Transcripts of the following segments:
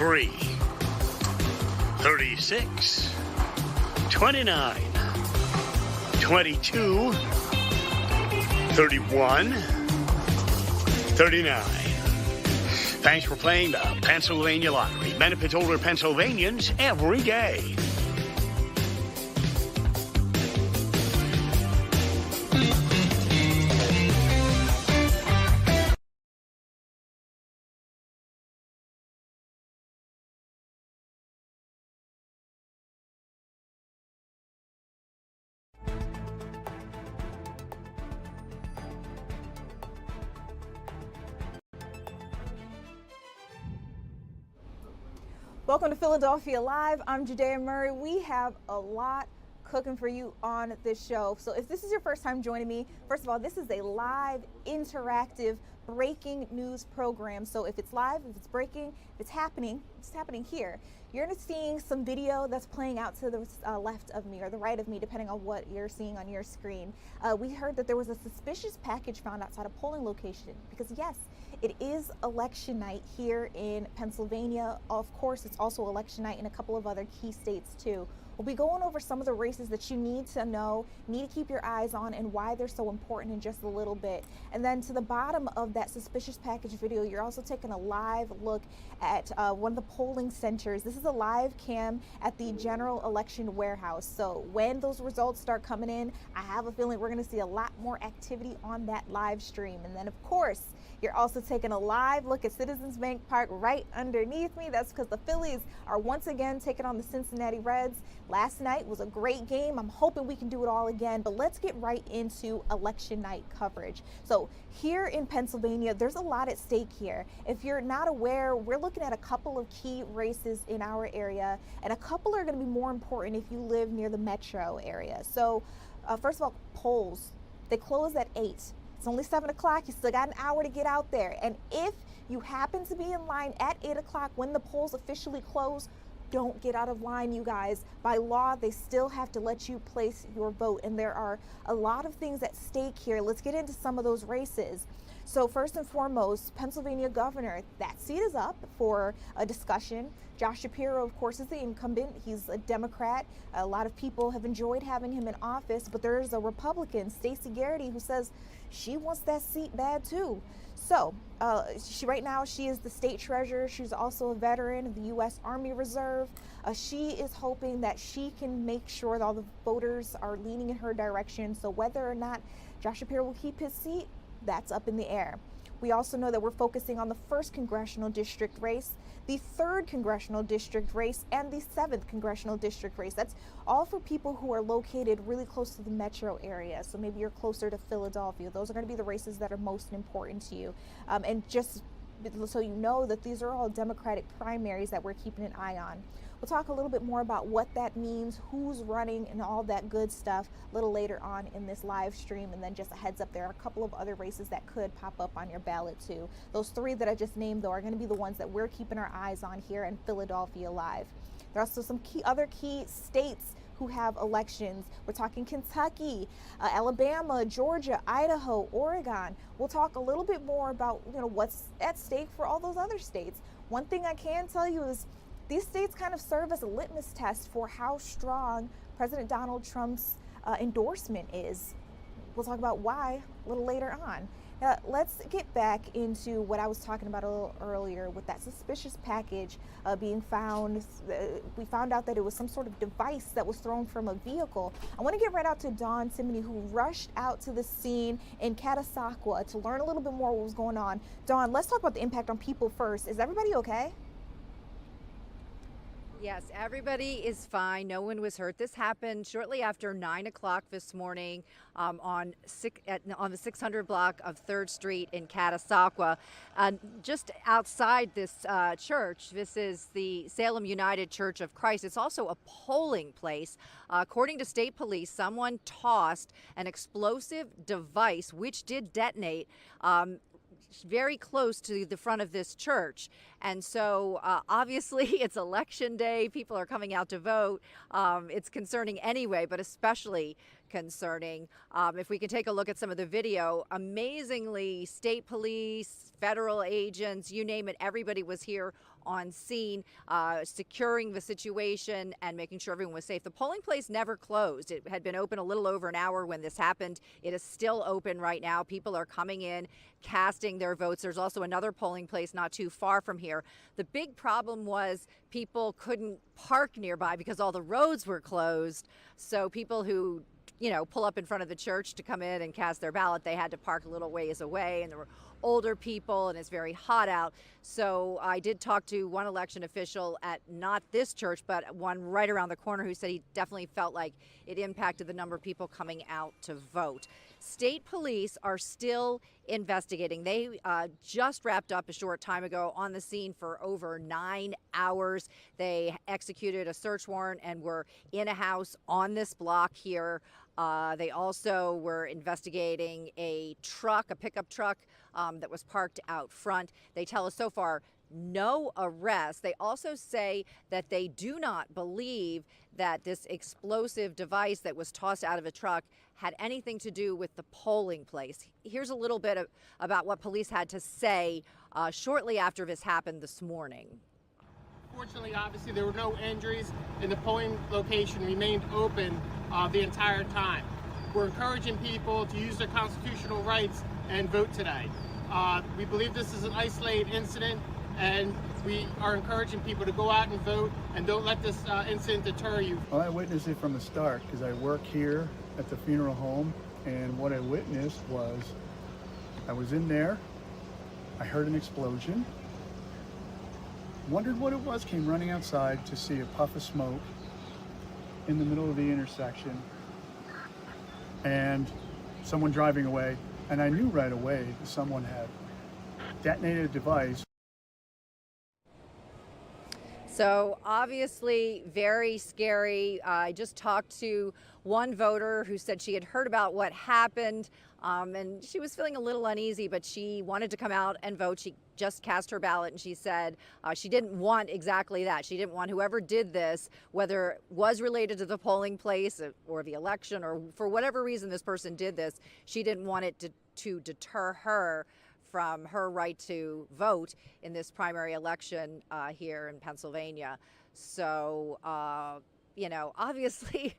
3, 36, 29, 22, 31, 39. Thanks for playing the Pennsylvania Lottery. Benefits older Pennsylvanians every day. Welcome to Philadelphia Live. I'm Judea Murray. We have a lot cooking for you on this show. So if this is your first time joining me, first of all, this is a live, interactive, breaking news program. So if it's live, if it's breaking, if it's happening here. You're seeing some video that's playing out to the left of me or the right of me, depending on what you're seeing on your screen. We heard that there was a suspicious package found outside a polling location because, yes, it is election night here in Pennsylvania. Of course, it's also election night in a couple of other key states too. We'll be going over some of the races that you need to know, need to keep your eyes on, and why they're so important in just a little bit. And then to the bottom of that suspicious package video, you're also taking a live look at one of the polling centers. This is a live cam at the General Election Warehouse. So when those results start coming in, I have a feeling we're going to see a lot more activity on that live stream. And then, of course, you're also taking a live look at Citizens Bank Park right underneath me. That's because the Phillies are once again taking on the Cincinnati Reds. Last night was a great game. I'm hoping we can do it all again, but let's get right into election night coverage. So here in Pennsylvania, there's a lot at stake here. If you're not aware, we're looking at a couple of key races in our area, and a couple are going to be more important if you live near the metro area. So first of all, polls, they close at 8. It's only 7 o'clock. You still got an hour to get out there. And if you happen to be in line at 8 o'clock when the polls officially close, don't get out of line, you guys. By law, they still have to let you place your vote. And there are a lot of things at stake here. Let's get into some of those races. So first and foremost, Pennsylvania governor, that seat is up for a discussion. Josh Shapiro, of course, is the incumbent. He's a Democrat. A lot of people have enjoyed having him in office, but there's a Republican, Stacey Garrity, who says she wants that seat bad too. So right now she is the state treasurer. She's also a veteran of the U.S. Army Reserve. She is hoping that she can make sure that all the voters are leaning in her direction. So whether or not Josh Shapiro will keep his seat, that's up in the air. We also know that we're focusing on the 1st congressional district race, the 3rd congressional district race, and the 7th congressional district race. That's all for people who are located really close to the metro area. So maybe you're closer to Philadelphia. Those are going to be the races that are most important to you. And just so you know that these are all Democratic primaries that we're keeping an eye on. We'll talk a little bit more about what that means, who's running, and all that good stuff a little later on in this live stream. And then just a heads up, there are a couple of other races that could pop up on your ballot too. Those 3 that I just named, though, are going to be the ones that we're keeping our eyes on here in Philadelphia Live. There are also some other key states who have elections. We're talking Kentucky, Alabama, Georgia, Idaho, Oregon. We'll talk a little bit more about what's at stake for all those other states. One thing I can tell you is these states kind of serve as a litmus test for how strong President Donald Trump's endorsement is. We'll talk about why a little later on. Let's get back into what I was talking about a little earlier with that suspicious package being found. We found out that it was some sort of device that was thrown from a vehicle. I want to get right out to Dawn Simony, who rushed out to the scene in Catasauqua to learn a little bit more what was going on. Dawn, let's talk about the impact on people first. Is everybody okay? Yes, everybody is fine. No one was hurt. This happened shortly after 9 o'clock this morning on the 600 block of 3rd Street in Catasauqua. Just outside this church, this is the Salem United Church of Christ. It's also a polling place. According to state police, someone tossed an explosive device which did detonate very close to the front of this church. And so obviously it's election day. People are coming out to vote. It's concerning anyway, but especially concerning. If we can take a look at some of the video, amazingly, state police, federal agents, you name it, everybody was here on scene, securing the situation and making sure everyone was safe. The polling place never closed. It had been open a little over an hour when this happened. It is still open right now. People are coming in, casting their votes. There's also another polling place not too far from here. The big problem was people couldn't park nearby because all the roads were closed. So people who pull up in front of the church to come in and cast their ballot, they had to park a little ways away, and there were older people, and it's very hot out. So I did talk to one election official at not this church, but one right around the corner, who said he definitely felt like it impacted the number of people coming out to vote. State police are still investigating. They just wrapped up a short time ago on the scene for over 9 hours. They executed a search warrant and were in a house on this block here. They also were investigating a pickup truck that was parked out front. They tell us so far no arrests. They also say that they do not believe that this explosive device that was tossed out of a truck had anything to do with the polling place. Here's a little bit about what police had to say shortly after this happened this morning. Fortunately, obviously, there were no injuries, and the polling location remained open the entire time. We're encouraging people to use their constitutional rights and vote today. We believe this is an isolated incident, and we are encouraging people to go out and vote, and don't let this incident deter you. Well, I witnessed it from the start because I work here at the funeral home, and what I witnessed was I was in there, I heard an explosion, wondered what it was, came running outside to see a puff of smoke in the middle of the intersection and someone driving away, and I knew right away that someone had detonated a device. So obviously very scary. I just talked to one voter who said she had heard about what happened, and she was feeling a little uneasy, but she wanted to come out and vote. She just cast her ballot, and she said she didn't want exactly that. She didn't want whoever did this, whether it was related to the polling place or the election, or for whatever reason this person did this, she didn't want it to deter her from her right to vote in this primary election here in Pennsylvania. So, obviously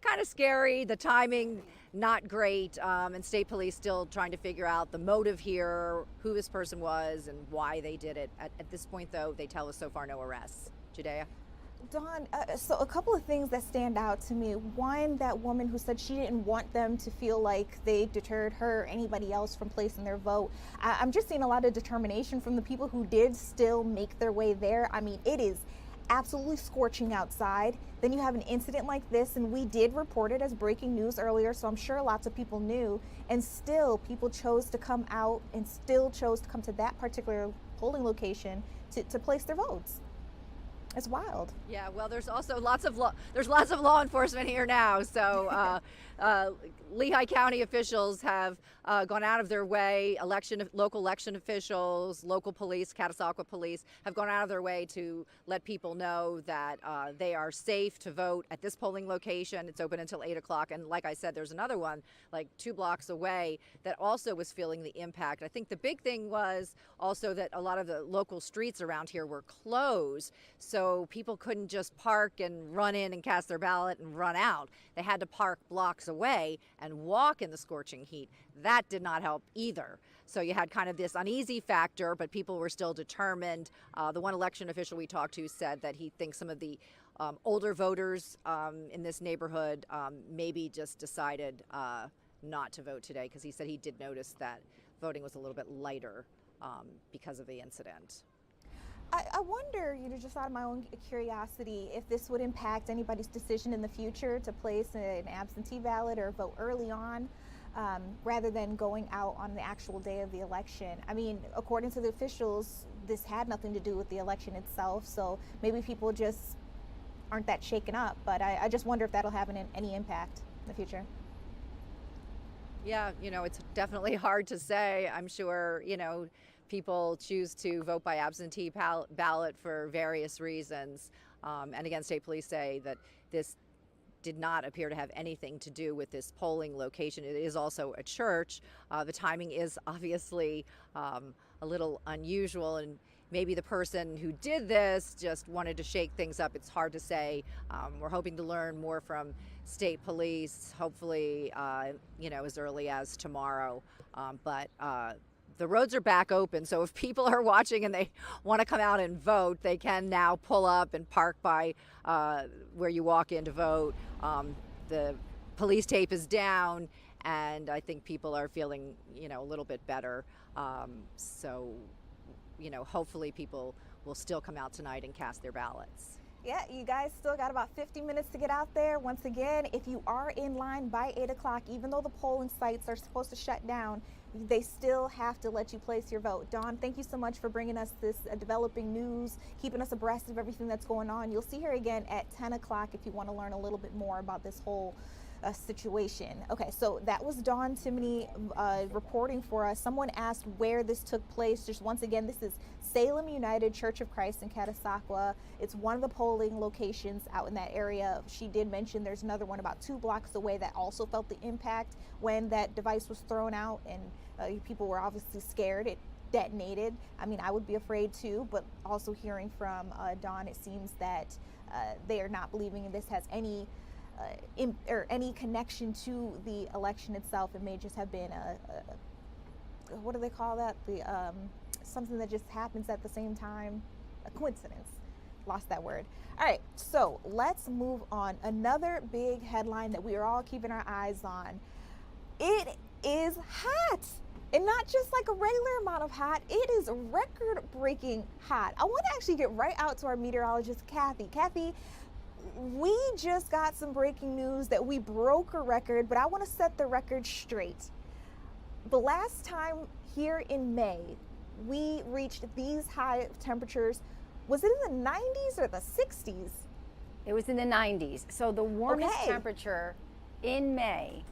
kind of scary, the timing not great, and state police still trying to figure out the motive here, who this person was and why they did it. At this point, though, they tell us so far no arrests. Judea? Dawn, so a couple of things that stand out to me. One, that woman who said she didn't want them to feel like they deterred her or anybody else from placing their vote. I'm just seeing a lot of determination from the people who did still make their way there. I mean, it is absolutely scorching outside. Then you have an incident like this, and we did report it as breaking news earlier, so I'm sure lots of people knew, and still people chose to come out and still chose to come to that particular polling location to place their votes. It's wild. Yeah, well, there's also lots of law enforcement here now. So Lehigh County officials have gone out of their way. Local election officials, local police, Catasauqua police have gone out of their way to let people know that they are safe to vote at this polling location. It's open until 8 o'clock. And like I said, there's another one like 2 blocks away that also was feeling the impact. I think the big thing was also that a lot of the local streets around here were closed. So people couldn't just park and run in and cast their ballot and run out. They had to park blocks away and walk in the scorching heat. That did not help either. So you had kind of this uneasy factor, but people were still determined. The one election official we talked to said that he thinks some of the older voters in this neighborhood maybe just decided not to vote today, because he said he did notice that voting was a little bit lighter because of the incident. I wonder, just out of my own curiosity, if this would impact anybody's decision in the future to place an absentee ballot or vote early on, rather than going out on the actual day of the election. I mean, according to the officials, this had nothing to do with the election itself, so maybe people just aren't that shaken up, but I just wonder if that'll have any impact in the future. Yeah, it's definitely hard to say. I'm sure, people choose to vote by absentee ballot for various reasons. And again, state police say that this did not appear to have anything to do with this polling location. It is also a church. The timing is obviously a little unusual, and maybe the person who did this just wanted to shake things up. It's hard to say. We're hoping to learn more from state police, hopefully, as early as tomorrow. But the roads are back open, so if people are watching and they want to come out and vote, they can now pull up and park by where you walk in to vote. The police tape is down, and I think people are feeling, a little bit better. So, hopefully people will still come out tonight and cast their ballots. Yeah, you guys still got about 50 minutes to get out there. Once again, if you are in line by 8 o'clock, even though the polling sites are supposed to shut down, they still have to let you place your vote. Dawn, thank you so much for bringing us this developing news, keeping us abreast of everything that's going on. You'll see her again at 10 o'clock if you want to learn a little bit more about this whole situation. Okay, so that was Dawn Timoney reporting for us. Someone asked where this took place. Just once again, this is Salem United Church of Christ in Catasauqua. It's one of the polling locations out in that area. She did mention there's another one about 2 blocks away that also felt the impact when that device was thrown out, and people were obviously scared. It detonated. I mean, I would be afraid too, but also hearing from Dawn, it seems that they are not believing this has any any connection to the election itself. It may just have been what do they call that? Something that just happens at the same time. A coincidence. Lost that word. All right, so let's move on. Another big headline that we are all keeping our eyes on. It is hot. And not just like a regular amount of hot, it is record-breaking hot. I want to actually get right out to our meteorologist, Kathy. Kathy, we just got some breaking news that we broke a record, but I want to set the record straight. The last time here in May, we reached these high temperatures, was it in the 90s or the 60s? It was in the 90s. So the warmest temperature in May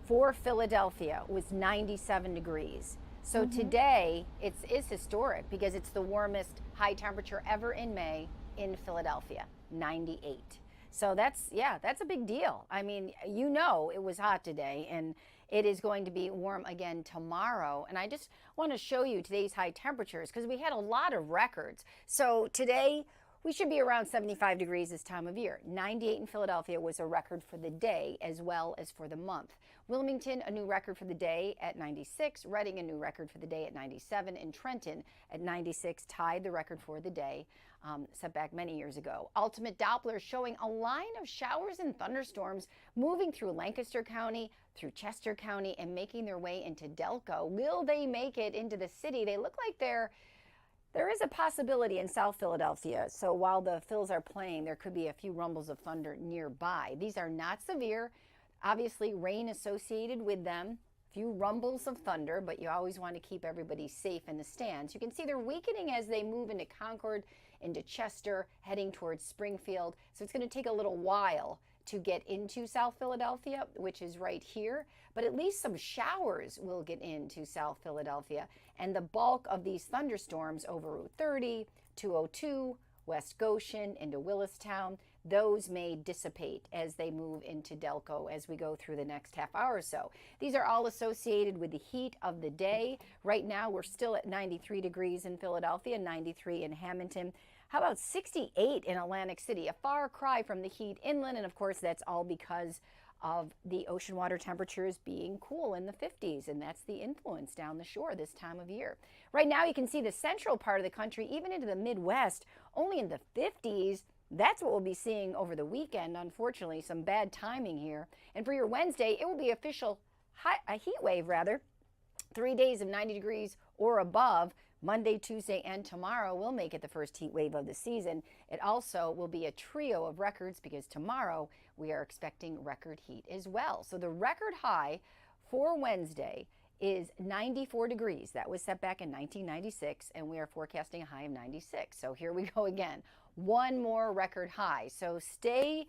for Philadelphia was 97 degrees. So today it's historic because it's the warmest high temperature ever in May in Philadelphia, 98. So that's a big deal. I mean, it was hot today, and it is going to be warm again tomorrow. And I just want to show you today's high temperatures because we had a lot of records. So today we should be around 75 degrees this time of year. 98 in Philadelphia was a record for the day as well as for the month. Wilmington, a new record for the day at 96. Reading, a new record for the day at 97. And Trenton at 96 tied the record for the day, set back many years ago. Ultimate Doppler showing a line of showers and thunderstorms moving through Lancaster County, through Chester County, and making their way into Delco. Will they make it into the city? They look like there is a possibility in South Philadelphia. So while the Phils are playing, there could be a few rumbles of thunder nearby. These are not severe. Obviously, rain associated with them. Few rumbles of thunder, but you always want to keep everybody safe in the stands. You can see they're weakening as they move into Concord, into Chester, heading towards Springfield. So it's going to take a little while to get into South Philadelphia, which is right here. But at least some showers will get into South Philadelphia. And the bulk of these thunderstorms over Route 30, 202, West Goshen, into Willistown, those may dissipate as they move into Delco as we go through the next half hour or so. These are all associated with the heat of the day. Right now, we're still at 93 degrees in Philadelphia, 93 in Hamilton. How about 68 in Atlantic City? A far cry from the heat inland, and of course, that's all because of the ocean water temperatures being cool in the 50s, and that's the influence down the shore this time of year. Right now, you can see the central part of the country, even into the Midwest, only in the 50s. That's what we'll be seeing over the weekend, unfortunately, some bad timing here. And for your Wednesday, it will be a heat wave, 3 days of 90 degrees or above. Monday, Tuesday, and tomorrow will make it the first heat wave of the season. It also will be a trio of records because tomorrow we are expecting record heat as well. So the record high for Wednesday is 94 degrees. That was set back in 1996, and we are forecasting a high of 96. So here we go again. One more record high. So stay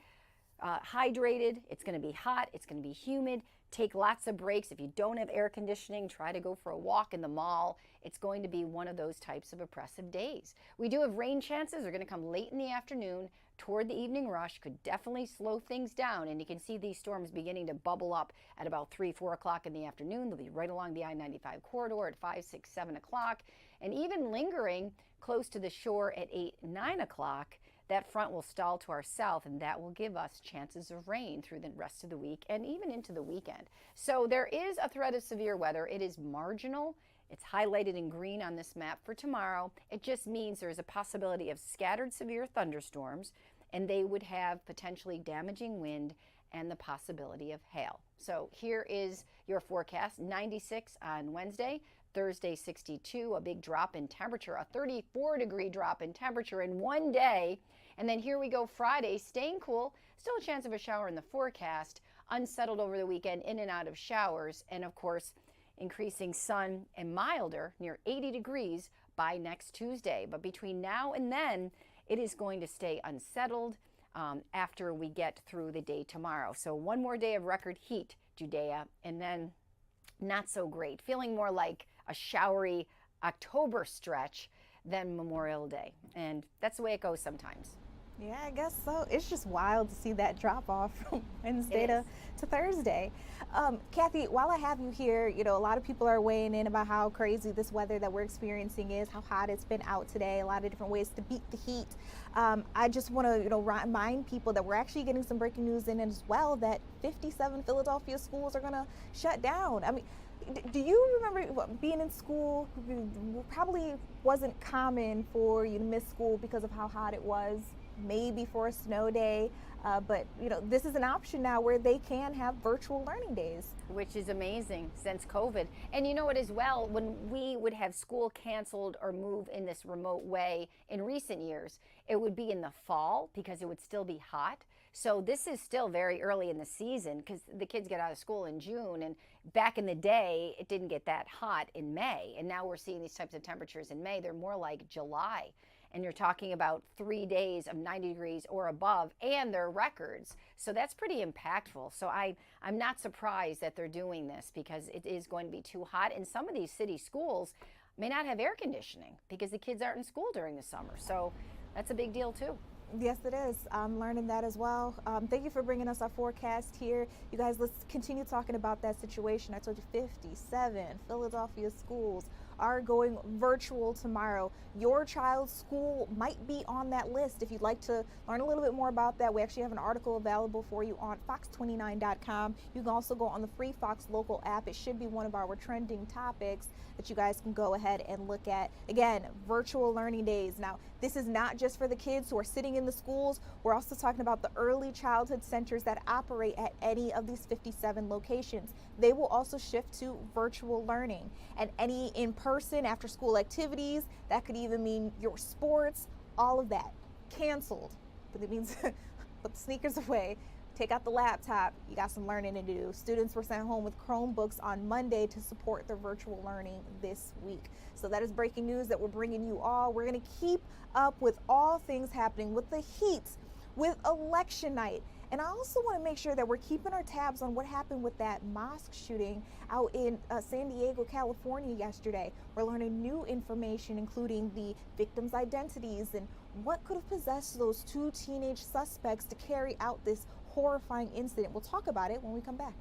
hydrated. It's going to be hot. It's going to be humid. take lots of breaks. If you don't have air conditioning, try to go for a walk in the mall. It's going to be one of those types of oppressive days. We do have rain chances. They're going to come late in the afternoon toward the evening rush. Could definitely slow things down. And you can see these storms beginning to bubble up at about 3, 4 o'clock in the afternoon. They'll be right along the I-95 corridor at 5, 6, 7 o'clock. And even lingering close to the shore at 8, 9 o'clock. That front will stall to our south, and that will give us chances of rain through the rest of the week and even into the weekend. So there is a threat of severe weather. It is marginal. It's highlighted in green on this map for tomorrow. It just means there is a possibility of scattered severe thunderstorms, and they would have potentially damaging wind and the possibility of hail. So here is your forecast. 96 on Wednesday. Thursday, 62, a big drop in temperature, a 34-degree drop in temperature in one day. And then here we go Friday, staying cool, still a chance of a shower in the forecast, unsettled over the weekend, in and out of showers, and of course, increasing sun and milder, near 80 degrees by next Tuesday. But between now and then, it is going to stay unsettled after we get through the day tomorrow. So one more day of record heat, Judea, and then not so great, feeling more like a showery October stretch than Memorial Day. And that's the way it goes sometimes. Yeah, I guess so. It's just wild to see that drop off from Wednesday to Thursday. Kathy, while I have you here, you know, a lot of people are weighing in about how crazy this weather that we're experiencing is, how hot it's been out today, a lot of different ways to beat the heat. I just want to, you know, remind people that we're actually getting some breaking news in as well, that 57 Philadelphia schools are going to shut down. I mean, do you remember being in school? Probably wasn't common for you to miss school because of how hot it was, maybe for a snow day, but you know, this is an option now where they can have virtual learning days, which is amazing since COVID. And you know what, as well, when we would have school canceled or move in this remote way in recent years, it would be in the fall because it would still be hot. So this is still very early in the season because the kids get out of school in June, and back in the day, it didn't get that hot in May. And now we're seeing these types of temperatures in May. They're more like July. And you're talking about 3 days of 90 degrees or above, and they're records. So that's pretty impactful. So I'm not surprised that they're doing this because it is going to be too hot. And some of these city schools may not have air conditioning because the kids aren't in school during the summer. So that's a big deal too. Yes, it is. I'm learning that as well. Thank you for bringing us our forecast here. You guys, let's continue talking about that situation. I told you 57 Philadelphia schools are going virtual tomorrow. Your child's school might be on that list. If you'd like to learn a little bit more about that, we actually have an article available for you on fox29.com. You can also go on the free Fox Local app. It should be one of our trending topics that you guys can go ahead and look at. Again, virtual learning days. Now, this is not just for the kids who are sitting in the schools. We're also talking about the early childhood centers that operate at any of these 57 locations. They will also shift to virtual learning, and any in-person after school activities, that could even mean your sports, all of that canceled. But it means put the sneakers away, take out the laptop, you got some learning to do. Students were sent home with Chromebooks on Monday to support their virtual learning this week. So that is breaking news that we're bringing you all. We're going to keep up with all things happening with the heat, with election night. And I also want to make sure that we're keeping our tabs on what happened with that mosque shooting out in San Diego, California yesterday. We're learning new information, including the victims' identities and what could have possessed those 2 teenage suspects to carry out this horrifying incident. We'll talk about it when we come back.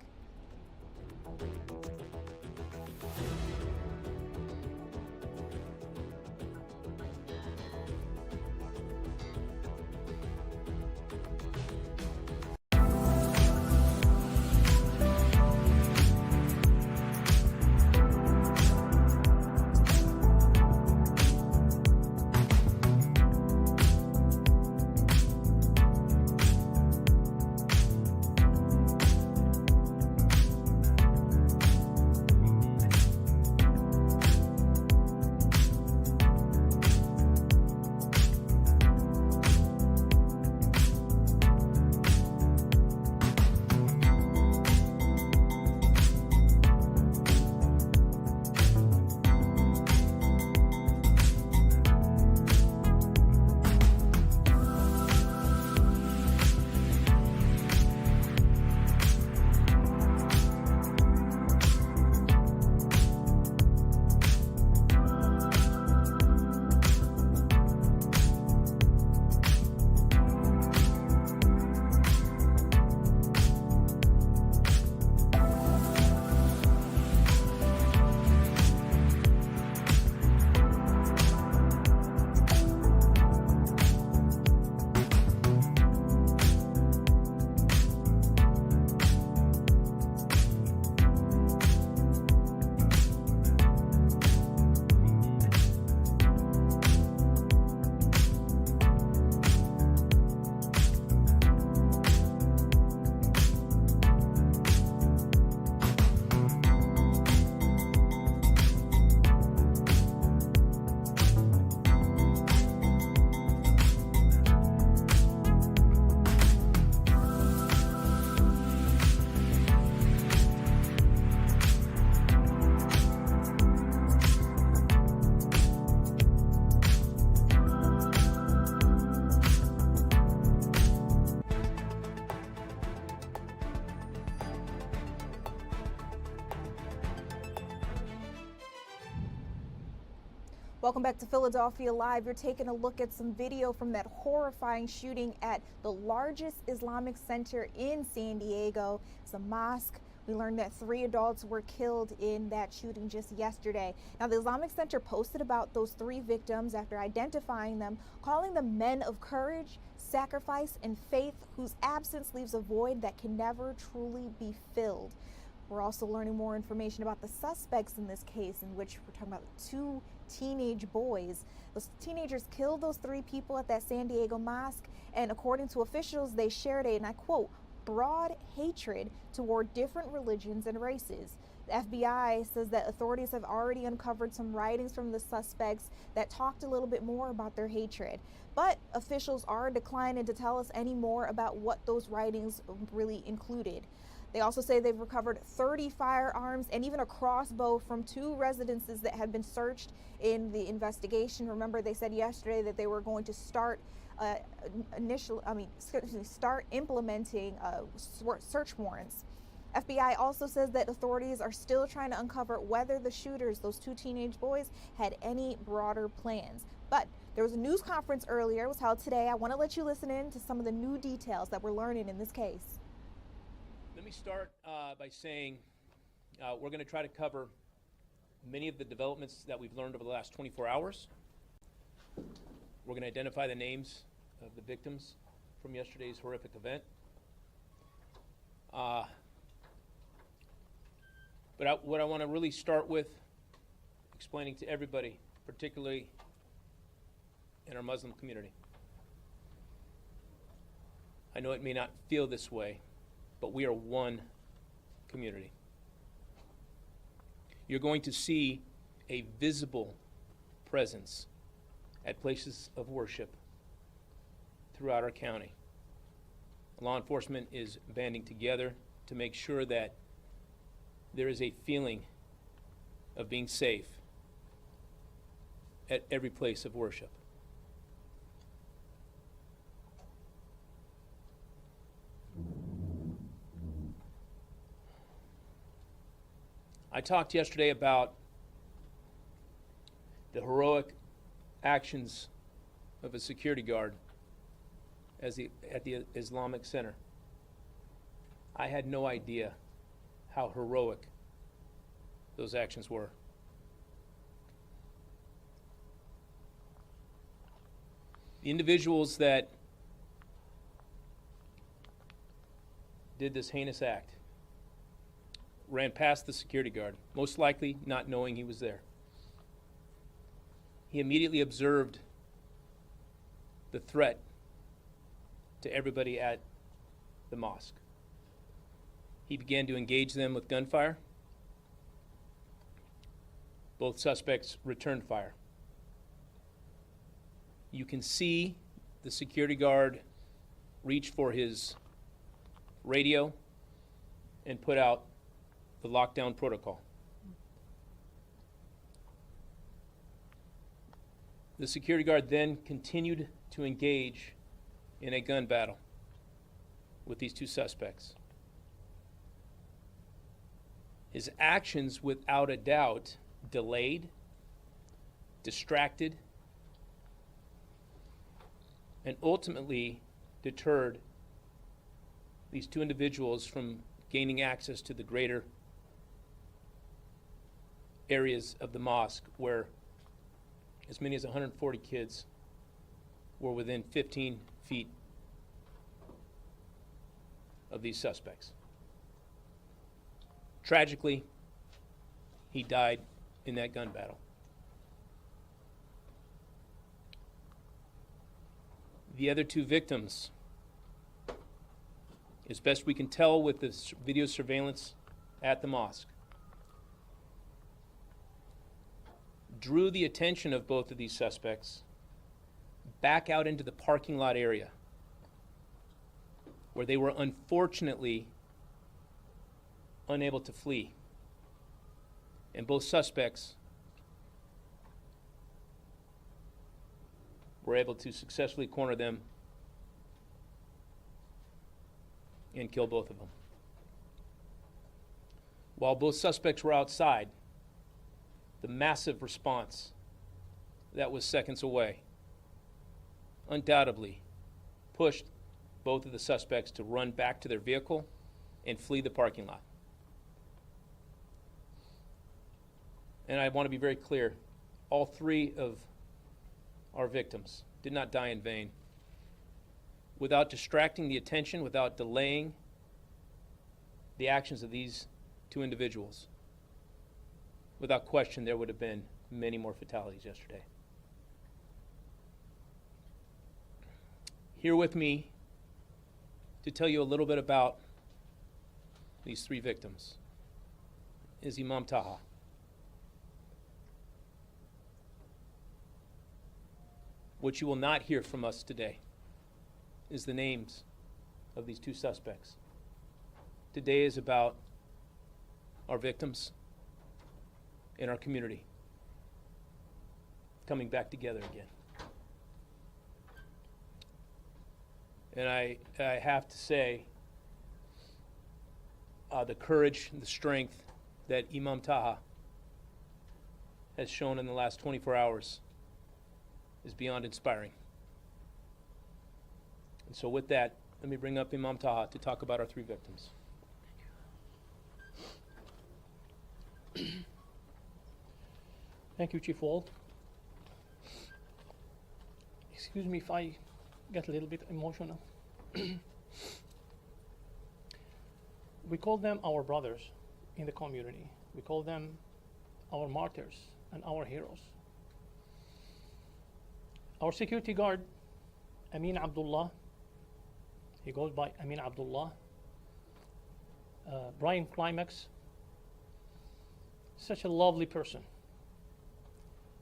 Welcome back to Philadelphia Live. You're taking a look at some video from that horrifying shooting at the largest Islamic center in San Diego. It's a mosque. We learned that 3 adults were killed in that shooting just yesterday. Now, the Islamic Center posted about those 3 victims after identifying them, calling them men of courage, sacrifice, and faith whose absence leaves a void that can never truly be filled. We're also learning more information about the suspects in this case, in which we're talking about 2 teenage boys. Those teenagers killed those 3 people at that San Diego mosque, and according to officials, they shared a, and I quote, broad hatred toward different religions and races. The FBI says that authorities have already uncovered some writings from the suspects that talked a little bit more about their hatred. But officials are declining to tell us any more about what those writings really included. They also say they've recovered 30 firearms and even a crossbow from 2 residences that had been searched in the investigation. Remember, they said yesterday that they were going to start start implementing search warrants. FBI also says that authorities are still trying to uncover whether the shooters, those 2 teenage boys, had any broader plans. But there was a news conference earlier, it was held today. I want to let you listen in to some of the new details that we're learning in this case. Let me start by saying we're going to try to cover many of the developments that we've learned over the last 24 hours. We're going to identify the names of the victims from yesterday's horrific event. But what I want to really start with explaining to everybody, particularly in our Muslim community. I know it may not feel this way, but we are one community. You're going to see a visible presence at places of worship throughout our county. Law enforcement is banding together to make sure that there is a feeling of being safe at every place of worship. I talked yesterday about the heroic actions of a security guard at the Islamic Center. I had no idea how heroic those actions were. The individuals that did this heinous act ran past the security guard, most likely not knowing he was there. He immediately observed the threat to everybody at the mosque. He began to engage them with gunfire. Both suspects returned fire. You can see the security guard reach for his radio and put out the lockdown protocol. The security guard then continued to engage in a gun battle with these 2 suspects. His actions, without a doubt, delayed, distracted, and ultimately deterred these 2 individuals from gaining access to the greater areas of the mosque where as many as 140 kids were within 15 feet of these suspects. Tragically, he died in that gun battle. The other 2 victims, as best we can tell with the video surveillance at the mosque, drew the attention of both of these suspects back out into the parking lot area where they were unfortunately unable to flee. And both suspects were able to successfully corner them and kill both of them. While both suspects were outside, the massive response that was seconds away undoubtedly pushed both of the suspects to run back to their vehicle and flee the parking lot. And I want to be very clear, all three of our victims did not die in vain. Without distracting the attention, without delaying the actions of these two individuals, without question, there would have been many more fatalities yesterday. Here with me to tell you a little bit about these three victims is Imam Taha. What you will not hear from us today is the names of these two suspects. Today is about our victims and our community coming back together again. And I have to say, the courage and the strength that Imam Taha has shown in the last 24 hours is beyond inspiring. And so with that, let me bring up Imam Taha to talk about our three victims. Thank you, Chief Walt. Excuse me if I get a little bit emotional. We call them our brothers in the community. We call them our martyrs and our heroes. Our security guard, Amin Abdullah, he goes by Amin Abdullah. Brian Climax, such a lovely person.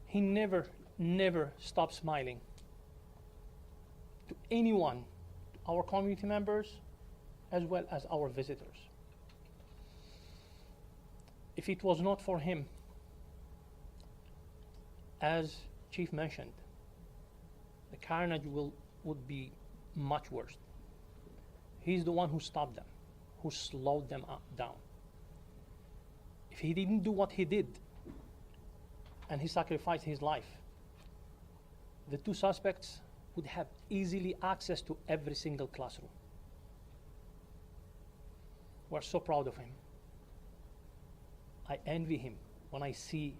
He never stopped smiling to anyone, our community members, as well as our visitors. If it was not for him, as Chief mentioned, the carnage would be much worse. He's the one who stopped them, who slowed them down. If he didn't do what he did, and he sacrificed his life, the two suspects would have easily access to every single classroom. We're so proud of him. I envy him when I see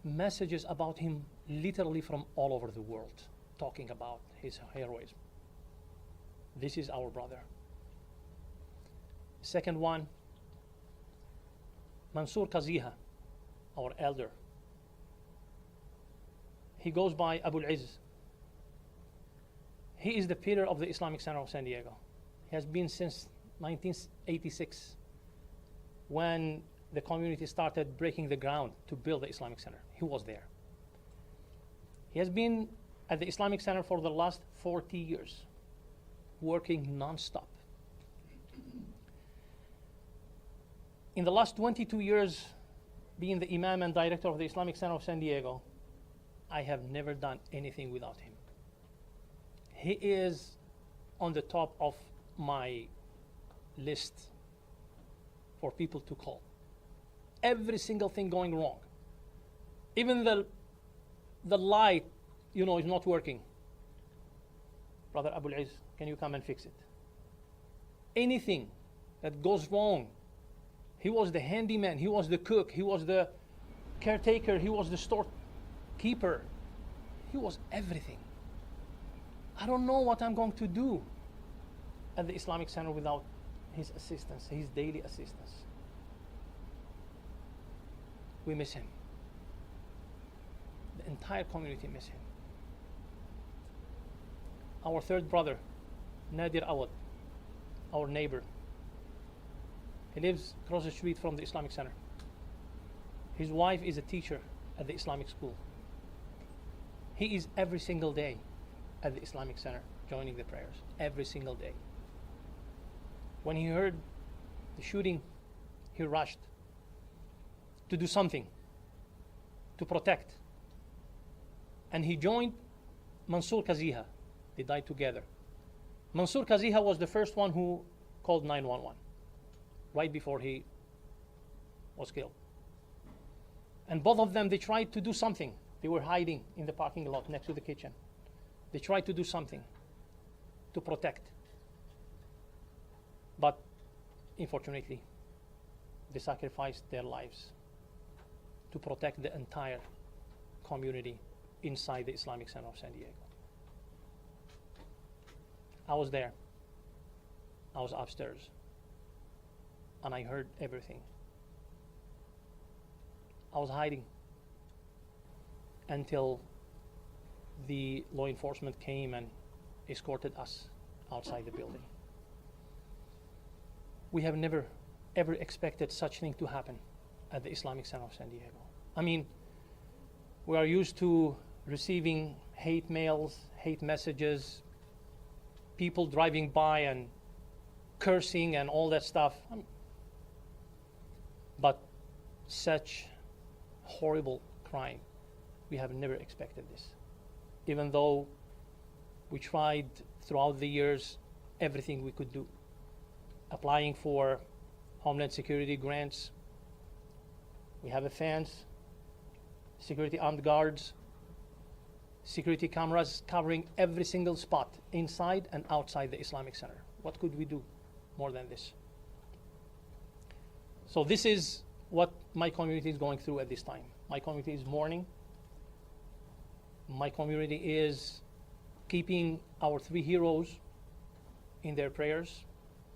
messages about him literally from all over the world talking about his heroism. This is our brother. Second one, Mansour Kaziha, our elder. He goes by Abu al-Izz. He is the pillar of the Islamic Center of San Diego. He has been since 1986, when the community started breaking the ground to build the Islamic Center. He was there. He has been at the Islamic Center for the last 40 years, working non-stop. In the last 22 years, being the Imam and Director of the Islamic Center of San Diego, I have never done anything without him. He is on the top of my list for people to call. Every single thing going wrong. Even the light, is not working. Brother Abu al-Izz, can you come and fix it? Anything that goes wrong, he was the handyman, he was the cook, he was the caretaker, he was the storekeeper. He was everything. I don't know what I'm going to do at the Islamic Center without his assistance, his daily assistance. We miss him. The entire community miss him. Our third brother, Nadir Awad, our neighbor. He lives across the street from the Islamic Center. His wife is a teacher at the Islamic school. He is every single day at the Islamic Center joining the prayers, every single day. When he heard the shooting, he rushed to do something, to protect. And he joined Mansour Kaziha. They died together. Mansour Kaziha was the first one who called 911 right before he was killed. And both of them, they tried to do something. They were hiding in the parking lot next to the kitchen. They tried to do something to protect. But unfortunately, they sacrificed their lives to protect the entire community inside the Islamic Center of San Diego. I was there. I was upstairs. And I heard everything. I was hiding until the law enforcement came and escorted us outside the building. We have never, ever expected such thing to happen at the Islamic Center of San Diego. I mean, we are used to receiving hate mails, hate messages, people driving by and cursing and all that stuff. But such horrible crime, we have never expected this. Even though we tried throughout the years everything we could do, applying for Homeland Security grants. We have a fence, security armed guards, security cameras covering every single spot inside and outside the Islamic Center. What could we do more than this? So this is what my community is going through at this time. My community is mourning. My community is keeping our three heroes in their prayers.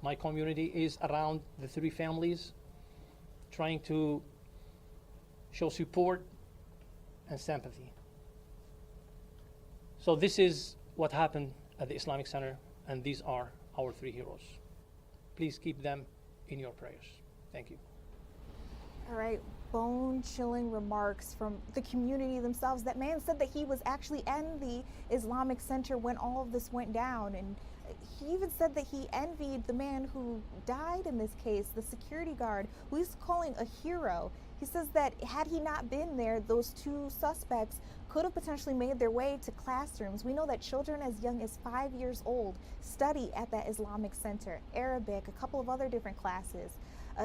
My community is around the three families, trying to show support and sympathy. So this is what happened at the Islamic Center, and these are our three heroes. Please keep them in your prayers. Thank you. All right, bone-chilling remarks from the community themselves. That man said that he was actually in the Islamic Center when all of this went down, and he even said that he envied the man who died in this case, the security guard, who he's calling a hero. He says that had he not been there, those two suspects could have potentially made their way to classrooms. We know that children as young as 5 years old study at that Islamic Center, Arabic, a couple of other different classes.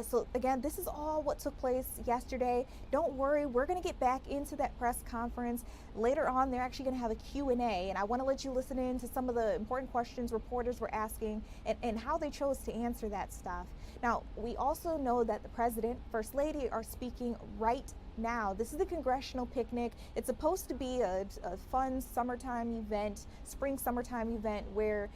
So again, this is all what took place yesterday. Don't worry, we're going to get back into that press conference. Later on, they're actually going to have a Q&A, and I want to let you listen in to some of the important questions reporters were asking and how they chose to answer that stuff. Now, we also know that the President, First Lady are speaking right now. This is the congressional picnic. It's supposed to be a fun summertime event, spring summertime event where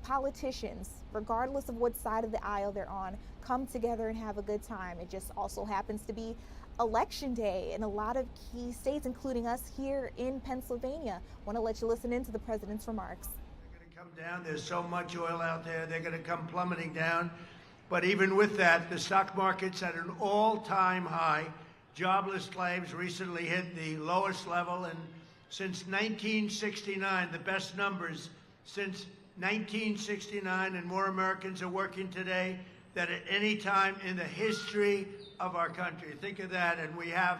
politicians, regardless of what side of the aisle they're on, come together and have a good time. It just also happens to be election day in a lot of key states, including us here in Pennsylvania. Want to let you listen into the president's remarks. They're going to come down. There's so much oil out there. They're going to come plummeting down. But even with that, the stock market's at an all-time high. Jobless claims recently hit the lowest level since 1969, the best numbers since 1969, and more Americans are working today than at any time in the history of our country. Think of that. And we have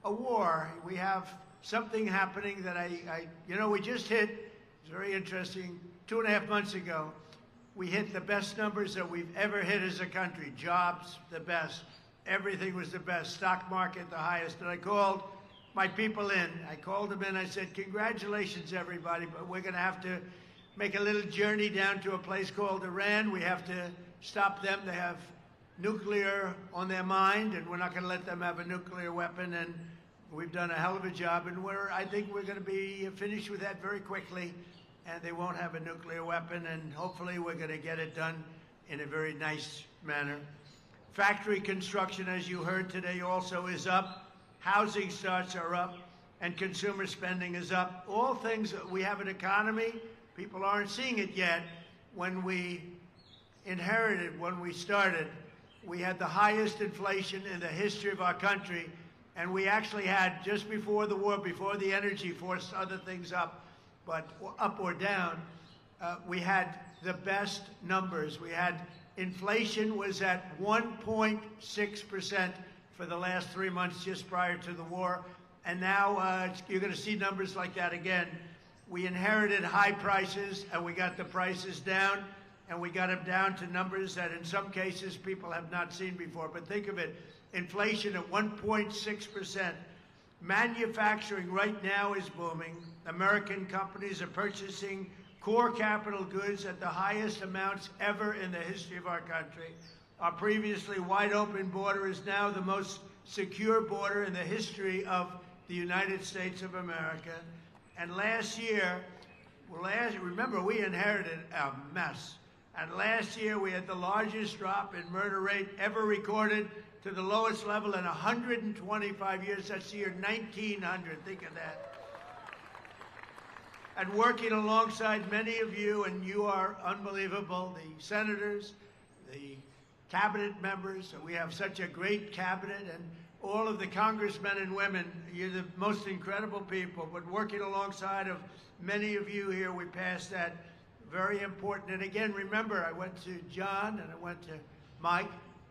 a war. We have something happening that we just hit. It's very interesting. 2.5 months ago, we hit the best numbers that we've ever hit as a country. Jobs, the best. Everything was the best. Stock market, the highest. And I called my people in. I called them in. I said, congratulations, everybody, but we're going to have to make a little journey down to a place called Iran. We have to stop them. They have nuclear on their mind, and we're not going to let them have a nuclear weapon. And we've done a hell of a job, and I think we're going to be finished with that very quickly, and they won't have a nuclear weapon, and hopefully we're going to get it done in a very nice manner. Factory construction, as you heard today, also is up. Housing starts are up, and consumer spending is up. All things that we have an economy. People aren't seeing it yet. When we inherited, when we started, we had the highest inflation in the history of our country. And we actually had, just before the war, before the energy forced other things up, but up or down, we had the best numbers. We had inflation was at 1.6% for the last 3 months just prior to the war. And now you're going to see numbers like that again. We inherited high prices, and we got the prices down, and we got them down to numbers that in some cases people have not seen before. But think of it, inflation at 1.6%. Manufacturing right now is booming. American companies are purchasing core capital goods at the highest amounts ever in the history of our country. Our previously wide open border is now the most secure border in the history of the United States of America. And last year, remember, we inherited a mess. And last year, we had the largest drop in murder rate ever recorded to the lowest level in 125 years. That's the year 1900. Think of that. And working alongside many of you, and you are unbelievable, the senators, the cabinet members. We have such a great cabinet, and all of the congressmen and women. You're the most incredible people. But working alongside of many of you here, we passed that. Very important. And again, remember, I went to John and I went to Mike.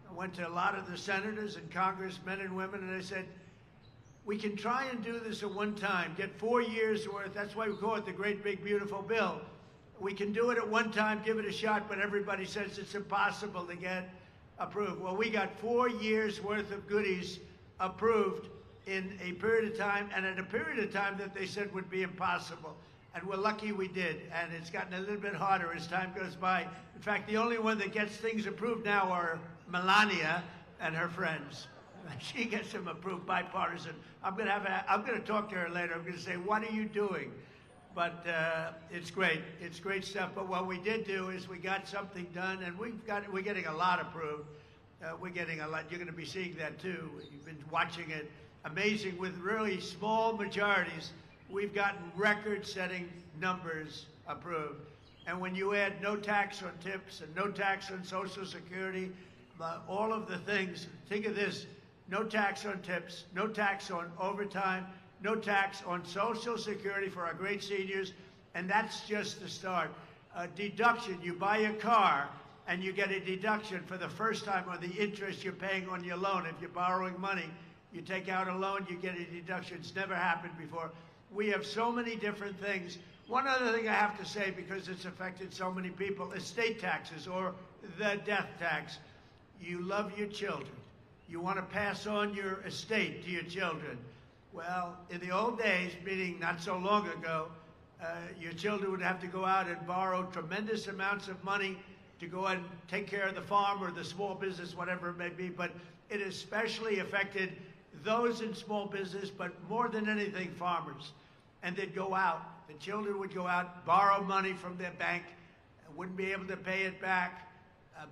I went to a lot of the senators and congressmen and women, and I said, we can try and do this at one time, get 4 years worth. That's why we call it the Great Big Beautiful Bill. We can do it at one time, give it a shot, but everybody says it's impossible to get approved. Well, we got 4 years worth of goodies approved in a period of time, and at a period of time that they said would be impossible. And we're lucky we did, and it's gotten a little bit harder as time goes by. In fact, the only one that gets things approved now are Melania and her friends. She gets them approved bipartisan. I'm going to talk to her later. I'm going to say, what are you doing? But it's great. It's great stuff. But what we did do is we got something done, and we're getting a lot approved. We're getting a lot. You're going to be seeing that too. You've been watching it. Amazing. With really small majorities, we've gotten record-setting numbers approved. And when you add no tax on tips and no tax on Social Security, all of the things, think of this, no tax on tips, no tax on overtime, no tax on Social Security for our great seniors, and that's just the start. A deduction, you buy a car and you get a deduction for the first time on the interest you're paying on your loan. If you're borrowing money, you take out a loan, you get a deduction. It's never happened before. We have so many different things. One other thing I have to say, because it's affected so many people, estate taxes or the death tax. You love your children. You want to pass on your estate to your children. Well, in the old days, meaning not so long ago, your children would have to go out and borrow tremendous amounts of money to go and take care of the farm or the small business, whatever it may be. But it especially affected those in small business, but more than anything, farmers. And they'd go out. The children would go out, borrow money from their bank, wouldn't be able to pay it back.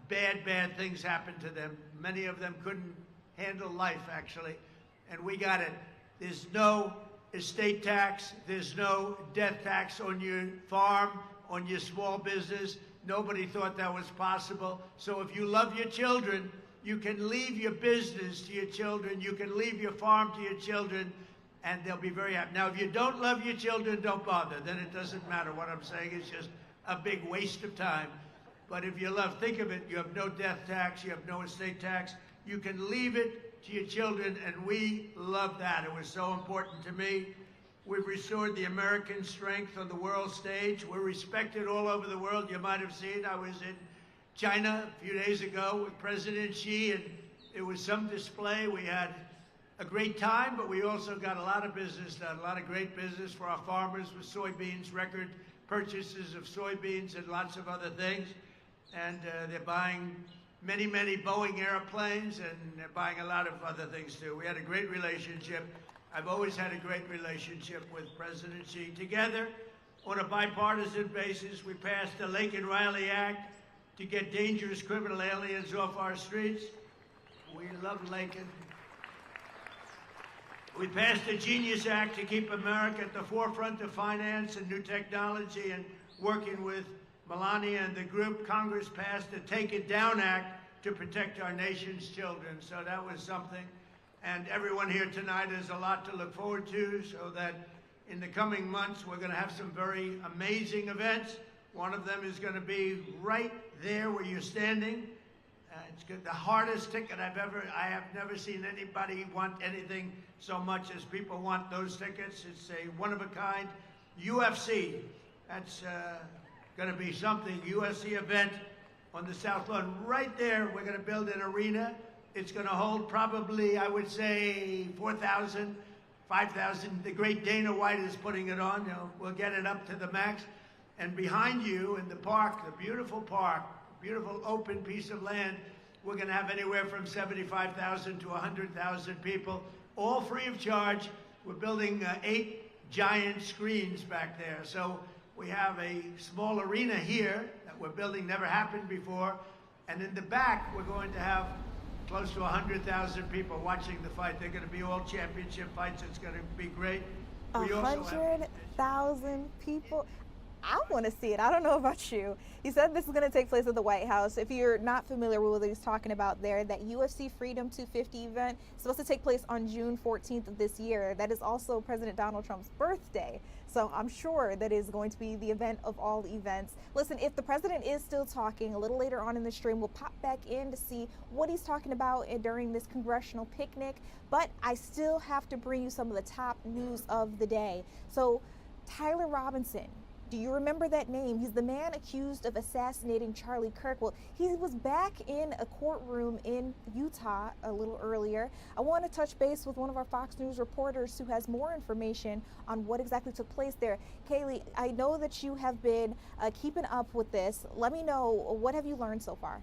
Bad things happened to them. Many of them couldn't handle life, actually. And we got it. There's no estate tax. There's no death tax on your farm, on your small business. Nobody thought that was possible. So if you love your children, you can leave your business to your children. You can leave your farm to your children, and they'll be very happy. Now, if you don't love your children, don't bother. Then it doesn't matter. What I'm saying is just a big waste of time. But if you love, think of it, you have no death tax, you have no estate tax. You can leave it to your children, and we love that. It was so important to me. We've restored the American strength on the world stage. We're respected all over the world. You might have seen, I was in China a few days ago with President Xi, and it was some display. We had a great time, but we also got a lot of business done, a lot of great business for our farmers with soybeans, record purchases of soybeans and lots of other things. And they're buying many Boeing airplanes, and they're buying a lot of other things too. We had a great relationship. I've always had a great relationship with President Xi. Together, on a bipartisan basis, we passed the Laken Riley Act to get dangerous criminal aliens off our streets. We love Laken. We passed the Genius Act to keep America at the forefront of finance and new technology, and working with Melania and the group, Congress passed the Take It Down Act to protect our nation's children. So that was something. And everyone here tonight has a lot to look forward to, so that in the coming months, we're going to have some very amazing events. One of them is going to be right there where you're standing. It's good. The hardest ticket I have never seen anybody want anything so much as people want those tickets. It's a one-of-a-kind UFC. That's going to be something, UFC event on the South Lawn. Right there, we're going to build an arena. It's going to hold probably, I would say, 4,000, 5,000. The great Dana White is putting it on. You know, we'll get it up to the max. And behind you in the park, the beautiful open piece of land, we're going to have anywhere from 75,000 to 100,000 people, all free of charge. We're building 8 giant screens back there. So we have a small arena here that we're building, never happened before. And in the back, we're going to have close to 100,000 people watching the fight. They're going to be all championship fights. It's going to be great. 100,000 people. I want to see it. I don't know about you. He said this is going to take place at the White House. If you're not familiar with what he's talking about there, that UFC Freedom 250 event is supposed to take place on June 14th of this year. That is also President Donald Trump's birthday. So I'm sure that is going to be the event of all events. Listen, if the president is still talking, a little later on in the stream, we'll pop back in to see what he's talking about during this congressional picnic. But I still have to bring you some of the top news of the day. So Tyler Robinson. Do you remember that name? He's the man accused of assassinating Charlie Kirk. Well, he was back in a courtroom in Utah a little earlier. I want to touch base with one of our Fox News reporters who has more information on what exactly took place there. Kaylee, I know that you have been keeping up with this. Let me know, what have you learned so far?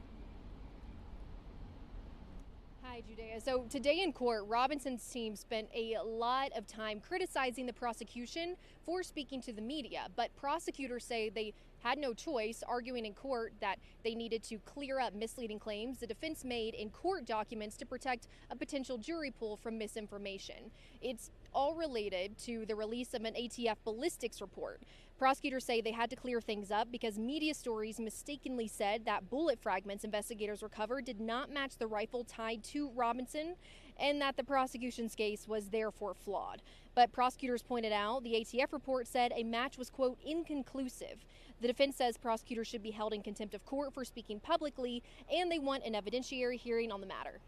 Hi, Judea. So today in court, Robinson's team spent a lot of time criticizing the prosecution for speaking to the media, but prosecutors say they had no choice, arguing in court that they needed to clear up misleading claims the defense made in court documents to protect a potential jury pool from misinformation. It's all related to the release of an ATF ballistics report. Prosecutors say they had to clear things up because media stories mistakenly said that bullet fragments investigators recovered did not match the rifle tied to Robinson, and that the prosecution's case was therefore flawed. But prosecutors pointed out the ATF report said a match was, quote, inconclusive. The defense says prosecutors should be held in contempt of court for speaking publicly, and they want an evidentiary hearing on the matter.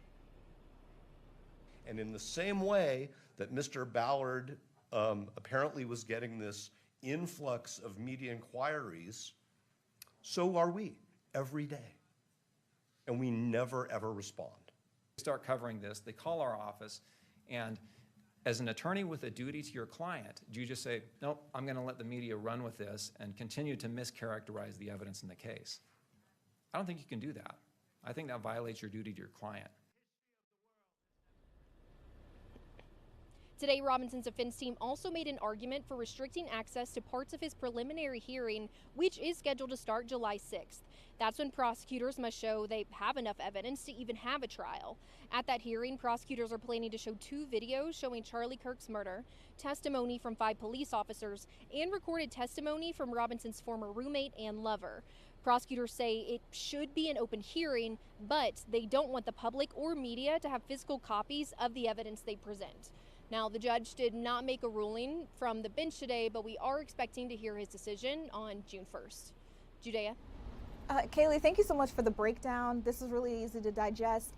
And in the same way that Mr. Ballard apparently was getting this influx of media inquiries, so are we every day. And we never, ever respond. Start covering this, they call our office, and as an attorney with a duty to your client, do you just say, nope, I'm going to let the media run with this and continue to mischaracterize the evidence in the case? I don't think you can do that. I think that violates your duty to your client. Today, Robinson's defense team also made an argument for restricting access to parts of his preliminary hearing, which is scheduled to start July 6th. That's when prosecutors must show they have enough evidence to even have a trial. At that hearing, prosecutors are planning to show 2 videos showing Charlie Kirk's murder, testimony from 5 police officers, and recorded testimony from Robinson's former roommate and lover. Prosecutors say it should be an open hearing, but they don't want the public or media to have physical copies of the evidence they present. Now, the judge did not make a ruling from the bench today, but we are expecting to hear his decision on June 1st. Judea? Kaylee, thank you so much for the breakdown. This is really easy to digest.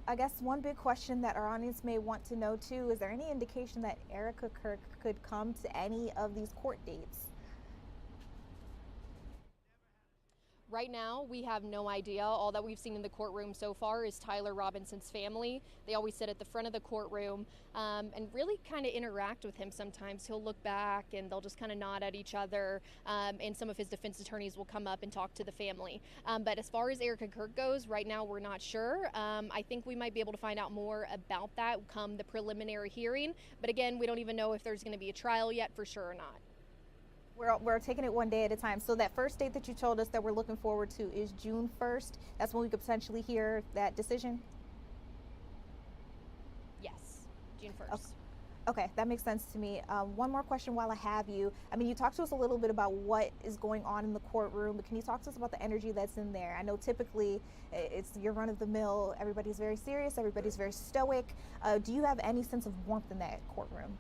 I guess one big question that our audience may want to know too, is there any indication that Erica Kirk could come to any of these court dates? Right now, we have no idea. All that we've seen in the courtroom so far is Tyler Robinson's family. They always sit at the front of the courtroom and really kind of interact with him sometimes. He'll look back and they'll just kind of nod at each other, and some of his defense attorneys will come up and talk to the family. But as far as Erica Kirk goes, right now we're not sure. I think we might be able to find out more about that come the preliminary hearing. But again, we don't even know if there's going to be a trial yet for sure or not. We're taking it one day at a time. So that first date that you told us that we're looking forward to is June 1st. That's when we could potentially hear that decision? Yes, June 1st. Okay, that makes sense to me. One more question while I have you. I mean, you talked to us a little bit about what is going on in the courtroom, but can you talk to us about the energy that's in there? I know typically it's your run-of-the-mill, everybody's very serious, everybody's very stoic. Do you have any sense of warmth in that courtroom?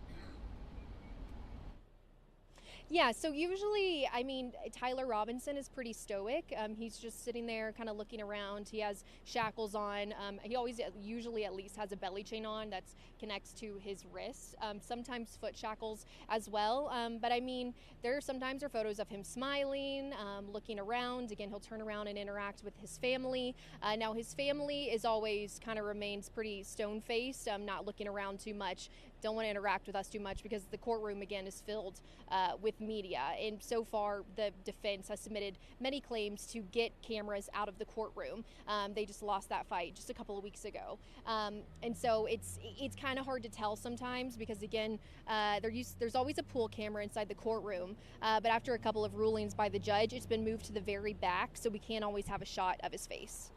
Yeah, so usually, I mean, Tyler Robinson is pretty stoic. He's just sitting there kind of looking around. He has shackles on. He always usually at least has a belly chain on that connects to his wrist. Sometimes foot shackles as well. But I mean, there sometimes are photos of him smiling, looking around. Again, he'll turn around and interact with his family. Now his family is always kind of remains pretty stone-faced, not looking around too much. don't want to interact with us too much because the courtroom again is filled with media. And so far, the defense has submitted many claims to get cameras out of the courtroom. They just lost that fight just a couple of weeks ago. And so it's kind of hard to tell sometimes because again, there's always a pool camera inside the courtroom. But after a couple of rulings by the judge, it's been moved to the very back, so we can't always have a shot of his face.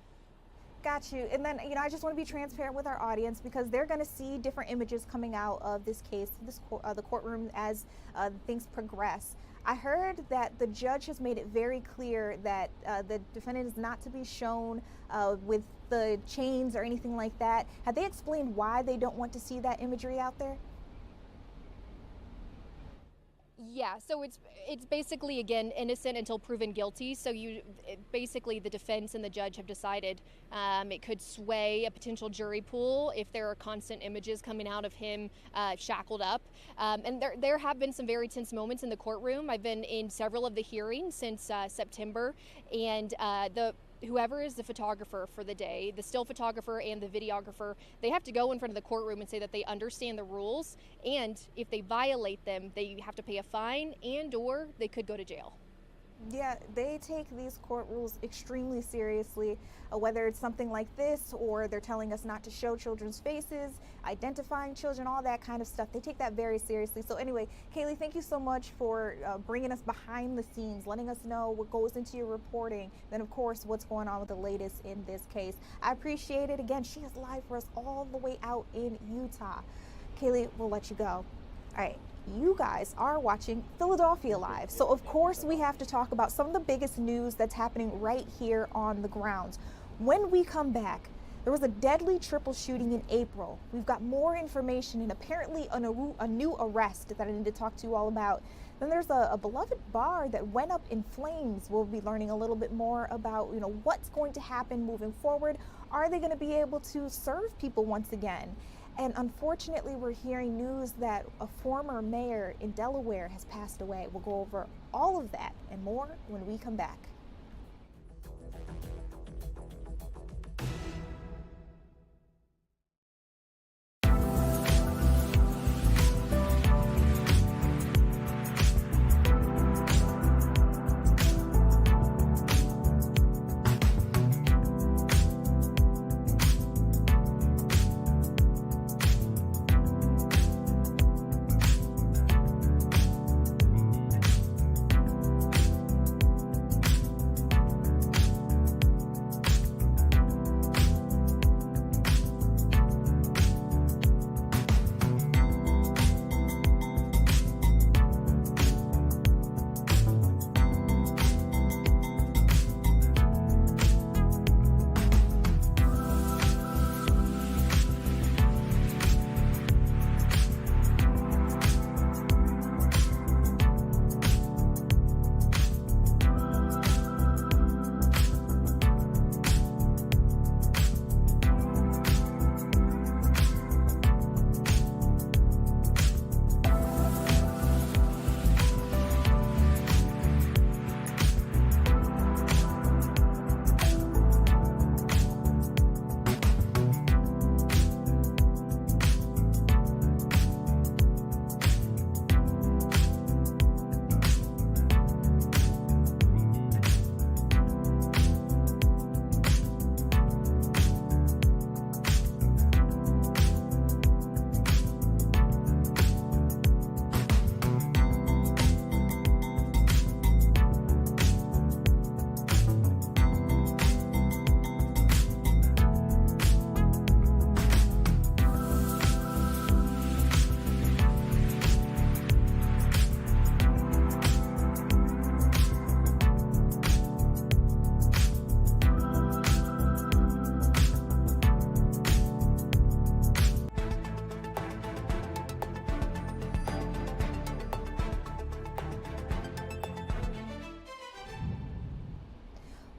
Got you. And then, I just want to be transparent with our audience because they're going to see different images coming out of this case, the courtroom as things progress. I heard that the judge has made it very clear that the defendant is not to be shown with the chains or anything like that. Have they explained why they don't want to see that imagery out there? Yeah, so it's basically, again, innocent until proven guilty. So basically the defense and the judge have decided it could sway a potential jury pool if there are constant images coming out of him shackled up. And there have been some very tense moments in the courtroom. I've been in several of the hearings since September, and whoever is the photographer for the day, the still photographer and the videographer, they have to go in front of the courtroom and say that they understand the rules, and if they violate them, they have to pay a fine and/or they could go to jail. Yeah, they take these court rules extremely seriously, whether it's something like this or they're telling us not to show children's faces, identifying children, all that kind of stuff. They take that very seriously. So anyway, Kaylee, thank you so much for bringing us behind the scenes, letting us know what goes into your reporting, then of course what's going on with the latest in this case. I appreciate it. Again, she is live for us all the way out in Utah. Kaylee, we'll let you go. All right. You guys are watching Philadelphia Live. So of course we have to talk about some of the biggest news that's happening right here on the grounds. When we come back, there was a deadly triple shooting in April. We've got more information and apparently a new arrest that I need to talk to you all about. Then there's a beloved bar that went up in flames. We'll be learning a little bit more about, what's going to happen moving forward. Are they going to be able to serve people once again? And unfortunately, we're hearing news that a former mayor in Delaware has passed away. We'll go over all of that and more when we come back.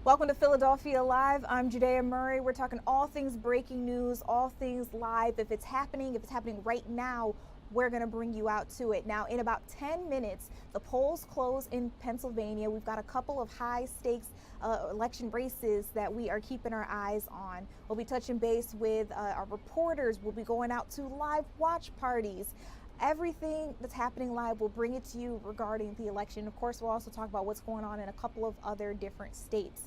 Welcome to Philadelphia Live. I'm Judea Murray. We're talking all things breaking news, all things live. If it's happening right now, we're going to bring you out to it. Now, in about 10 minutes, the polls close in Pennsylvania. We've got a couple of high stakes election races that we are keeping our eyes on. We'll be touching base with our reporters. We'll be going out to live watch parties. Everything that's happening live, we'll bring it to you regarding the election. Of course, we'll also talk about what's going on in a couple of other different states.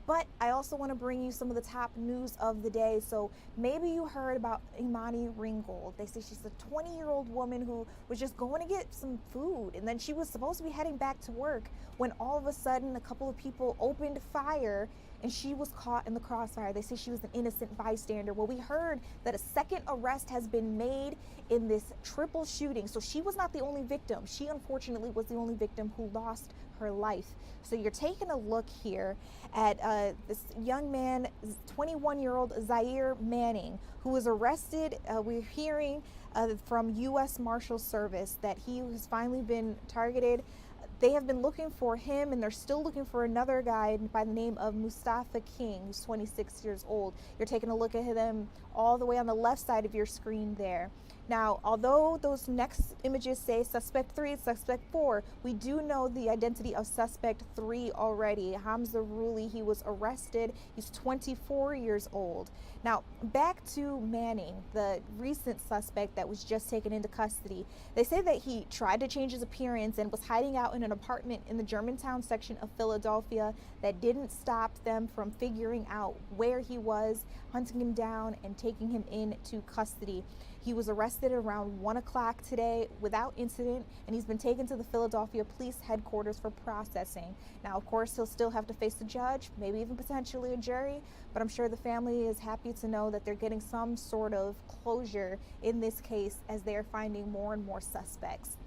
But I also want to bring you some of the top news of the day. So maybe you heard about Imani Ringgold. They say she's a 20-year-old woman who was just going to get some food, and then she was supposed to be heading back to work when all of a sudden a couple of people opened fire and she was caught in the crossfire. They say she was an innocent bystander. Well, we heard that a second arrest has been made in this triple shooting. So she was not the only victim. She unfortunately was the only victim who lost her life. So you're taking a look here at this young man, 21-year-old Zaire Manning, who was arrested. We're hearing from U.S. Marshal Service that he has finally been targeted. They have been looking for him, and they're still looking for another guy by the name of Mustafa King, who's 26 years old. You're taking a look at them all the way on the left side of your screen there. Now, although those next images say suspect 3 and suspect 4, we do know the identity of suspect 3 already. Hamza Ruli, he was arrested. He's 24 years old. Now, back to Manning, the recent suspect that was just taken into custody. They say that he tried to change his appearance and was hiding out in an apartment in the Germantown section of Philadelphia. That didn't stop them from figuring out where he was, hunting him down, and taking him into custody. He was arrested around 1 o'clock today without incident, and he's been taken to the Philadelphia Police Headquarters for processing. Now, of course, he'll still have to face the judge, maybe even potentially a jury, but I'm sure the family is happy to know that they're getting some sort of closure in this case as they're finding more and more suspects.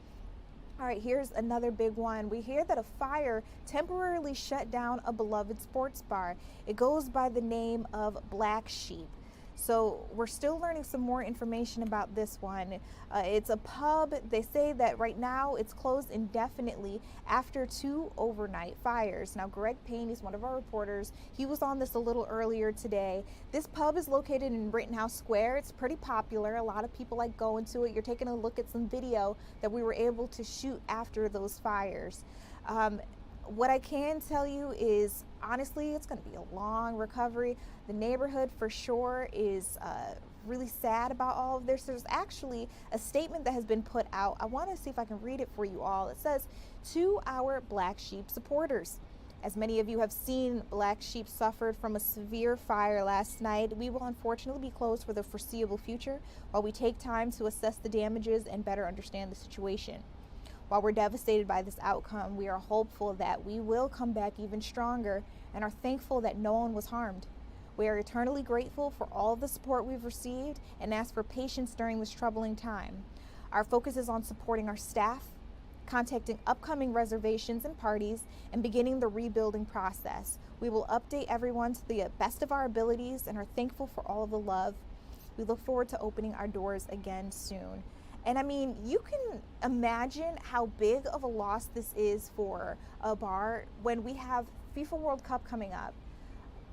All right, here's another big one. We hear that a fire temporarily shut down a beloved sports bar. It goes by the name of Black Sheep. So we're still learning some more information about this one. It's a pub. They say that right now it's closed indefinitely after 2 overnight fires. Now, Greg Payne is one of our reporters. He was on this a little earlier today. This pub is located in Rittenhouse Square. It's pretty popular. A lot of people like going to it. You're taking a look at some video that we were able to shoot after those fires. What I can tell you is, honestly, it's going to be a long recovery. The neighborhood for sure is really sad about all of this. There's actually a statement that has been put out. I want to see if I can read it for you all. It says, "To our Black Sheep supporters. As many of you have seen, Black Sheep suffered from a severe fire last night. We will unfortunately be closed for the foreseeable future while we take time to assess the damages and better understand the situation. While we're devastated by this outcome, we are hopeful that we will come back even stronger and are thankful that no one was harmed. We are eternally grateful for all of the support we've received and ask for patience during this troubling time. Our focus is on supporting our staff, contacting upcoming reservations and parties, and beginning the rebuilding process. We will update everyone to the best of our abilities and are thankful for all of the love. We look forward to opening our doors again soon." And I mean, you can imagine how big of a loss this is for a bar when we have FIFA World Cup coming up.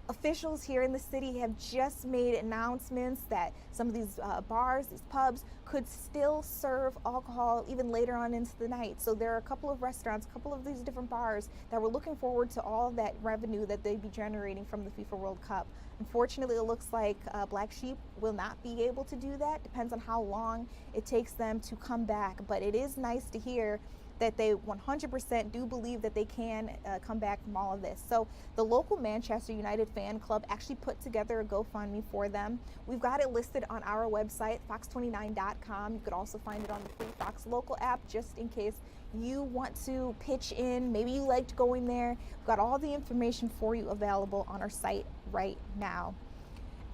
Officials here in the city have just made announcements that some of these bars, these pubs, could still serve alcohol even later on into the night. So there are a couple of restaurants, a couple of these different bars that were looking forward to all of that revenue that they'd be generating from the FIFA World Cup. Unfortunately, it looks like Black Sheep will not be able to do that. Depends on how long it takes them to come back. But it is nice to hear that they 100% do believe that they can come back from all of this. So the local Manchester United fan club actually put together a GoFundMe for them. We've got it listed on our website, fox29.com. You could also find it on the free Fox Local app, just in case you want to pitch in. Maybe you liked going there. We've got all the information for you available on our site right now.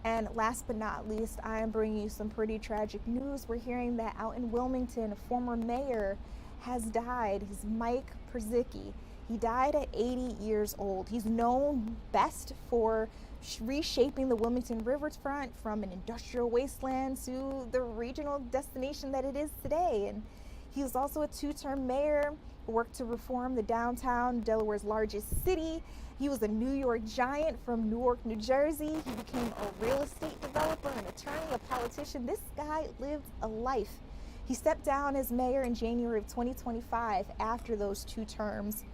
And last but not least, I am bringing you some pretty tragic news. We're hearing that out in Wilmington, a former mayor has died. He's Mike Purzycki. He died at 80 years old. He's known best for reshaping the Wilmington riverfront from an industrial wasteland to the regional destination that it is today. And he was also a 2-term mayor who worked to reform the downtown, Delaware's largest city. He was a New York giant from Newark, New Jersey. He became a real estate developer, an attorney, a politician. This guy lived a life. He stepped down as mayor in January of 2025 after those 2 terms.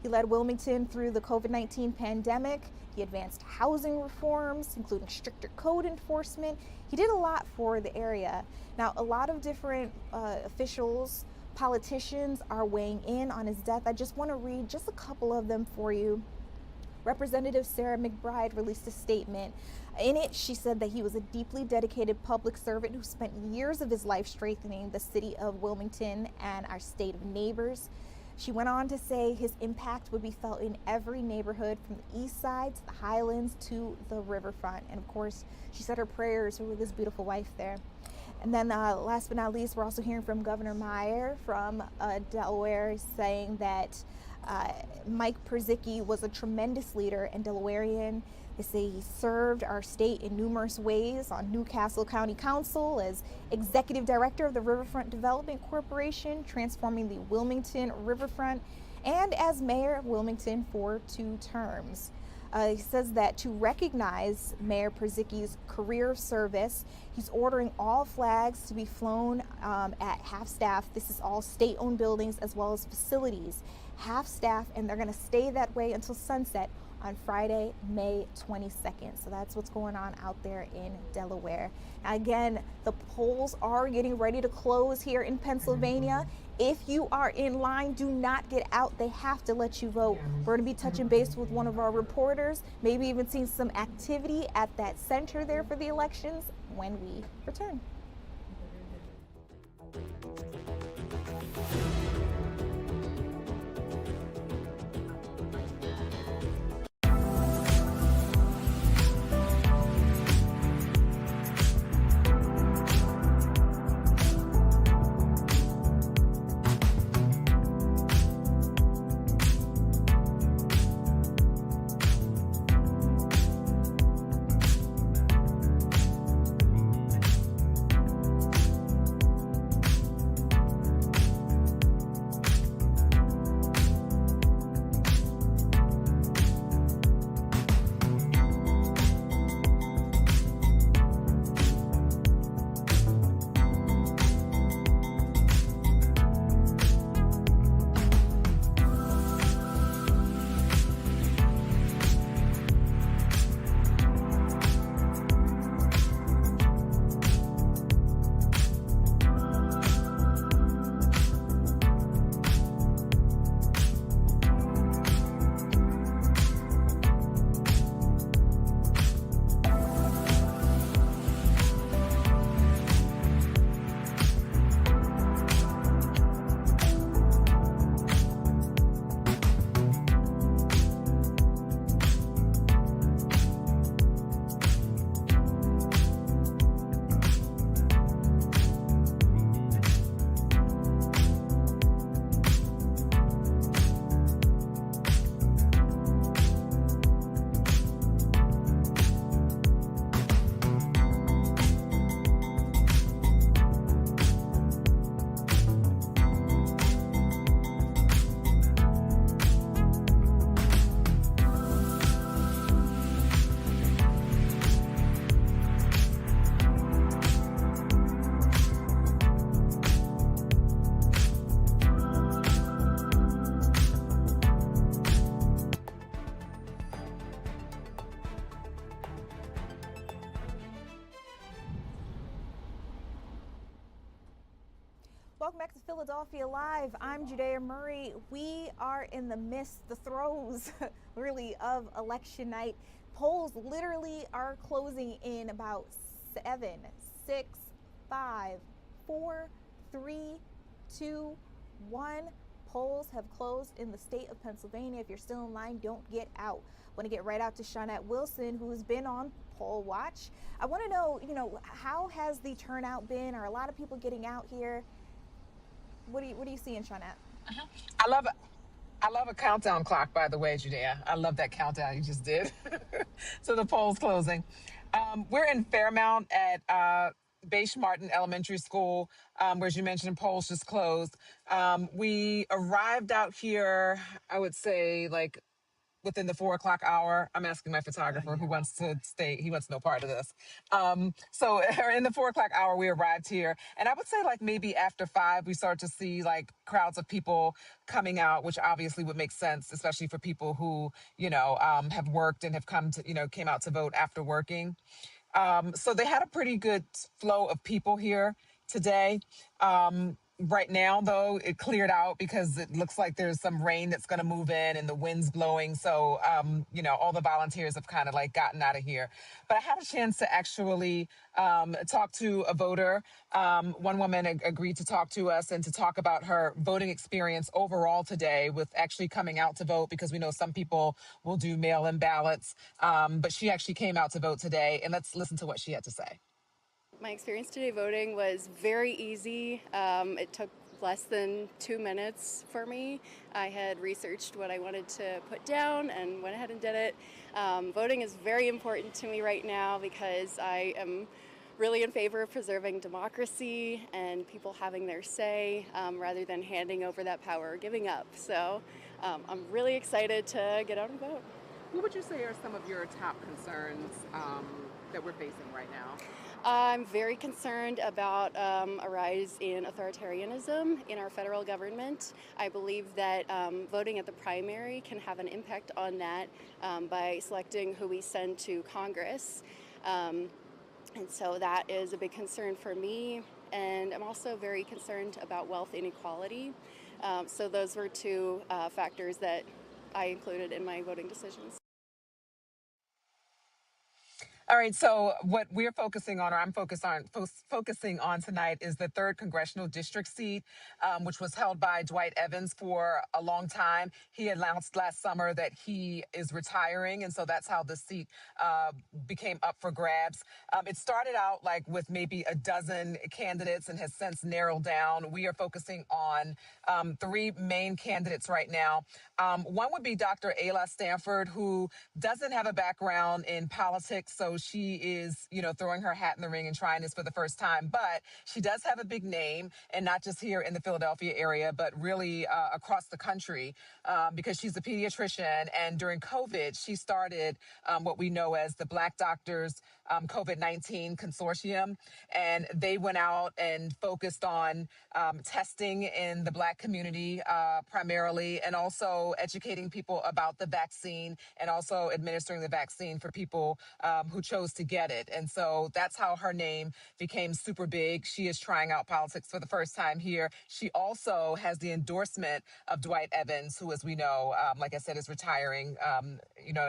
He led Wilmington through the COVID-19 pandemic. He advanced housing reforms, including stricter code enforcement. He did a lot for the area. Now, a lot of different officials, politicians are weighing in on his death. I just want to read just a couple of them for you. Representative Sarah McBride released a statement. In it, she said that he was a deeply dedicated public servant who spent years of his life strengthening the city of Wilmington and our state of neighbors. She went on to say his impact would be felt in every neighborhood from the east side to the highlands to the riverfront. And of course, she said her prayers were with his beautiful wife there. And then last but not least, we're also hearing from Governor Meyer from Delaware, saying that Mike Purzycki was a tremendous leader and Delawarean. They say he served our state in numerous ways on Newcastle County Council as executive director of the Riverfront Development Corporation, transforming the Wilmington riverfront, and as mayor of Wilmington for 2 terms. He says that to recognize Mayor Purzycki's career of service, he's ordering all flags to be flown at half-staff. This is all state-owned buildings as well as facilities. Half-staff, and they're going to stay that way until sunset on Friday, May 22nd. So that's what's going on out there in Delaware. Now, again, the polls are getting ready to close here in Pennsylvania. If you are in line, do not get out. They have to let you vote. We're going to be touching base with one of our reporters, maybe even seeing some activity at that center there for the elections when we return. Welcome back to Philadelphia Live. I'm Judea Murray. We are in the midst, the throes, really, of election night. Polls literally are closing in about 7, 6, 5, 4, 3, 2, 1. Polls have closed in the state of Pennsylvania. If you're still in line, don't get out. I want to get right out to Shawnette Wilson, who's been on poll watch. I want to know, how has the turnout been? Are a lot of people getting out here? What are you seeing, Shawnette? I love a countdown clock, by the way, Judea. I love that countdown you just did. So the poll's closing. We're in Fairmount at Bache Martin Elementary School, where, as you mentioned, polls just closed. We arrived out here, I would say, like within the 4 o'clock hour. I'm asking my photographer who wants to stay. He wants no part of this. So in the 4 o'clock hour, we arrived here, and I would say like maybe after 5, we start to see like crowds of people coming out, which obviously would make sense, especially for people who have worked and have come to came out to vote after working. So they had a pretty good flow of people here today. Right now, though, it cleared out because it looks like there's some rain that's going to move in and the wind's blowing. So, all the volunteers have kind of like gotten out of here. But I had a chance to actually talk to a voter. One woman agreed to talk to us and to talk about her voting experience overall today with actually coming out to vote, because we know some people will do mail-in ballots. But she actually came out to vote today, and let's listen to what she had to say. My experience today voting was very easy. It took less than 2 minutes for me. I had researched what I wanted to put down and went ahead and did it. Voting is very important to me right now because I am really in favor of preserving democracy and people having their say rather than handing over that power or giving up. So I'm really excited to get out and vote. What would you say are some of your top concerns that we're facing right now? I'm very concerned about a rise in authoritarianism in our federal government. I believe that voting at the primary can have an impact on that by selecting who we send to Congress. And so that is a big concern for me. And I'm also very concerned about wealth inequality. So those were two factors that I included in my voting decisions. All right, so what we're focusing on, or I'm focusing on tonight, is the 3rd Congressional District seat, which was held by Dwight Evans for a long time. He announced last summer that he is retiring, and so that's how the seat became up for grabs. It started out like with maybe a dozen candidates and has since narrowed down. We are focusing on 3 main candidates right now. One would be Dr. Ayla Stanford, who doesn't have a background in politics, so she is, throwing her hat in the ring and trying this for the first time. But she does have a big name, and not just here in the Philadelphia area, but really across the country, because she's a pediatrician. And during COVID, she started what we know as the Black Doctors COVID-19 Consortium. And they went out and focused on testing in the Black community primarily, and also educating people about the vaccine, and also administering the vaccine for people who chose to get it. And so that's how her name became super big. She is trying out politics for the first time here. She also has the endorsement of Dwight Evans, who, as we know, like I said, is retiring, and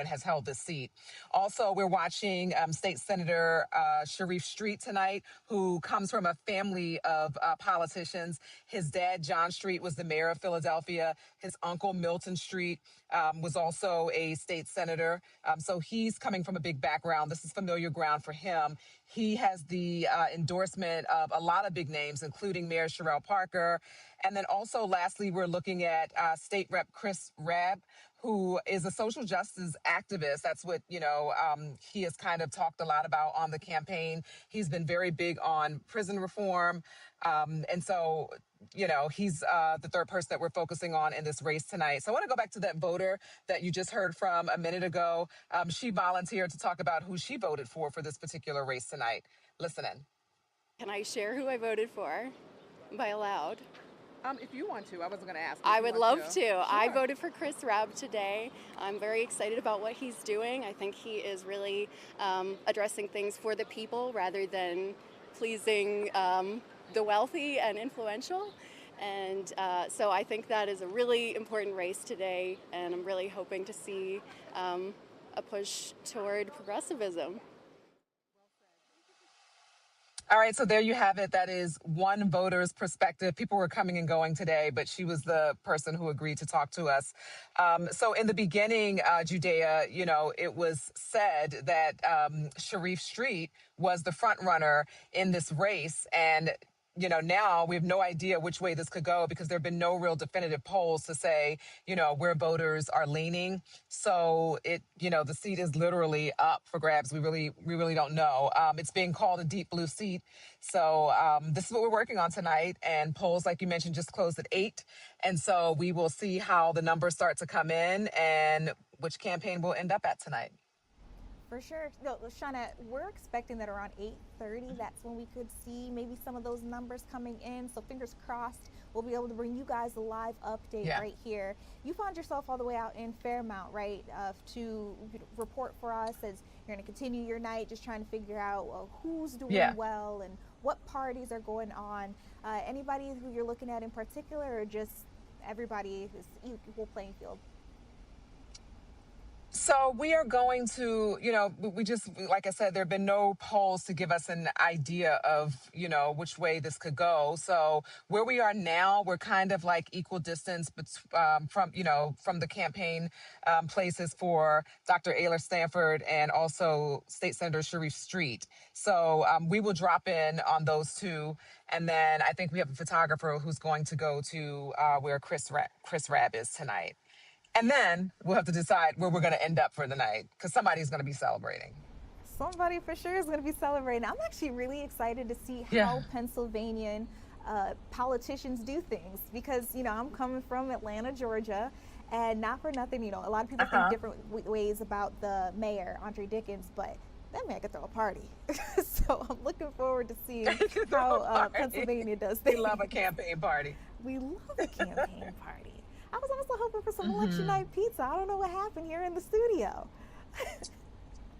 has held this seat. Also, we're watching State Senator Sharif Street tonight, who comes from a family of politicians. His dad, John Street, was the mayor of Philadelphia. His uncle, Milton Street, was also a state senator. So he's coming from a big background. This is familiar ground for him. He has the endorsement of a lot of big names, including Mayor Sherrell Parker. And then also, lastly, we're looking at State Rep Chris Rabb, who is a social justice activist. That's what, he has kind of talked a lot about on the campaign. He's been very big on prison reform. And so, he's the third person that we're focusing on in this race tonight. So I want to go back to that voter that you just heard from a minute ago. She volunteered to talk about who she voted for this particular race tonight. Listen in. Can I share who I voted for? Am I allowed? If you want to. I wasn't going to ask. I would love to. Sure. I voted for Chris Rabb today. I'm very excited about what he's doing. I think he is really addressing things for the people rather than pleasing the wealthy and influential. And so I think that is a really important race today, and I'm really hoping to see a push toward progressivism. All right, so there you have it. That is one voter's perspective. People were coming and going today, but she was the person who agreed to talk to us. So in the beginning, Judea, it was said that Sharif Street was the front runner in this race. And now we have no idea which way this could go, because there have been no real definitive polls to say, where voters are leaning. So the seat is literally up for grabs. We really don't know. It's being called a deep blue seat. So this is what we're working on tonight. And polls, like you mentioned, just closed at 8. And so we will see how the numbers start to come in, and which campaign we'll end up at tonight. For sure. No, Shawnette, we're expecting that around 8:30, that's when we could see maybe some of those numbers coming in. So fingers crossed, we'll be able to bring you guys a live update right here. You found yourself all the way out in Fairmount, right, to report for us as you're going to continue your night, just trying to figure out who's doing well and what parties are going on. Anybody who you're looking at in particular, or just everybody is equal playing field? So we are going to, we just, like I said, there have been no polls to give us an idea of, which way this could go. So where we are now, we're kind of like equal distance from the campaign places for Dr. Ayla Stanford and also State Senator Sharif Street. So we will drop in on those two. And then I think we have a photographer who's going to go to where Chris Rabb is tonight. And then we'll have to decide where we're going to end up for the night, because somebody's going to be celebrating. Somebody for sure is going to be celebrating. I'm actually really excited to see how Pennsylvanian politicians do things, because, I'm coming from Atlanta, Georgia, and not for nothing, a lot of people think different ways about the mayor, Andre Dickens, but that man could throw a party. So I'm looking forward to seeing how Pennsylvania does things. We love a campaign party. We love a campaign party. I was also hoping for some election night pizza. I don't know what happened here in the studio.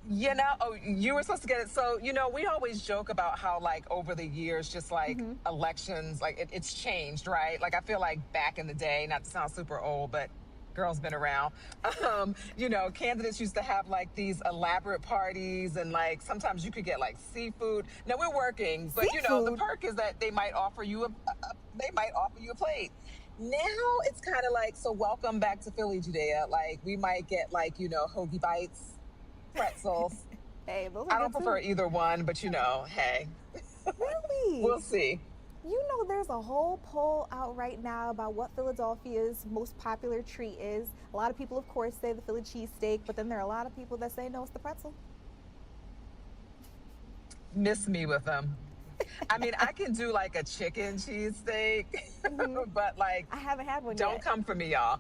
You were supposed to get it. So, we always joke about how, like, over the years, just like elections, like it's changed, right? Like, I feel like back in the day, not to sound super old, but girl's been around. Candidates used to have like these elaborate parties, and like sometimes you could get like seafood. Now we're working, but the perk is that they might offer you a plate. Now it's kind of like, so welcome back to Philly, Judea. Like, we might get like, hoagie bites, pretzels. Hey, those are I don't prefer either one, but hey. Really? We'll see. There's a whole poll out right now about what Philadelphia's most popular treat is. A lot of people, of course, say the Philly cheesesteak, but then there are a lot of people that say, no, it's the pretzel. Miss me with them. I mean, I can do like a chicken cheesesteak, but like, I haven't had one don't yet. Come for me, y'all.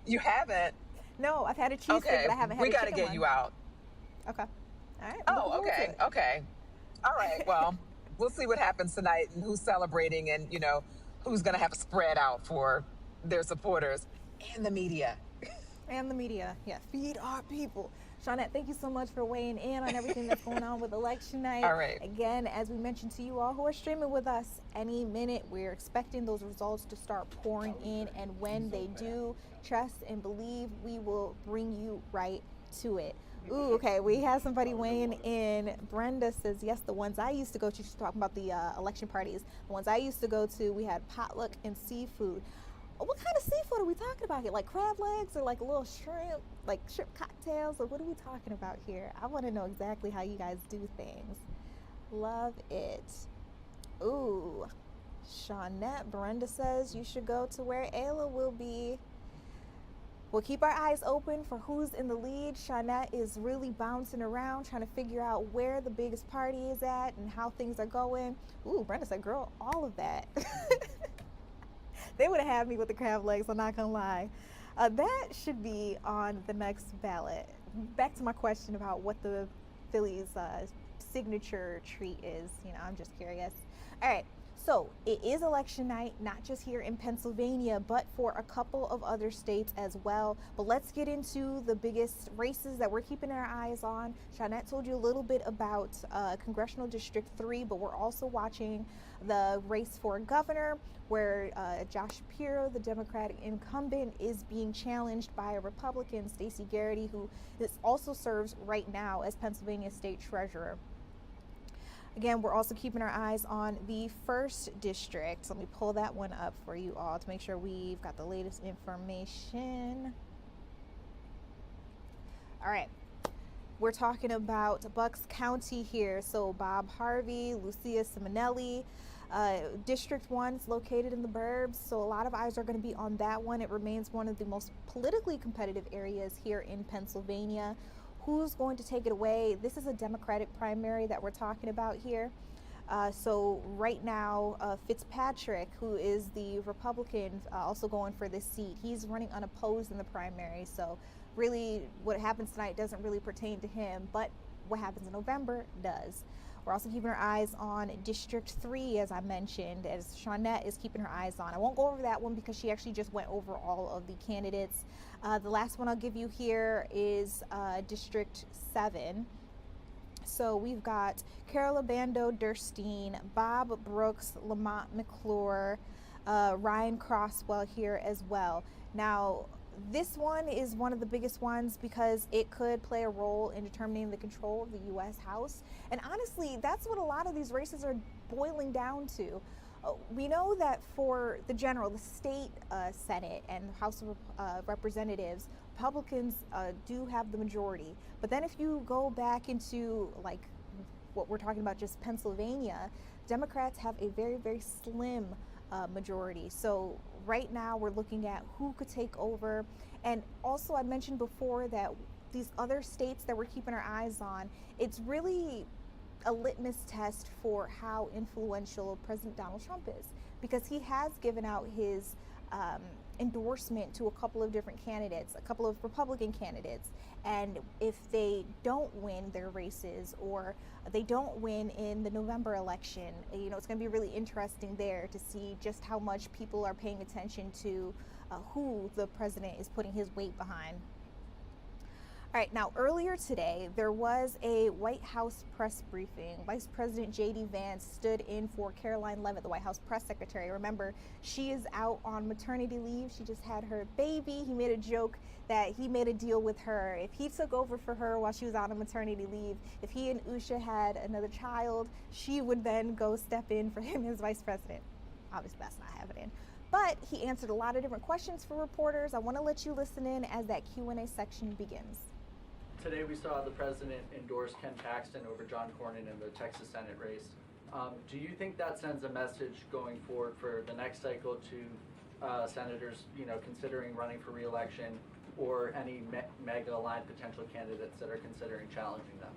You haven't? No, I've had a cheesesteak, but I haven't had a chicken one. We got to get you out. Okay. All right. Oh, okay. Okay. All right. Well, we'll see what happens tonight and who's celebrating and, who's going to have a spread out for their supporters and the media. And the media. Yeah. Feed our people. Shawnette, thank you so much for weighing in on everything that's going on with election night. All right. Again, as we mentioned to you all who are streaming with us, any minute we're expecting those results to start pouring in, and when they do, trust and believe we will bring you right to it. Ooh, okay, we have somebody weighing in. Brenda says, yes, the ones I used to go to, she's talking about the election parties. The ones I used to go to, we had potluck and seafood. What kind of seafood are we talking about here? Like crab legs or like a little shrimp, like shrimp cocktails? Or what are we talking about here? I want to know exactly how you guys do things. Love it. Ooh, Shawnette, Brenda says you should go to where Ayla will be. We'll keep our eyes open for who's in the lead. Shawnette is really bouncing around, trying to figure out where the biggest party is at and how things are going. Ooh, Brenda said, girl, all of that. They would have had me with the crab legs, I'm not gonna lie. That should be on the next ballot. Back to my question about what the Phillies' signature treat is. I'm just curious. All right, so it is election night, not just here in Pennsylvania, but for a couple of other states as well. But let's get into the biggest races that we're keeping our eyes on. Shawnette told you a little bit about Congressional District 3, but we're also watching the race for governor, where Josh Shapiro, the Democratic incumbent, is being challenged by a Republican, Stacey Garrity, who also serves right now as Pennsylvania State Treasurer. Again, we're also keeping our eyes on the 1st District. So let me pull that one up for you all to make sure we've got the latest information. All right. We're talking about Bucks County here. So Bob Harvey, Lucia Simonelli. District 1 is located in the burbs, so a lot of eyes are going to be on that one. It remains one of the most politically competitive areas here in Pennsylvania. Who's going to take it away? This is a Democratic primary that we're talking about here. So right now, Fitzpatrick, who is the Republican also going for this seat, he's running unopposed in the primary. So really what happens tonight doesn't really pertain to him, but what happens in November does. We're also keeping our eyes on District 3, as I mentioned, as Shawnette is keeping her eyes on. I won't go over that one because she actually just went over all of the candidates. The last one I'll give you here is District 7. So we've got Carol Abando Durstein, Bob Brooks, Lamont McClure, Ryan Crosswell here as well. Now, this one is one of the biggest ones because it could play a role in determining the control of the U.S. House. And honestly, that's what a lot of these races are boiling down to. We know that for the general, the state Senate and House of Representatives, Republicans do have the majority. But then if you go back into like what we're talking about, just Pennsylvania, Democrats have a very, very slim majority. So right now we're looking at who could take over. And also I mentioned before that these other states that we're keeping our eyes on, it's really a litmus test for how influential President Donald Trump is, because he has given out his endorsement to a couple of different candidates, a couple of Republican candidates. And if they don't win their races or they don't win in the November election, you know, it's going to be really interesting there to see just how much people are paying attention to who the president is putting his weight behind. All right, now earlier today, there was a White House press briefing. Vice President J.D. Vance stood in for Caroline Leavitt, the White House press secretary. Remember, she is out on maternity leave. She just had her baby. He made a joke that he made a deal with her. If he took over for her while she was out on maternity leave, if he and Usha had another child, she would then go step in for him as vice president. Obviously, that's not happening. But he answered a lot of different questions for reporters. I want to let you listen in as that Q&A section begins. Today we saw the president endorse Ken Paxton over John Cornyn in the Texas Senate race. Do you think that sends a message going forward for the next cycle to senators, you know, considering running for re-election, or any MAGA-aligned potential candidates that are considering challenging them?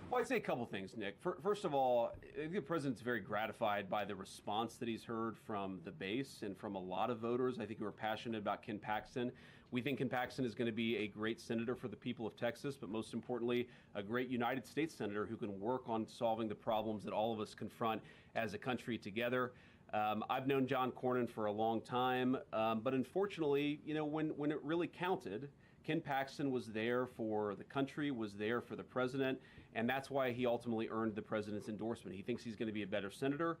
Well, I'd say a couple things, Nick. First of all, I think the president's very gratified by the response that he's heard from the base and from a lot of voters, I think, who are passionate about Ken Paxton. We think Ken Paxton is going to be a great senator for the people of Texas, but most importantly, a great United States senator who can work on solving the problems that all of us confront as a country together. I've known John Cornyn for a long time, but unfortunately, you know, when it really counted, Ken Paxton was there for the country, was there for the president, and that's why he ultimately earned the president's endorsement. He thinks he's going to be a better senator,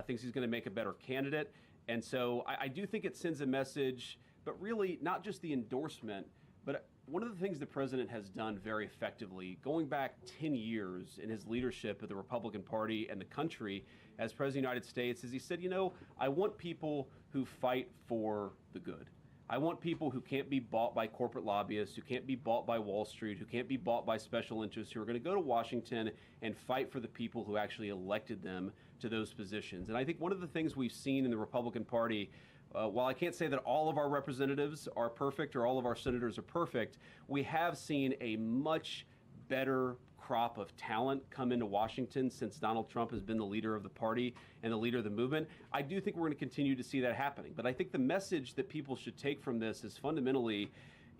thinks he's going to make a better candidate, and so I do think it sends a message, but really not just the endorsement, but one of the things the president has done very effectively, going back 10 years in his leadership of the Republican Party and the country as president of the United States, is he said, you know, I want people who fight for the good. I want people who can't be bought by corporate lobbyists, who can't be bought by Wall Street, who can't be bought by special interests, who are going to go to Washington and fight for the people who actually elected them to those positions. And I think one of the things we've seen in the Republican Party, while I can't say that all of our representatives are perfect or all of our senators are perfect, we have seen a much better crop of talent come into Washington since Donald Trump has been the leader of the party and the leader of the movement. I do think we're going to continue to see that happening. But I think the message that people should take from this is fundamentally,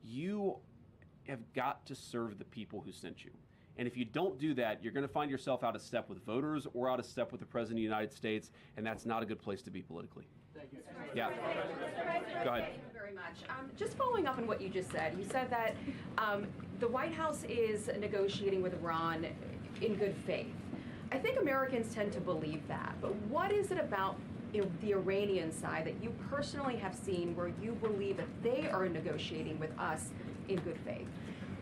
you have got to serve the people who sent you. And if you don't do that, you're going to find yourself out of step with voters or out of step with the President of the United States, and that's not a good place to be politically. Thank you. Yeah. Go ahead. Thank you very much. Just following up on what you just said, you said that the White House is negotiating with Iran in good faith. I think Americans tend to believe that, but what is it about the Iranian side that you personally have seen where you believe that they are negotiating with us in good faith?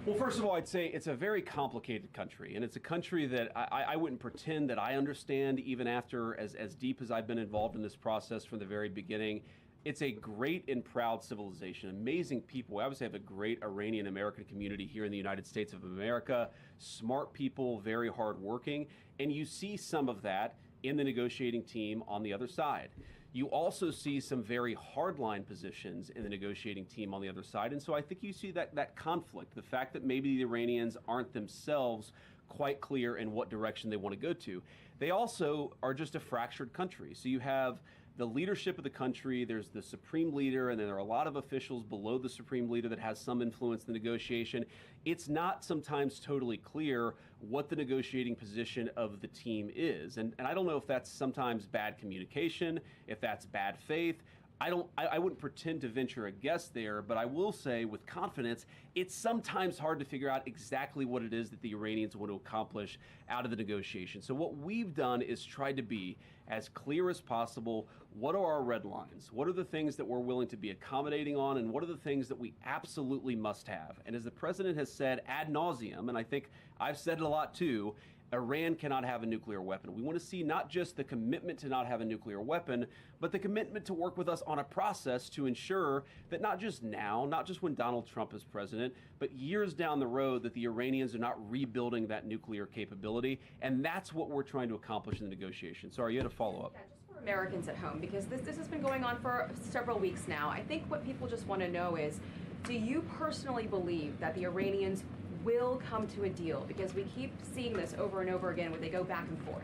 Well, first of all, I'd say it's a very complicated country, and it's a country that I wouldn't pretend that I understand even after as deep as I've been involved in this process from the very beginning. It's a great and proud civilization, amazing people. We obviously have a great Iranian American community here in the United States of America, smart people, very hardworking, and you see some of that in the negotiating team on the other side. You also see some very hardline positions in the negotiating team on the other side. And so I think you see that conflict, the fact that maybe the Iranians aren't themselves quite clear in what direction they want to go to. They also are just a fractured country. So you have the leadership of the country, there's the supreme leader, and then there are a lot of officials below the supreme leader that has some influence in the negotiation. It's not sometimes totally clear what the negotiating position of the team is. And I don't know if that's sometimes bad communication, if that's bad faith. I wouldn't pretend to venture a guess there, but I will say with confidence, it's sometimes hard to figure out exactly what it is that the Iranians want to accomplish out of the negotiation. So what we've done is tried to be as clear as possible. What are our red lines? What are the things that we're willing to be accommodating on, and what are the things that we absolutely must have? And as the president has said ad nauseum, and I think I've said it a lot too, Iran cannot have a nuclear weapon. We want to see not just the commitment to not have a nuclear weapon, but the commitment to work with us on a process to ensure that not just now, not just when Donald Trump is president, but years down the road, that the Iranians are not rebuilding that nuclear capability. And that's what we're trying to accomplish in the negotiation. Sorry, you had a follow-up. Americans at home, because this has been going on for several weeks now. I think what people just want to know is, do you personally believe that the Iranians will come to a deal? Because we keep seeing this over and over again where they go back and forth.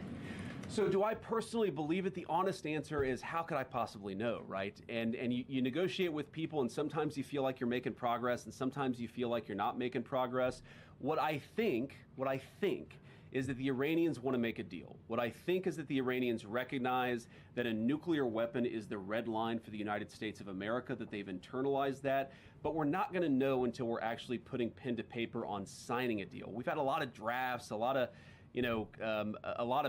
So do I personally believe it? The honest answer is, how could I possibly know, right? And you negotiate with people, and sometimes you feel like you're making progress, and sometimes you feel like you're not making progress. What I think is that the Iranians want to make a deal. What I think is that the Iranians recognize that a nuclear weapon is the red line for the United States of America, that they've internalized that, but we're not going to know until we're actually putting pen to paper on signing a deal. We've had a lot of drafts, a lot of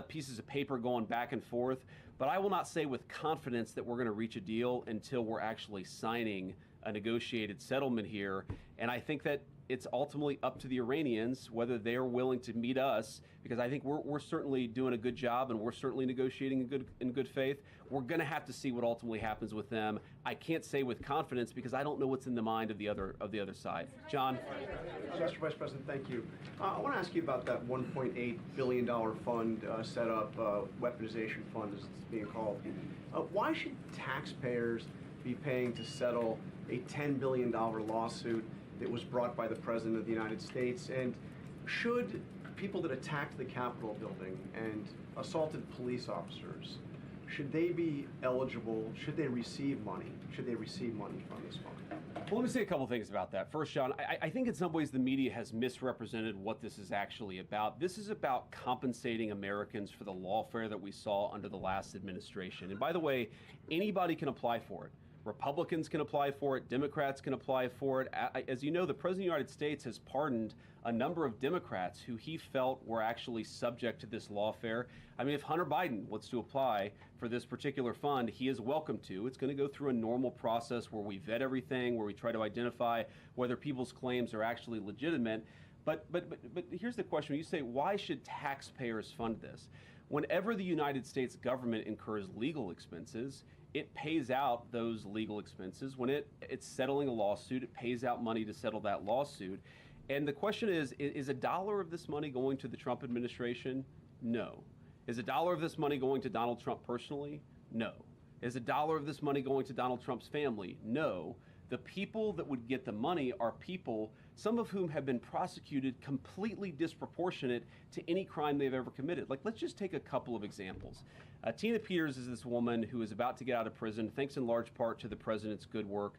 pieces of paper going back and forth, but I will not say with confidence that we're going to reach a deal until we're actually signing a negotiated settlement here. And I think that it's ultimately up to the Iranians whether they're willing to meet us, because I think we're certainly doing a good job, and we're certainly negotiating in good faith. We're going to have to see what ultimately happens with them. I can't say with confidence because I don't know what's in the mind of the other side. John? Mr. Vice President, thank you. I want to ask you about that $1.8 billion fund set up, weaponization fund as it's being called. Why should taxpayers be paying to settle a $10 billion lawsuit that was brought by the President of the United States? And should people that attacked the Capitol building and assaulted police officers, should they be eligible? Should they receive money? Should they receive money from this fund? Well, let me say a couple things about that. First, John, I think in some ways the media has misrepresented what this is actually about. This is about compensating Americans for the lawfare that we saw under the last administration. And by the way, anybody can apply for it. Republicans can apply for it. Democrats can apply for it. As you know, the President of the United States has pardoned a number of Democrats who he felt were actually subject to this lawfare. I mean, if Hunter Biden wants to apply for this particular fund, he is welcome to. It's going to go through a normal process where we vet everything, where we try to identify whether people's claims are actually legitimate. But here's the question. You say, why should taxpayers fund this? Whenever the United States government incurs legal expenses, it pays out those legal expenses. When it's settling a lawsuit, it pays out money to settle that lawsuit. And the question is a dollar of this money going to the Trump administration? No. Is a dollar of this money going to Donald Trump personally? No. Is a dollar of this money going to Donald Trump's family? No. The people that would get the money are people, some of whom have been prosecuted completely disproportionate to any crime they've ever committed. Like, let's just take a couple of examples. Tina Peters is this woman who is about to get out of prison, thanks in large part to the president's good work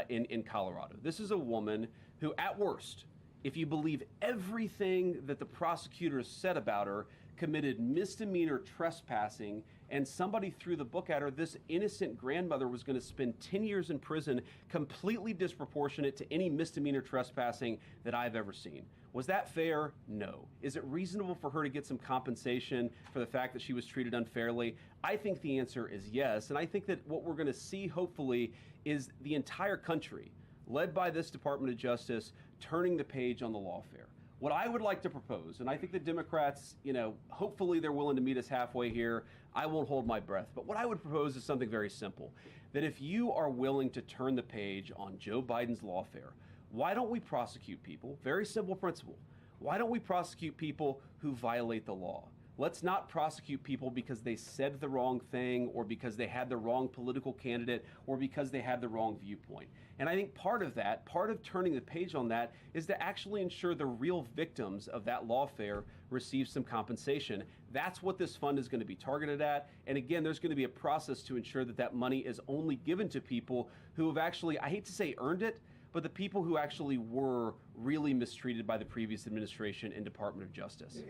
in Colorado. This is a woman who, at worst, if you believe everything that the prosecutors said about her, committed misdemeanor trespassing, and somebody threw the book at her. This innocent grandmother was going to spend 10 years in prison, completely disproportionate to any misdemeanor trespassing that I've ever seen. Was that fair? No. Is it reasonable for her to get some compensation for the fact that she was treated unfairly? I think the answer is yes, and I think that what we're going to see, hopefully, is the entire country, led by this Department of Justice, turning the page on the lawfare. What I would like to propose, and I think the Democrats, hopefully they're willing to meet us halfway here. I won't hold my breath. But what I would propose is something very simple, that if you are willing to turn the page on Joe Biden's lawfare, why don't we prosecute people? Very simple principle. Why don't we prosecute people who violate the law? Let's not prosecute people because they said the wrong thing or because they had the wrong political candidate or because they had the wrong viewpoint. And I think part of that, part of turning the page on that, is to actually ensure the real victims of that lawfare receive some compensation. That's what this fund is going to be targeted at. And again, there's going to be a process to ensure that that money is only given to people who have actually, I hate to say earned it, but the people who actually were really mistreated by the previous administration and Department of Justice.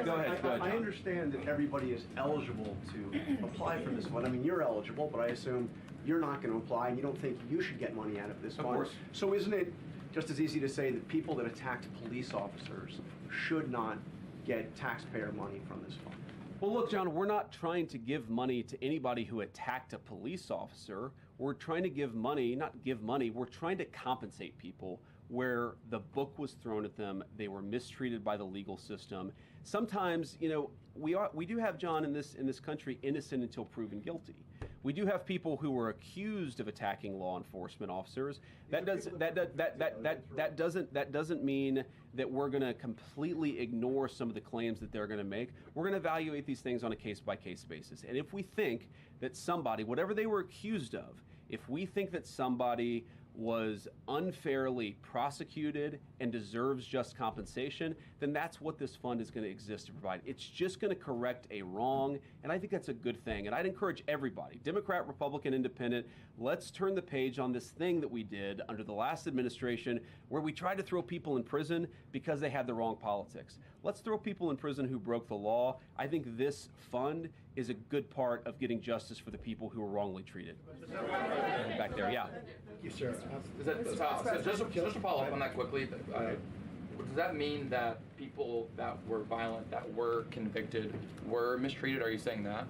Go ahead. I understand that everybody is eligible to apply for this fund. I mean, you're eligible, but I assume you're not going to apply and you don't think you should get money out of this fund. Of course. So isn't it just as easy to say that people that attacked police officers should not get taxpayer money from this fund? Well, look, John, we're not trying to give money to anybody who attacked a police officer. We're trying to give money, not give money, we're trying to compensate people where the book was thrown at them, they were mistreated by the legal system. Sometimes, you know, we do have, John, in this country, innocent until proven guilty. We do have people who were accused of attacking law enforcement officers. That doesn't mean that we're going to completely ignore some of the claims that they're going to make. We're going to evaluate these things on a case-by-case basis. And if we think that somebody, whatever they were accused of, if we think that somebody was unfairly prosecuted and deserves just compensation, then that's what this fund is going to exist to provide. It's just going to correct a wrong, and I think that's a good thing. And I'd encourage everybody, Democrat, Republican, Independent, let's turn the page on this thing that we did under the last administration where we tried to throw people in prison because they had the wrong politics. Let's throw people in prison who broke the law. I think this fund is a good part of getting justice for the people who were wrongly treated. Back there, yeah. Thank you, sir. Just to follow up on that quickly, does that mean that people that were violent, that were convicted, were mistreated? Are you saying that?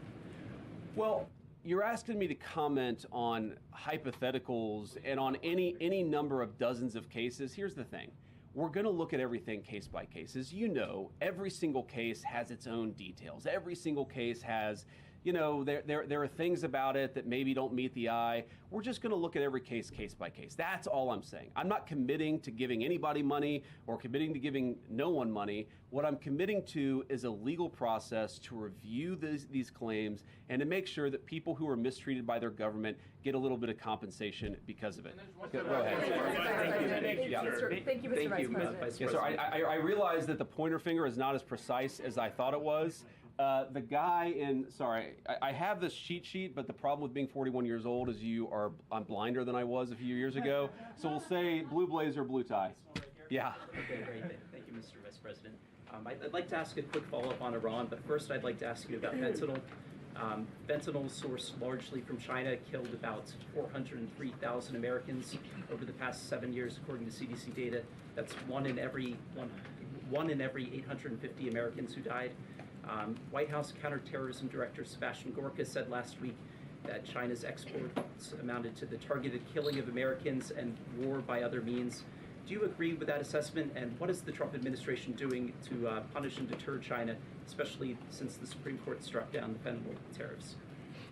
Well, you're asking me to comment on hypotheticals and on any number of dozens of cases. Here's the thing. We're going to look at everything case by case. As you know, every single case has its own details. Every single case has, you know, there are things about it that maybe don't meet the eye. We're just going to look at every case by case. That's all I'm saying. I'm not committing to giving anybody money or committing to giving no one money. What I'm committing to is a legal process to review these claims and to make sure that people who are mistreated by their government get a little bit of compensation because of it. Go ahead. Thank you, Mr. Vice President. Yes, sir. I realize that the pointer finger is not as precise as I thought it was. The guy I have this cheat sheet, but the problem with being 41 years old is I'm blinder than I was a few years ago. So we'll say blue blazer, blue tie. Yeah. Okay, great. Thank you, Mr. Vice President. I'd like to ask a quick follow-up on Iran, but first I'd like to ask you about fentanyl. Fentanyl sourced largely from China killed about 403,000 Americans over the past 7 years, according to CDC data. That's one in every 850 Americans who died. White House Counterterrorism Director Sebastian Gorka said last week that China's exports amounted to the targeted killing of Americans and war by other means. Do you agree with that assessment? And what is the Trump administration doing to punish and deter China, especially since the Supreme Court struck down the fentanyl tariffs?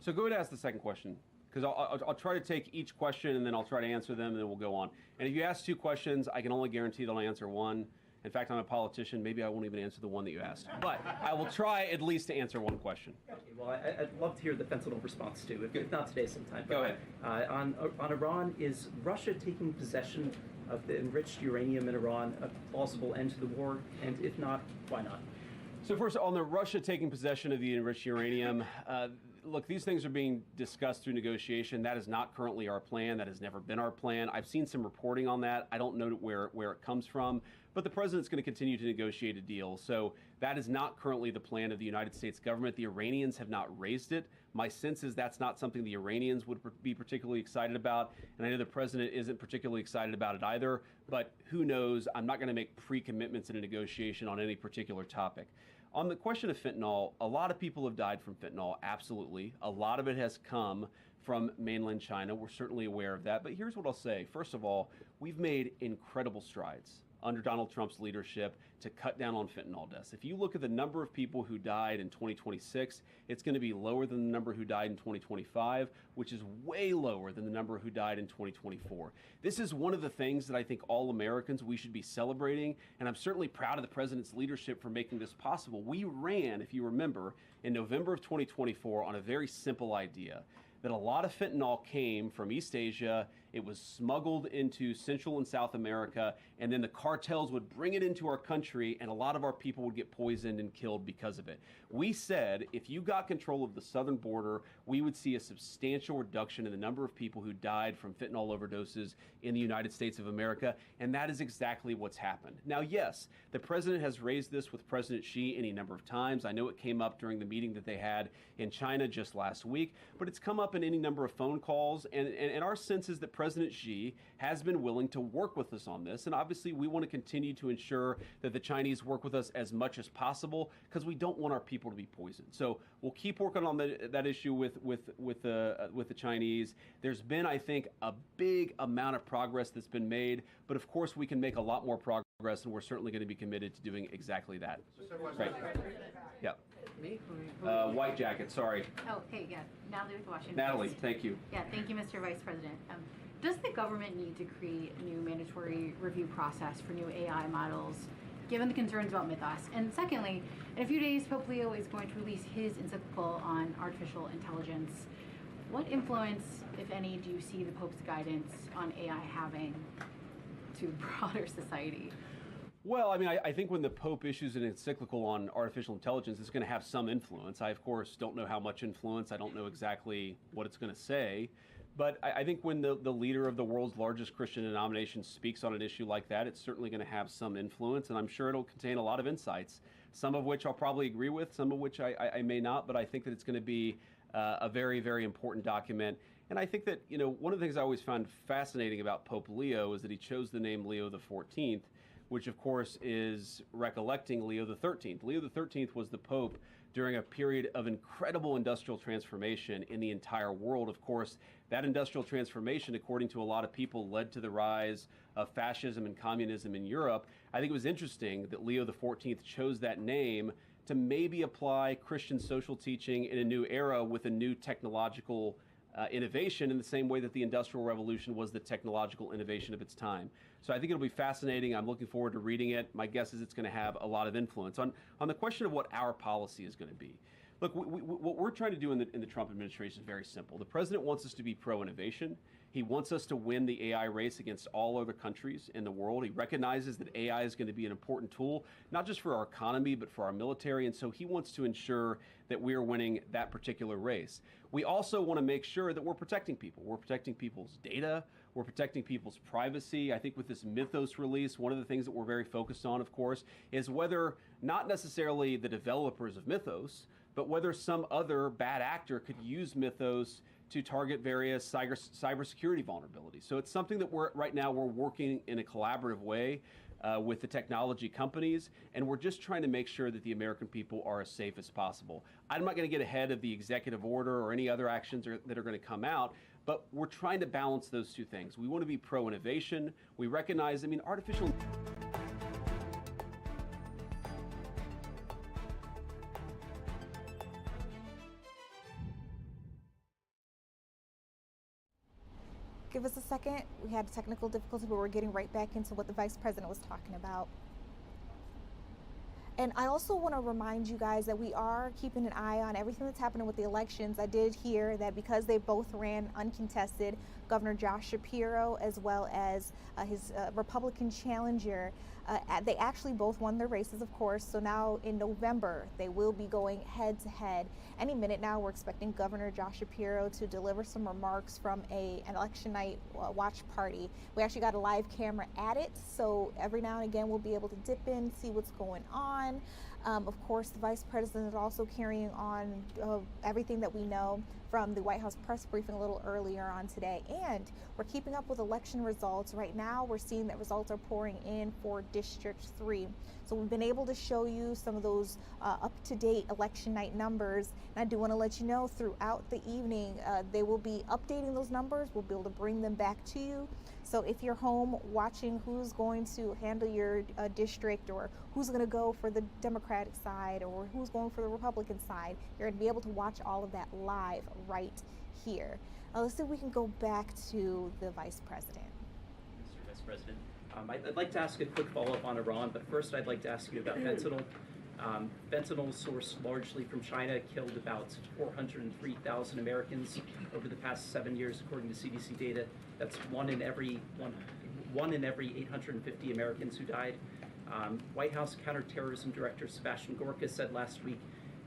So go ahead and ask the second question, because I'll try to take each question and then I'll try to answer them and then we'll go on. And if you ask two questions, I can only guarantee that I'll answer one. In fact, I'm a politician. Maybe I won't even answer the one that you asked. But I will try at least to answer one question. Okay, well, I'd love to hear the fentanyl response too, if not today, sometime. Go ahead. On Iran, is Russia taking possession of the enriched uranium in Iran a plausible end to the war? And if not, why not? So first, on the Russia taking possession of the enriched uranium, look, these things are being discussed through negotiation. That is not currently our plan. That has never been our plan. I've seen some reporting on that. I don't know where it comes from. But the president's going to continue to negotiate a deal. So that is not currently the plan of the United States government. The Iranians have not raised it. My sense is that's not something the Iranians would be particularly excited about. And I know the president isn't particularly excited about it either. But who knows? I'm not going to make pre-commitments in a negotiation on any particular topic. On the question of fentanyl, a lot of people have died from fentanyl, absolutely. A lot of it has come from mainland China. We're certainly aware of that. But here's what I'll say. First of all, we've made incredible strides under Donald Trump's leadership to cut down on fentanyl deaths. If you look at the number of people who died in 2026, it's going to be lower than the number who died in 2025, which is way lower than the number who died in 2024. This is one of the things that I think all Americans, we should be celebrating, and I'm certainly proud of the president's leadership for making this possible. We ran, if you remember, in November of 2024 on a very simple idea that a lot of fentanyl came from East Asia, it was smuggled into Central and South America, and then the cartels would bring it into our country, and a lot of our people would get poisoned and killed because of it. We said if you got control of the southern border, we would see a substantial reduction in the number of people who died from fentanyl overdoses in the United States of America, and that is exactly what's happened. Now, yes, the president has raised this with President Xi any number of times. I know it came up during the meeting that they had in China just last week, but it's come up in any number of phone calls, and our sense is that President Xi has been willing to work with us on this, and obviously we want to continue to ensure that the Chinese work with us as much as possible because we don't want our people to be poisoned. So we'll keep working on that issue with the Chinese. There's been, I think, a big amount of progress that's been made, but of course we can make a lot more progress, and we're certainly going to be committed to doing exactly that. Right. Yeah. White jacket, sorry. Oh, hey, yeah, Natalie with Washington Natalie, Post. thank you. Yeah, thank you, Mr. Vice President. Does the government need to create a new mandatory review process for new AI models, given the concerns about Mythos? And secondly, in a few days, Pope Leo is going to release his encyclical on artificial intelligence. What influence, if any, do you see the Pope's guidance on AI having to broader society? Well, I mean, I think when the Pope issues an encyclical on artificial intelligence, it's going to have some influence. I, of course, don't know how much influence. I don't know exactly what it's going to say. But I think when the leader of the world's largest Christian denomination speaks on an issue like that, it's certainly going to have some influence. And I'm sure it'll contain a lot of insights, some of which I'll probably agree with, some of which I may not. But I think that it's going to be a very, very important document. And I think that, you know, one of the things I always found fascinating about Pope Leo is that he chose the name Leo XIV, which of course is recollecting Leo XIII. Leo XIII was the Pope during a period of incredible industrial transformation in the entire world. Of course, that industrial transformation, according to a lot of people, led to the rise of fascism and communism in Europe. I think it was interesting that Leo XIV chose that name to maybe apply Christian social teaching in a new era with a new technological innovation in the same way that the Industrial Revolution was the technological innovation of its time. So I think it'll be fascinating. I'm looking forward to reading it. My guess is it's going to have a lot of influence. On the question of what our policy is going to be, look, what we're trying to do in the Trump administration is very simple. The president wants us to be pro-innovation. He wants us to win the AI race against all other countries in the world. He recognizes that AI is going to be an important tool, not just for our economy, but for our military. And so he wants to ensure that we are winning that particular race. We also want to make sure that we're protecting people. We're protecting people's data. We're protecting people's privacy. I think with this Mythos release, one of the things that we're very focused on, of course, is whether not necessarily the developers of Mythos, but whether some other bad actor could use Mythos to target various cybersecurity vulnerabilities. So it's something that right now we're working in a collaborative way with the technology companies, and we're just trying to make sure that the American people are as safe as possible. I'm not going to get ahead of the executive order or any other actions that are going to come out, but we're trying to balance those two things. We want to be pro-innovation. We recognize, I mean, artificial... Give us a second. We had technical difficulty, but we're getting right back into what the Vice President was talking about. And I also want to remind you guys that we are keeping an eye on everything that's happening with the elections. I did hear that because they both ran uncontested, Governor Josh Shapiro as well as his Republican challenger, they actually both won their races, of course. So now in November, they will be going head to head. Any minute now, we're expecting Governor Josh Shapiro to deliver some remarks from an election night watch party. We actually got a live camera at it, so every now and again we'll be able to dip in, see what's going on. Of course, the Vice President is also carrying on everything that we know from the White House press briefing a little earlier on today. And we're keeping up with election results. Right now, we're seeing that results are pouring in for District 3. So we've been able to show you some of those up-to-date election night numbers. And I do want to let you know throughout the evening, they will be updating those numbers. We'll be able to bring them back to you. So if you're home watching who's going to handle your district, or who's going to go for the Democratic side, or who's going for the Republican side, you're going to be able to watch all of that live right here. Now let's see if we can go back to the Vice President. Mr. Vice President, I'd like to ask a quick follow-up on Iran, but first I'd like to ask you about fentanyl. Fentanyl, sourced largely from China, killed about 403,000 Americans over the past 7 years, according to CDC data. That's one in every 850 Americans who died. White House Counterterrorism Director Sebastian Gorka said last week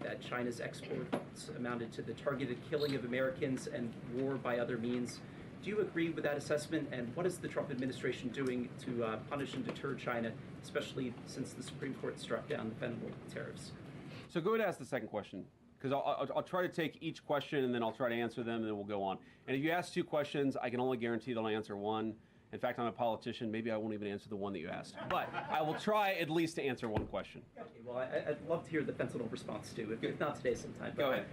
that China's exports amounted to the targeted killing of Americans and war by other means. Do you agree with that assessment? And what is the Trump administration doing to punish and deter China, especially since the Supreme Court struck down the fentanyl tariffs? So go ahead and ask the second question, because I'll try to take each question and then I'll try to answer them and then we'll go on. And if you ask two questions, I can only guarantee that I'll answer one. In fact, I'm a politician. Maybe I won't even answer the one that you asked. But I will try at least to answer one question. Okay, well, I'd love to hear the fentanyl response too, if not today sometime. Go ahead.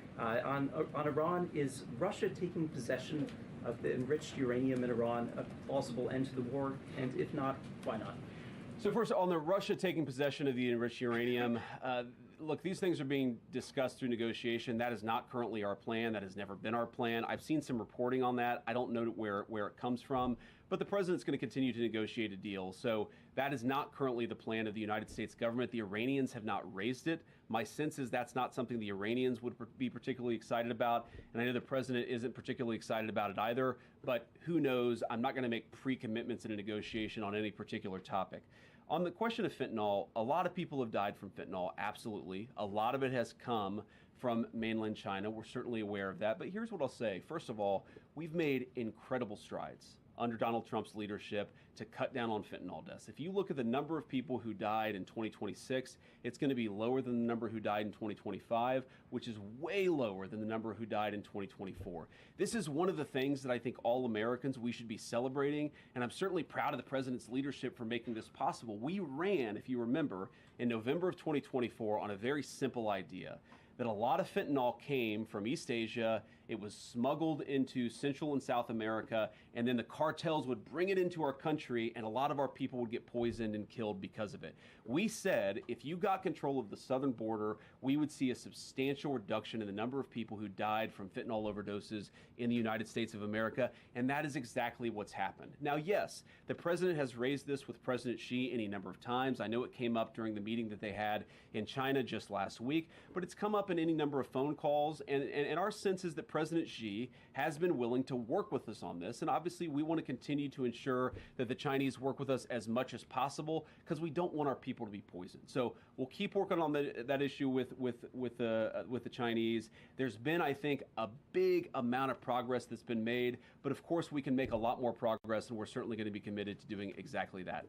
On Iran, is Russia taking possession of the enriched uranium in Iran a plausible end to the war? And if not, why not? So first, on the Russia taking possession of the enriched uranium, look, these things are being discussed through negotiation. That is not currently our plan. That has never been our plan. I've seen some reporting on that. I don't know where it comes from, but the president's going to continue to negotiate a deal. So that is not currently the plan of the United States government. The Iranians have not raised it. My sense is that's not something the Iranians would be particularly excited about, and I know the president isn't particularly excited about it either, but who knows? I'm not going to make pre-commitments in a negotiation on any particular topic. On the question of fentanyl, a lot of people have died from fentanyl, absolutely. A lot of it has come from mainland China. We're certainly aware of that, but here's what I'll say. First of all, we've made incredible strides under Donald Trump's leadership to cut down on fentanyl deaths. If you look at the number of people who died in 2026, it's going to be lower than the number who died in 2025, which is way lower than the number who died in 2024. This is one of the things that I think all Americans, we should be celebrating, and I'm certainly proud of the president's leadership for making this possible. We ran, if you remember, in November of 2024 on a very simple idea, that a lot of fentanyl came from East Asia. It was smuggled into Central and South America, and then the cartels would bring it into our country, and a lot of our people would get poisoned and killed because of it. We said if you got control of the southern border, we would see a substantial reduction in the number of people who died from fentanyl overdoses in the United States of America, and that is exactly what's happened. Now, yes, the president has raised this with President Xi any number of times. I know it came up during the meeting that they had in China just last week, but it's come up in any number of phone calls, and our sense is that President Xi has been willing to work with us on this, and obviously we want to continue to ensure that the Chinese work with us as much as possible because we don't want our people to be poisoned. So we'll keep working on that issue with the Chinese. There's been, I think, a big amount of progress that's been made, but of course we can make a lot more progress, and we're certainly going to be committed to doing exactly that.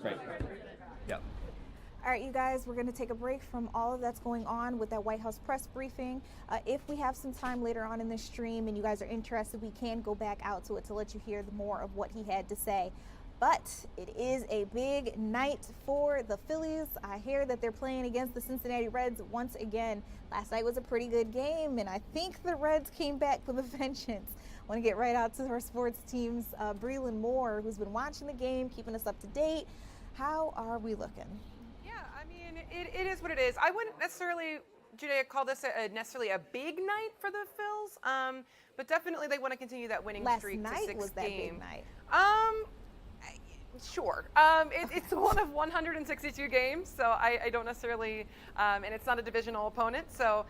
Right. Yeah. All right, you guys, we're going to take a break from all of that's going on with that White House press briefing. If we have some time later on in this stream and you guys are interested, we can go back out to it to let you hear more of what he had to say. But it is a big night for the Phillies. I hear that they're playing against the Cincinnati Reds once again. Last night was a pretty good game, and I think the Reds came back with a vengeance. I want to get right out to our sports teams. Breland Moore, who's been watching the game, keeping us up to date. How are we looking? It is what it is. I wouldn't necessarily, Judea, call this necessarily a big night for the Phils, but definitely they want to continue that winning streak to 6 games. Last night was that big night. Sure. It's one of 162 games, so I don't necessarily, and it's not a divisional opponent. So,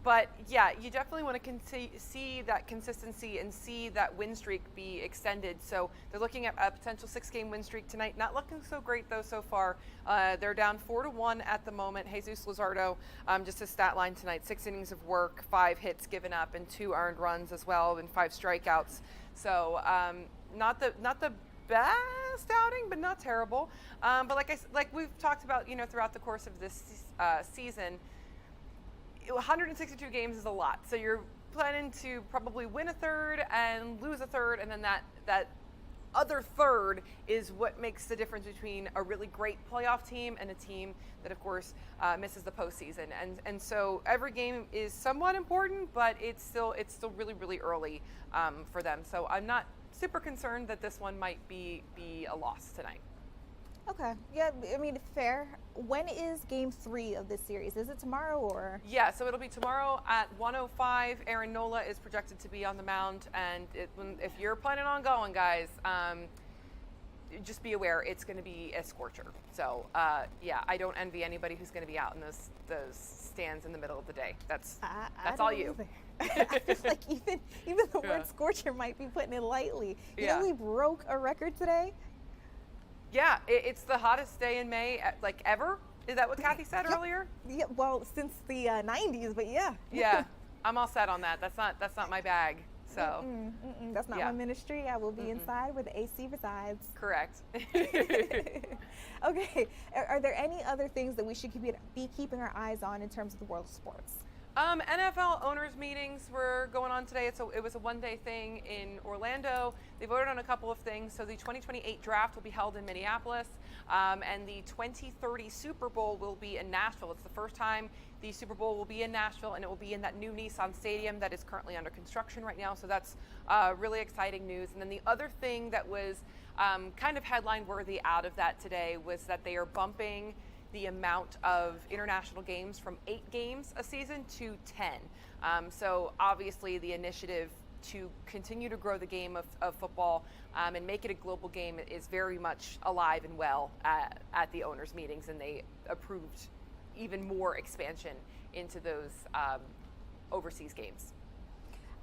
but yeah, you definitely want to see that consistency and see that win streak be extended. So they're looking at a potential 6-game win streak tonight. Not looking so great though so far. They're down 4-1 at the moment. Jesus Luzardo, just a stat line tonight: 6 innings of work, 5 hits given up, and 2 earned runs as well, and 5 strikeouts. So not the best outing, but not terrible. But like we've talked about, throughout the course of this season, 162 games is a lot. So you're planning to probably win a third and lose a third, and then that other third is what makes the difference between a really great playoff team and a team that, of course, misses the postseason. And so every game is somewhat important, but it's still really, really early for them. So I'm not super concerned that this one might be a loss tonight. Okay. Yeah, I mean, fair. When is game 3 of this series? Is it tomorrow or? Yeah, so it'll be tomorrow at 1:05. Aaron Nola is projected to be on the mound, and if you're planning on going, guys, just be aware it's going to be a scorcher. So, yeah, I don't envy anybody who's going to be out in those stands in the middle of the day. That's all you. I feel like even the word scorcher might be putting it lightly. You know, we broke a record today. Yeah, it's the hottest day in May, ever. Is that what Kathy said earlier? Yeah, well, since the 90s, but yeah. Yeah, I'm all set on that. That's not my bag. So that's not my ministry. I will be inside where the AC resides. Correct. Okay. Are there any other things that we should be keeping our eyes on in terms of the world of sports? NFL owners meetings were going on today. It was a one-day thing in Orlando. They voted on a couple of things. So the 2028 draft will be held in Minneapolis, and the 2030 Super Bowl will be in Nashville. It's the first time the Super Bowl will be in Nashville, and it will be in that new Nissan Stadium that is currently under construction right now. So that's really exciting news. And then the other thing that was kind of headline-worthy out of that today was that they are bumping the amount of international games from 8 games a season to 10. So obviously the initiative to continue to grow the game of football and make it a global game is very much alive and well at the owners' meetings, and they approved even more expansion into those overseas games.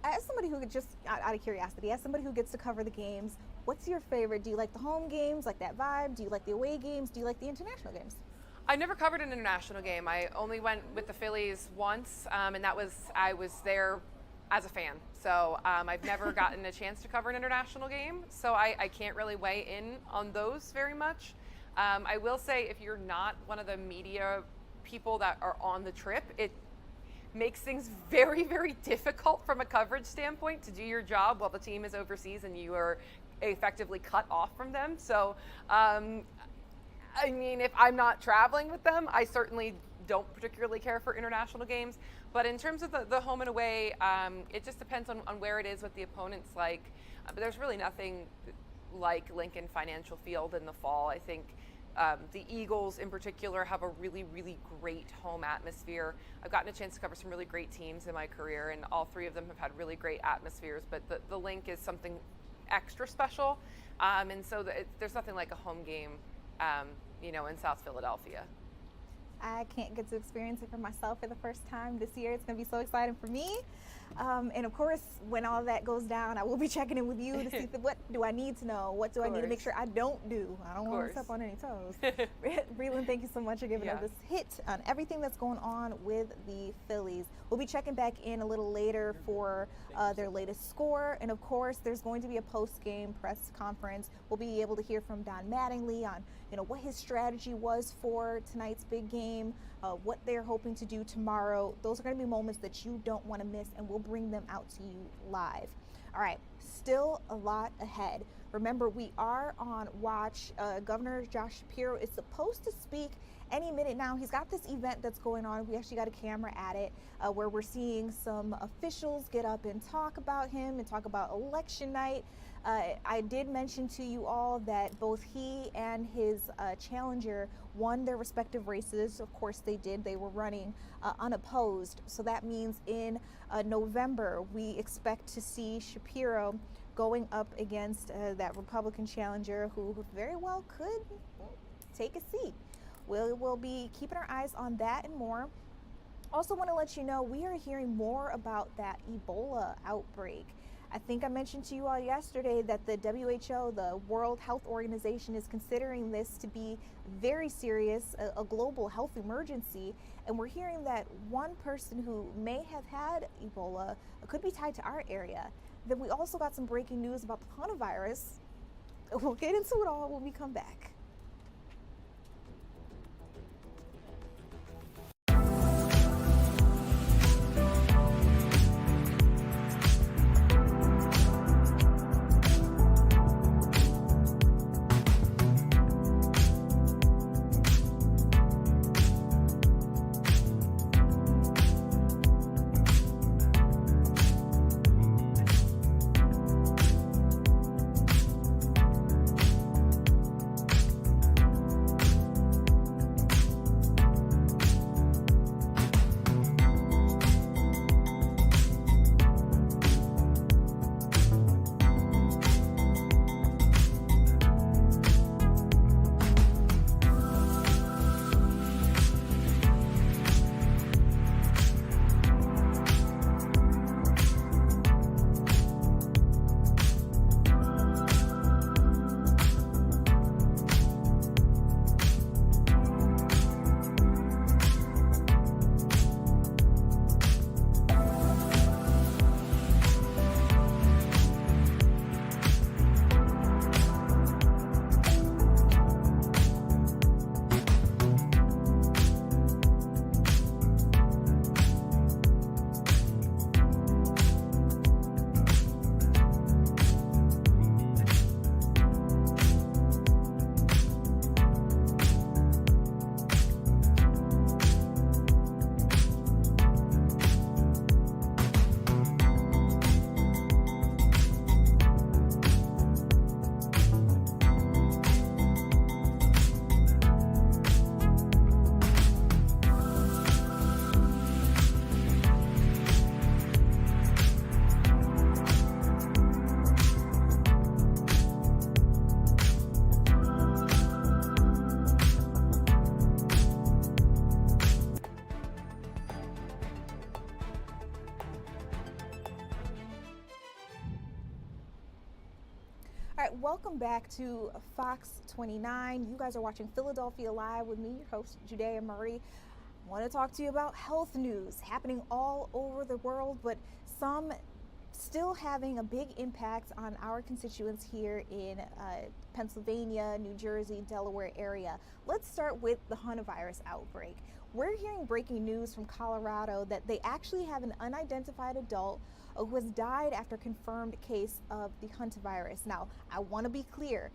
As somebody who just out of curiosity, as somebody who gets to cover the games, what's your favorite? Do you like the home games, like that vibe? Do you like the away games? Do you like the international games? I never covered an international game. I only went with the Phillies once, and I was there as a fan. So I've never gotten a chance to cover an international game, so I can't really weigh in on those very much. I will say, if you're not one of the media people that are on the trip, it makes things very, very difficult from a coverage standpoint to do your job while the team is overseas and you are effectively cut off from them. So I mean, if I'm not traveling with them, I certainly don't particularly care for international games. But in terms of the home and away, it just depends on where it is, what the opponent's like. But there's really nothing like Lincoln Financial Field in the fall. I think the Eagles in particular have a really, really great home atmosphere. I've gotten a chance to cover some really great teams in my career, and all 3 of them have had really great atmospheres. But the Link is something extra special. And so there's nothing like a home game in South Philadelphia. I can't get to experience it for myself for the first time this year. It's going to be so exciting for me. And of course, when all that goes down, I will be checking in with you to see what do I need to know? What do I need to make sure I don't do? I don't want to step on any toes. Breland, thank you so much for giving us this hit on everything that's going on with the Phillies. We'll be checking back in a little later for their latest score. And of course, there's going to be a post-game press conference. We'll be able to hear from Don Mattingly on what his strategy was for tonight's big game, what they're hoping to do tomorrow. Those are going to be moments that you don't want to miss, and we'll bring them out to you live. All right, still a lot ahead. Remember, we are on watch. Governor Josh Shapiro is supposed to speak any minute now. He's got this event that's going on. We actually got a camera at it where we're seeing some officials get up and talk about him and talk about election night. I did mention to you all that both he and his challenger won their respective races. Of course they did. They were running unopposed. So that means in November, we expect to see Shapiro going up against that Republican challenger who very well could take a seat. We'll be keeping our eyes on that and more. Also want to let you know we are hearing more about that Ebola outbreak. I think I mentioned to you all yesterday that the WHO, the World Health Organization, is considering this to be very serious, a global health emergency. And we're hearing that one person who may have had Ebola could be tied to our area. Then we also got some breaking news about the coronavirus. We'll get into it all when we come back. All right, welcome back to Fox 29. You guys are watching Philadelphia Live with me, your host, Judea Murray. I want to talk to you about health news happening all over the world, but some still having a big impact on our constituents here in Pennsylvania, New Jersey, Delaware area. Let's start with the hantavirus outbreak. We're hearing breaking news from Colorado that they actually have an unidentified adult who has died after a confirmed case of the hantavirus. Now, I want to be clear.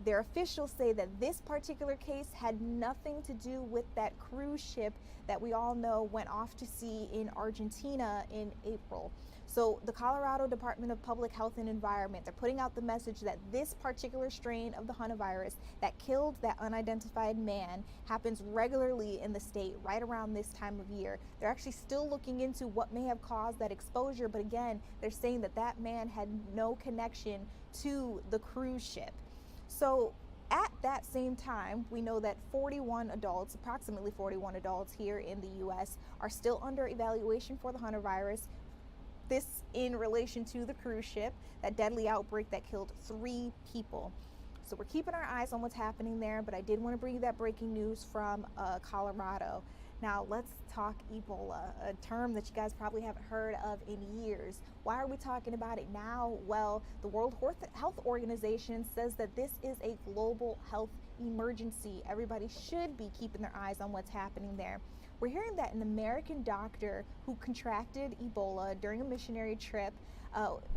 Their officials say that this particular case had nothing to do with that cruise ship that we all know went off to sea in Argentina in April. So the Colorado Department of Public Health and Environment, they're putting out the message that this particular strain of the hantavirus that killed that unidentified man happens regularly in the state right around this time of year. They're actually still looking into what may have caused that exposure, but again, they're saying that that man had no connection to the cruise ship. So at that same time, we know that 41 adults, approximately 41 adults here in the U.S. are still under evaluation for the hantavirus. This in relation to the cruise ship, that deadly outbreak that killed 3 people. So we're keeping our eyes on what's happening there, but I did want to bring you that breaking news from Colorado. Now let's talk Ebola, a term that you guys probably haven't heard of in years. Why are we talking about it now? Well, the World Health Organization says that this is a global health emergency. Everybody should be keeping their eyes on what's happening there. We're hearing that an American doctor who contracted Ebola during a missionary trip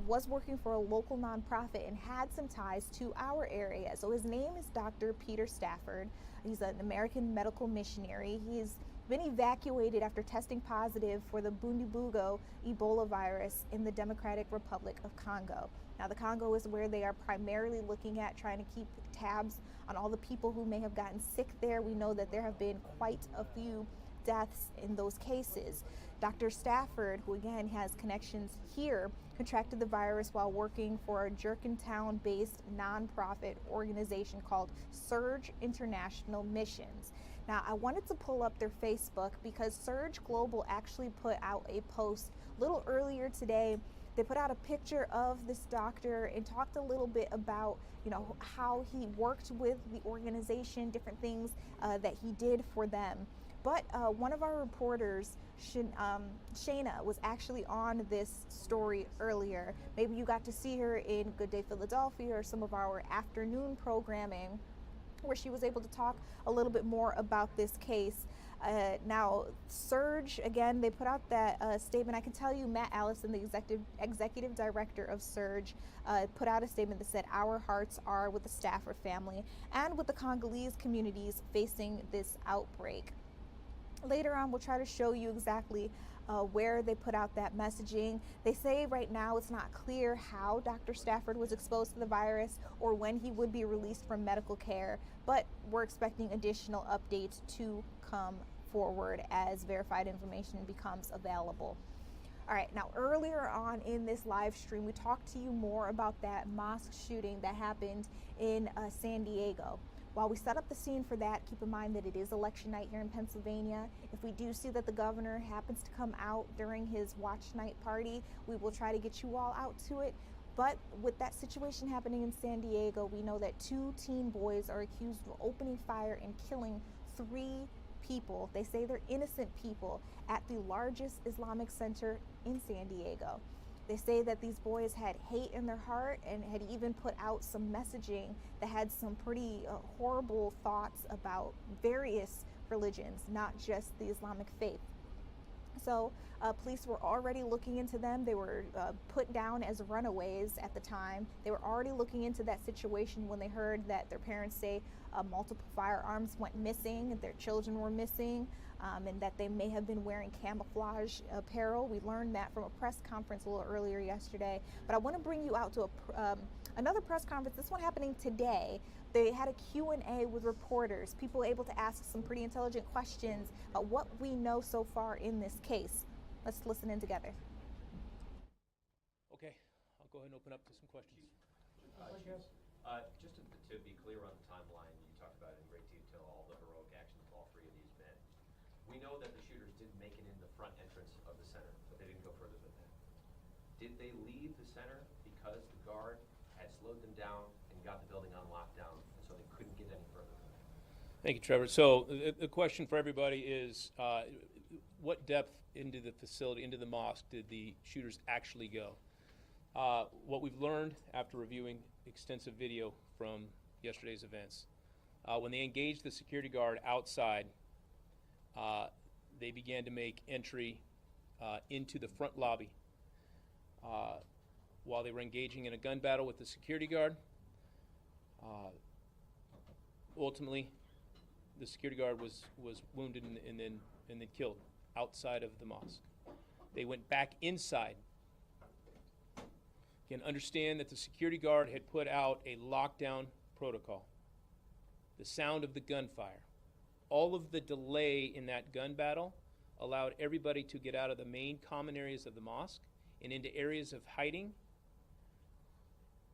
was working for a local nonprofit and had some ties to our area. So his name is Dr. Peter Stafford. He's an American medical missionary. He's been evacuated after testing positive for the Bundibugyo Ebola virus in the Democratic Republic of Congo. Now, the Congo is where they are primarily looking at trying to keep tabs on all the people who may have gotten sick there. We know that there have been quite a few deaths in those cases. Dr. Stafford, who again has connections here, contracted the virus while working for a Jerkintown-based nonprofit organization called Surge International Missions. Now, I wanted to pull up their Facebook because Surge Global actually put out a post a little earlier today. They put out a picture of this doctor and talked a little bit about, how he worked with the organization, different things that he did for them. But one of our reporters, Shayna, was actually on this story earlier. Maybe you got to see her in Good Day Philadelphia or some of our afternoon programming, where she was able to talk a little bit more about this case. Now, Surge, again, they put out that statement. I can tell you, Matt Allison, the executive director of Surge, put out a statement that said, "Our hearts are with the Stafford family and with the Congolese communities facing this outbreak." Later on, we'll try to show you exactly where they put out that messaging. They say right now it's not clear how Dr. Stafford was exposed to the virus or when he would be released from medical care, but we're expecting additional updates to come forward as verified information becomes available. All right, now earlier on in this live stream, we talked to you more about that mosque shooting that happened in San Diego. While we set up the scene for that, keep in mind that it is election night here in Pennsylvania. If we do see that the governor happens to come out during his watch night party, we will try to get you all out to it. But with that situation happening in San Diego, we know that 2 teen boys are accused of opening fire and killing 3 people. They say they're innocent people at the largest Islamic center in San Diego. They say that these boys had hate in their heart and had even put out some messaging that had some pretty horrible thoughts about various religions, not just the Islamic faith. So police were already looking into them. They were put down as runaways at the time. They were already looking into that situation when they heard that their parents say multiple firearms went missing, their children were missing, and that they may have been wearing camouflage apparel. We learned that from a press conference a little earlier yesterday. But I want to bring you out to another press conference, this one happening today. They had a Q&A with reporters, people able to ask some pretty intelligent questions about what we know so far in this case. Let's listen in together. Okay, I'll go ahead and open up to some questions. Just to be clear on the timeline, you talked about in great detail all the heroic actions of all 3 of these men. We know that the shooters did make it in the front entrance of the center, but they didn't go further than that. Did they leave the center because the guard had slowed them down and got the building on lockdown, and so they couldn't get any further than that? Thank you, Trevor. So the question for everybody is, what depth into the facility, into the mosque, did the shooters actually go? What we've learned after reviewing extensive video from yesterday's events, when they engaged the security guard outside, they began to make entry into the front lobby. While they were engaging in a gun battle with the security guard, ultimately, the security guard was wounded and then killed outside of the mosque. They went back inside. Again, understand that the security guard had put out a lockdown protocol. The sound of the gunfire, all of the delay in that gun battle allowed everybody to get out of the main common areas of the mosque and into areas of hiding.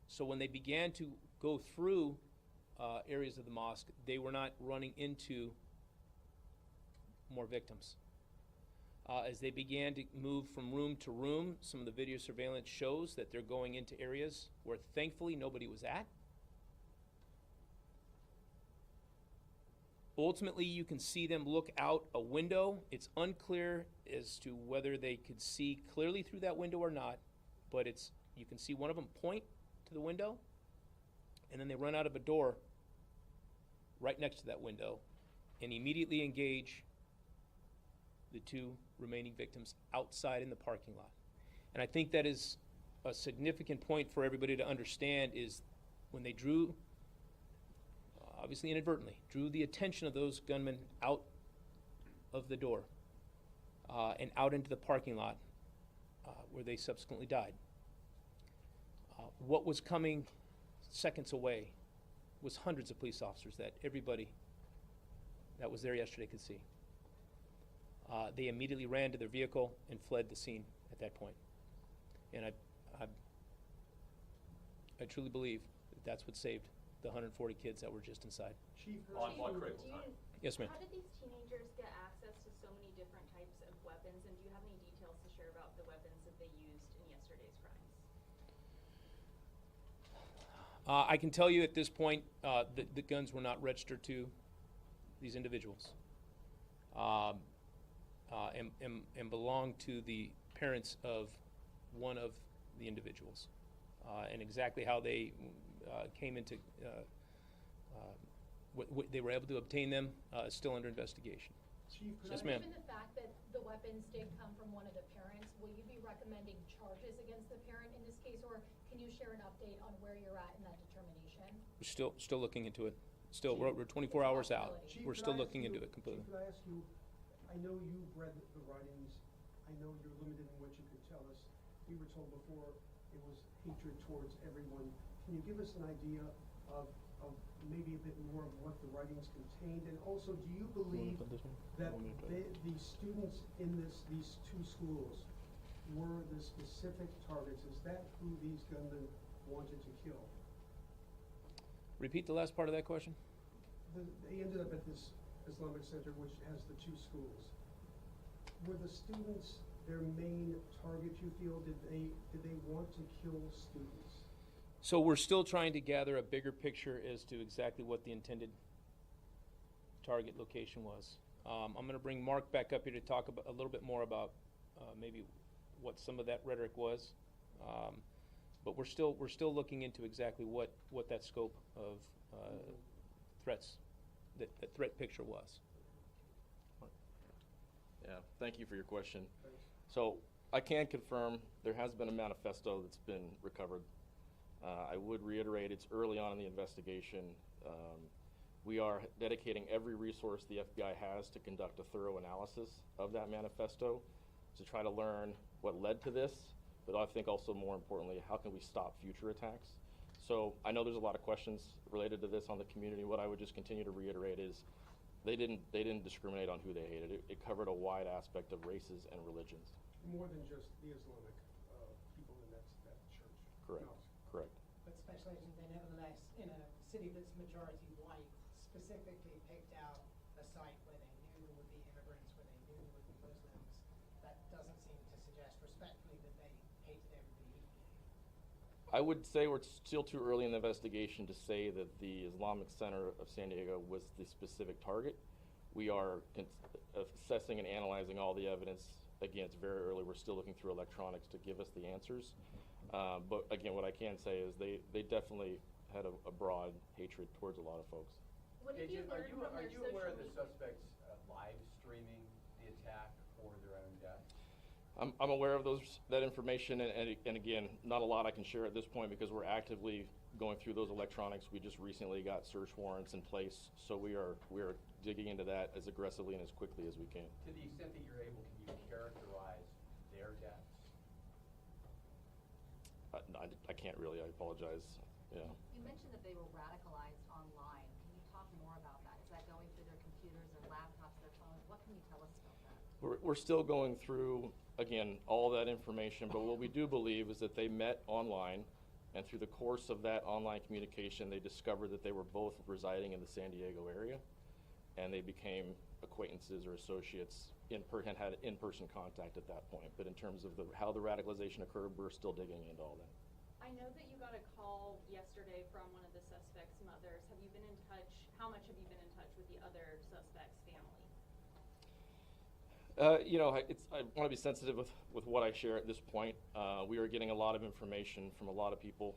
So when they began to go through areas of the mosque, they were not running into more victims. As they began to move from room to room, some of the video surveillance shows that they're going into areas where thankfully nobody was at. Ultimately, you can see them look out a window. It's unclear as to whether they could see clearly through that window or not, but you can see one of them point to the window, and then they run out of a door right next to that window and immediately engage the 2 remaining victims outside in the parking lot. And I think that is a significant point for everybody to understand, is when they drew, obviously inadvertently, drew the attention of those gunmen out of the door and out into the parking lot where they subsequently died. What was coming seconds away was hundreds of police officers that everybody that was there yesterday could see. They immediately ran to their vehicle and fled the scene at that point. And I truly believe that's what saved the 140 kids that were just inside. Chief, on what critical time? Yes, ma'am. How did these teenagers get access to so many different types of weapons, and do you have any details to share about the weapons that they used in yesterday's crimes? I can tell you at this point, the guns were not registered to these individuals. and belong to the parents of one of the individuals. And exactly how they came into, what they were able to obtain them is still under investigation. Chief, Yes, ma'am. Given the fact that the weapons did come from one of the parents, will you be recommending charges against the parent in this case, or can you share an update on where you're at in that determination? We're still looking into it. Still, we're 24 hours out. Chief, We're could still I ask looking you- into it completely. Chief, could I ask you, I know you've read the writings, I know you're limited in what you can tell us. We were told before it was hatred towards everyone. Can you give us an idea of maybe a bit more of what the writings contained? And also, do you believe that the students in these two schools were the specific targets? Is that who these gunmen wanted to kill? Repeat the last part of that question. They ended up at this Islamic Center, which has the two schools. Were the students their main target, you feel? Did they want to kill students? So we're still trying to gather a bigger picture as to exactly what the intended target location was. I'm going to bring Mark back up here to talk a little bit more about maybe what some of that rhetoric was. But we're still looking into exactly what that scope of threats, that threat picture was. Yeah, thank you for your question. So I can confirm there has been a manifesto that's been recovered. I would reiterate it's early on in the investigation. We are dedicating every resource the FBI has to conduct a thorough analysis of that manifesto to try to learn what led to this, but I think also more importantly, how can we stop future attacks? So I know there's a lot of questions related to this on the community. What I would just continue to reiterate is they didn't discriminate on who they hated. It covered a wide aspect of races and religions. More than just the Islamic people in that church. Correct. No. Correct. But Special Agent, they nevertheless, in a city that's majority white, specifically picked out a site where they knew would be immigrants, where they knew would be Muslims. That doesn't seem to suggest respectfully that they hated everybody equally. I would say we're still too early in the investigation to say that the Islamic Center of San Diego was the specific target. We are assessing and analyzing all the evidence. Again, it's very early. We're still looking through electronics to give us the answers. But again, what I can say is they definitely had a broad hatred towards a lot of folks. What have you Agent, learned from are their you social aware of the media? suspects live streaming the attack for their own death? I'm aware of that information, and again, not a lot I can share at this point because we're actively going through those electronics. We just recently got search warrants in place, so we are digging into that as aggressively and as quickly as we can. To the extent that you're able, can you characterize their deaths? I can't really. I apologize. Yeah. You mentioned that they were radicalized online. Can you talk more about that? Is that going through their computers, their laptops, their phones? What can you tell us about that? We're still going through, again, all that information, but what we do believe is that they met online, and through the course of that online communication, they discovered that they were both residing in the San Diego area, and they became acquaintances or associates and had in-person contact at that point. But in terms of how the radicalization occurred, we're still digging into all that. I know that you got a call yesterday from one of the suspects' mothers. Have you been in touch? How much have you been in touch with the other suspect's family? I want to be sensitive with what I share at this point. We are getting a lot of information from a lot of people,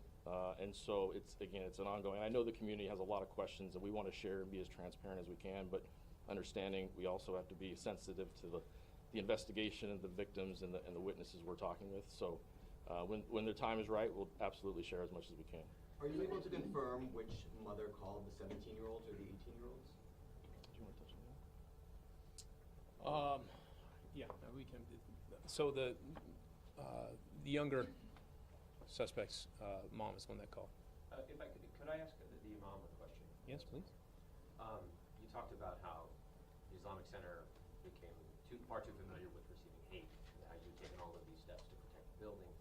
and so it's an ongoing. I know the community has a lot of questions, and we want to share and be as transparent as we can, but understanding we also have to be sensitive to the investigation and the victims and the witnesses we're talking with. So when the time is right, we'll absolutely share as much as we can. Are you able to confirm which mother called the 17-year-olds or the 18-year-olds? Do you want to touch on that? Yeah, we can. So the younger suspect's mom is the one that called. If I could I ask the imam a question? Yes, please. You talked about how the Islamic Center became far too familiar with receiving hate, and how you've taken all of these steps to protect the building,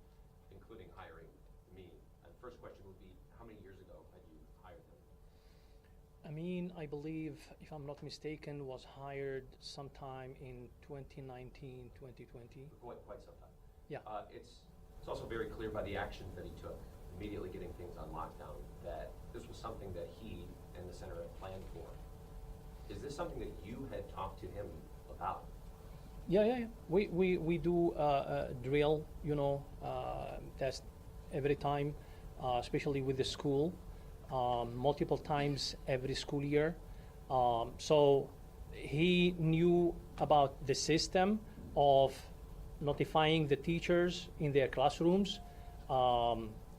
including hiring me. And the first question would be, how many years ago had you hired them? Amin, I believe, if I'm not mistaken, was hired sometime in 2019, 2020. Quite some time. Yeah. It's also very clear by the actions that he took, immediately getting things on lockdown, that this was something that he and the center had planned for. Is this something that you had talked to him about? Yeah. We do a drill, test every time, especially with the school, multiple times every school year. So he knew about the system of notifying the teachers in their classrooms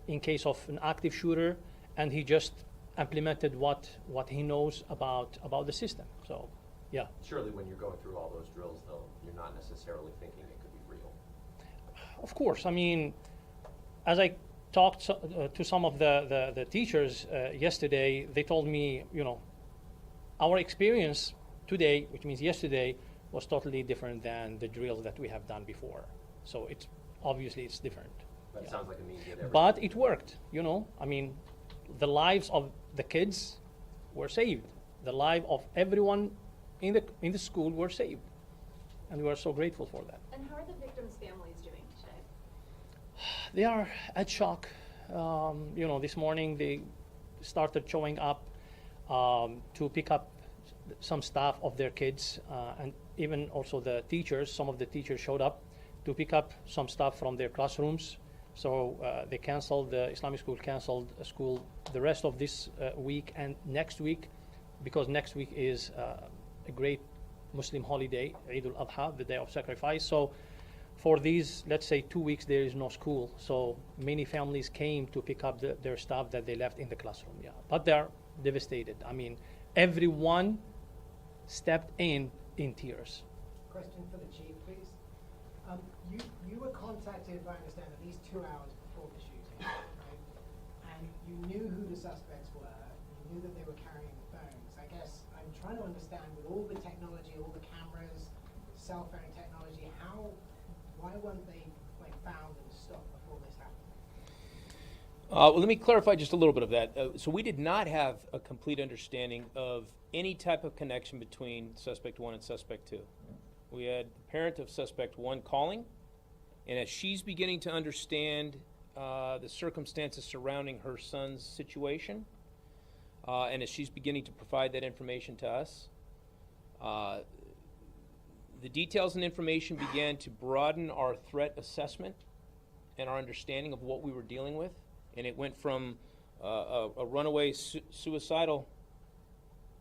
in case of an active shooter, and he just implemented what he knows about the system. So, yeah. Surely when you're going through all those drills, though, you're not necessarily thinking it could be real. Of course. I mean, as I talked to some of the teachers yesterday, they told me, our experience today, which means yesterday, was totally different than the drills that we have done before. So it's obviously it's different. But it sounds like it means you did everything. But it worked, I mean, the lives of the kids were saved. The life of everyone in the school were saved. And we are so grateful for that. And how are the victims' families doing today? They are at shock. This morning they started showing up to pick up some stuff of their kids, and even also the teachers. Some of the teachers showed up to pick up some stuff from their classrooms. So they canceled, the Islamic school canceled school the rest of this week and next week, because next week is a great Muslim holiday, Eid al-Adha, the day of sacrifice. So for these, let's say 2 weeks, there is no school. So many families came to pick up their stuff that they left in the classroom. Yeah, but they're devastated. I mean, everyone stepped in tears. Question for the chief, please. You were contacted, if I understand, at least 2 hours before the shooting, right? And you knew who the suspects were. You knew that they were carrying phones. I guess I'm trying to understand, with all the technology, all the cameras, cell phone technology, why weren't they found and stopped before this happened? Well, let me clarify just a little bit of that. So we did not have a complete understanding of any type of connection between suspect 1 and suspect 2. We had the parent of suspect 1 calling, and as she's beginning to understand the circumstances surrounding her son's situation, and as she's beginning to provide that information to us, the details and information began to broaden our threat assessment and our understanding of what we were dealing with. And it went from a runaway suicidal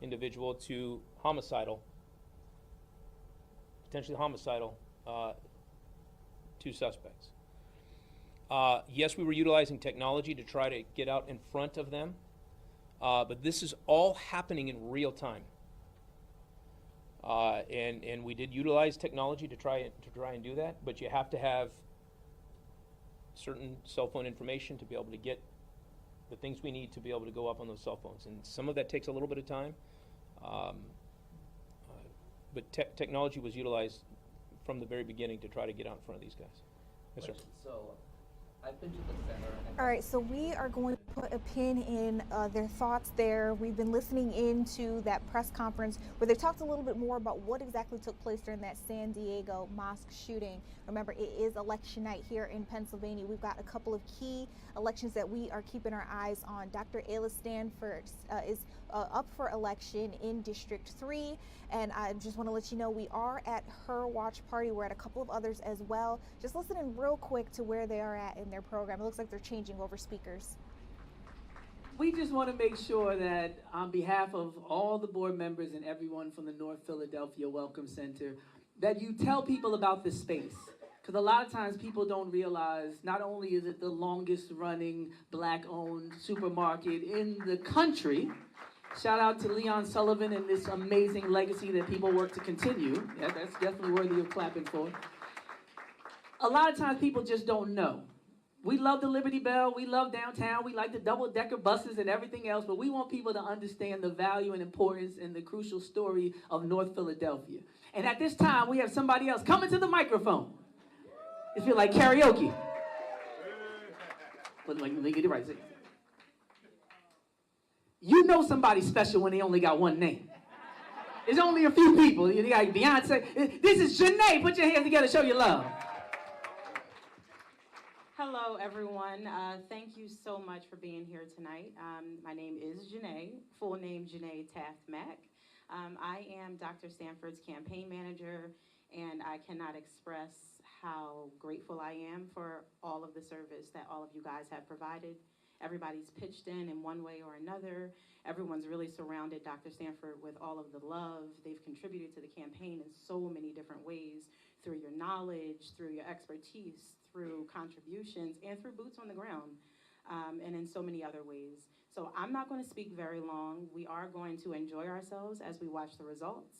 individual to homicidal, potentially homicidal, 2 suspects. Yes, we were utilizing technology to try to get out in front of them, but this is all happening in real time. And we did utilize technology to try and do that, but you have to have certain cell phone information to be able to get the things we need to be able to go up on those cell phones, and some of that takes a little bit of time. But technology was utilized from the very beginning to try to get out in front of these guys. Yes, sir. So, I've been to the center. And All right, so we are going to put a pin in their thoughts there. We've been listening into that press conference where they talked a little bit more about what exactly took place during that San Diego mosque shooting. Remember, it is election night here in Pennsylvania. We've got a couple of key elections that we are keeping our eyes on. Dr. Ayla Stanford is up for election in District 3. And I just want to let you know we are at her watch party. We're at a couple of others as well. Just listening real quick to where they are at in their program. It looks like they're changing over speakers. We just want to make sure that on behalf of all the board members and everyone from the North Philadelphia Welcome Center, that you tell people about this space. Because a lot of times people don't realize not only is it the longest running Black-owned supermarket in the country, shout out to Leon Sullivan and this amazing legacy that people work to continue. Yeah, that's definitely worthy of clapping for. A lot of times people just don't know. We love the Liberty Bell, we love downtown, we like the double-decker buses and everything else, but we want people to understand the value and importance and the crucial story of North Philadelphia. And at this time, we have somebody else coming to the microphone. It feels like karaoke. But let me get it right. You know somebody's special when they only got one name. There's only a few people. You got Beyonce. This is Janae. Put your hands together, show your love. Hello, everyone. Thank you so much for being here tonight. My name is Janae, full name Janae Taft Mack. I am Dr. Stanford's campaign manager, and I I cannot express how grateful I am for all of the service that all of you guys have provided. Everybody's pitched in one way or another. Everyone's really surrounded Dr. Stanford with all of the love. They've contributed to the campaign in so many different ways, through your knowledge, through your expertise, through contributions, and through boots on the ground, and in so many other ways. So I'm not going to speak very long. We are going to enjoy ourselves as we watch the results.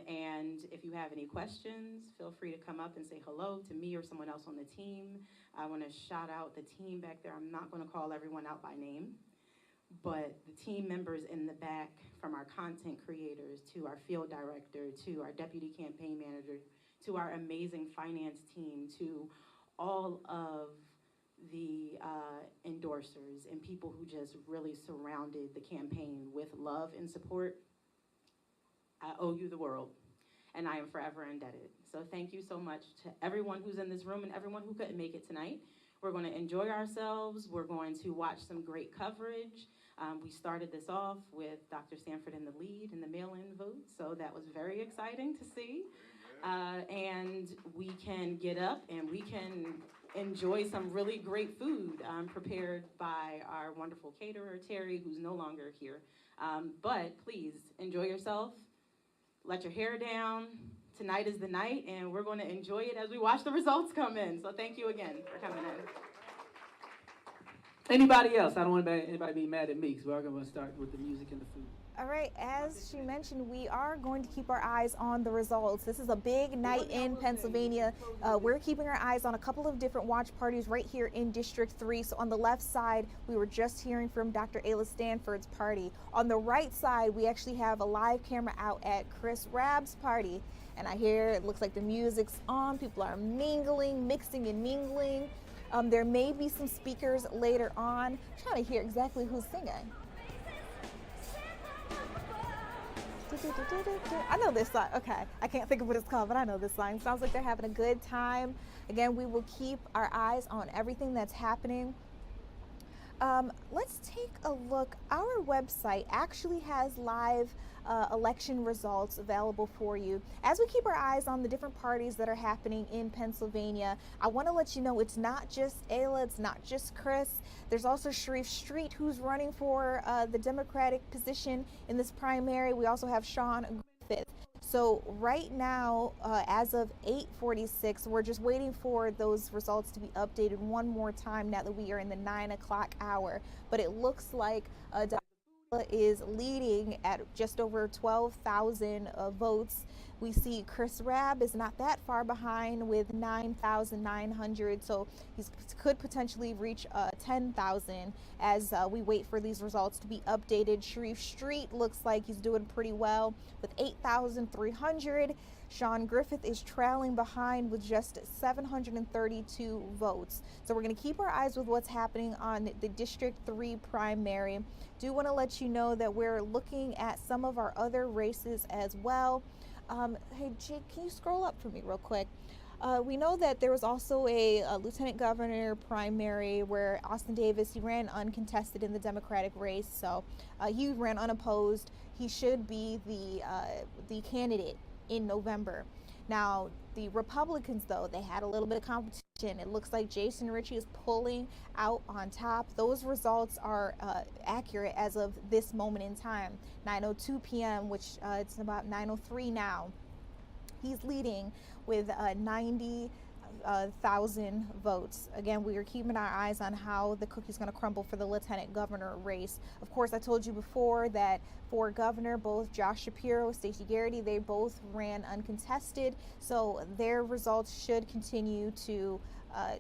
And if you have any questions, feel free to come up and say hello to me or someone else on the team. I want to shout out the team back there. I'm not going to call everyone out by name, but the team members in the back, from our content creators to our field director to our deputy campaign manager to our amazing finance team to all of the endorsers and people who just really surrounded the campaign with love and support. I owe you the world, and I am forever indebted. So thank you so much to everyone who's in this room and everyone who couldn't make it tonight. We're going to enjoy ourselves. We're going to watch some great coverage. We started this off with Dr. Stanford in the lead in the mail-in vote, so that was very exciting to see. And we can get up and we can enjoy some really great food prepared by our wonderful caterer, Terry, who's no longer here. But please enjoy yourself. Let your hair down. Tonight is the night, and we're going to enjoy it as we watch the results come in. So thank you again for coming in. Anybody else? I don't want anybody to be mad at me, because we're going to start with the music and the food. All right, as she mentioned, we are going to keep our eyes on the results. This is a big night in Pennsylvania. We're keeping our eyes on a couple of different watch parties right here in District 3. So on the left side, we were just hearing from Dr. Ayla Stanford's party. On the right side, we actually have a live camera out at Chris Rabb's party. And I hear it looks like the music's on. People are mingling, mixing and mingling. There may be some speakers later on. I'm trying to hear exactly who's singing. I know this song. Okay, I can't think of what it's called, but I know this song. Sounds like they're having a good time. Again, we will keep our eyes on everything that's happening. Let's take a look. Our website actually has live election results available for you. As we keep our eyes on the different parties that are happening in Pennsylvania, I want to let you know it's not just Ayla, it's not just Chris. There's also Sharif Street, who's running for the Democratic position in this primary. We also have Sean Griffith. So right now, as of 8:46, we're just waiting for those results to be updated one more time now that we are in the 9 o'clock hour. But it looks like is leading at just over 12,000 votes. We see Chris Rabb is not that far behind with 9,900, so he could potentially reach 10,000 as we wait for these results to be updated. Sharif Street looks like he's doing pretty well with 8,300. Sean Griffith is trailing behind with just 732 votes. So we're going to keep our eyes with what's happening on the District 3 primary. Do want to let you know that we're looking at some of our other races as well. Hey, Jake, can you scroll up for me real quick? We know that there was also a lieutenant governor primary where Austin Davis, he ran uncontested in the Democratic race, so he ran unopposed. He should be the candidate in November. Now, the Republicans, though, they had a little bit of competition. It looks like Jason Ritchie is pulling out on top. Those results are accurate as of this moment in time, 9:02 p.m., which it's about 9:03 now. He's leading with 90,000 votes. Again, we are keeping our eyes on how the cookie's going to crumble for the lieutenant governor race. Of course, I told you before that for governor, both Josh Shapiro, Stacey Garrity, they both ran uncontested, so their results should continue to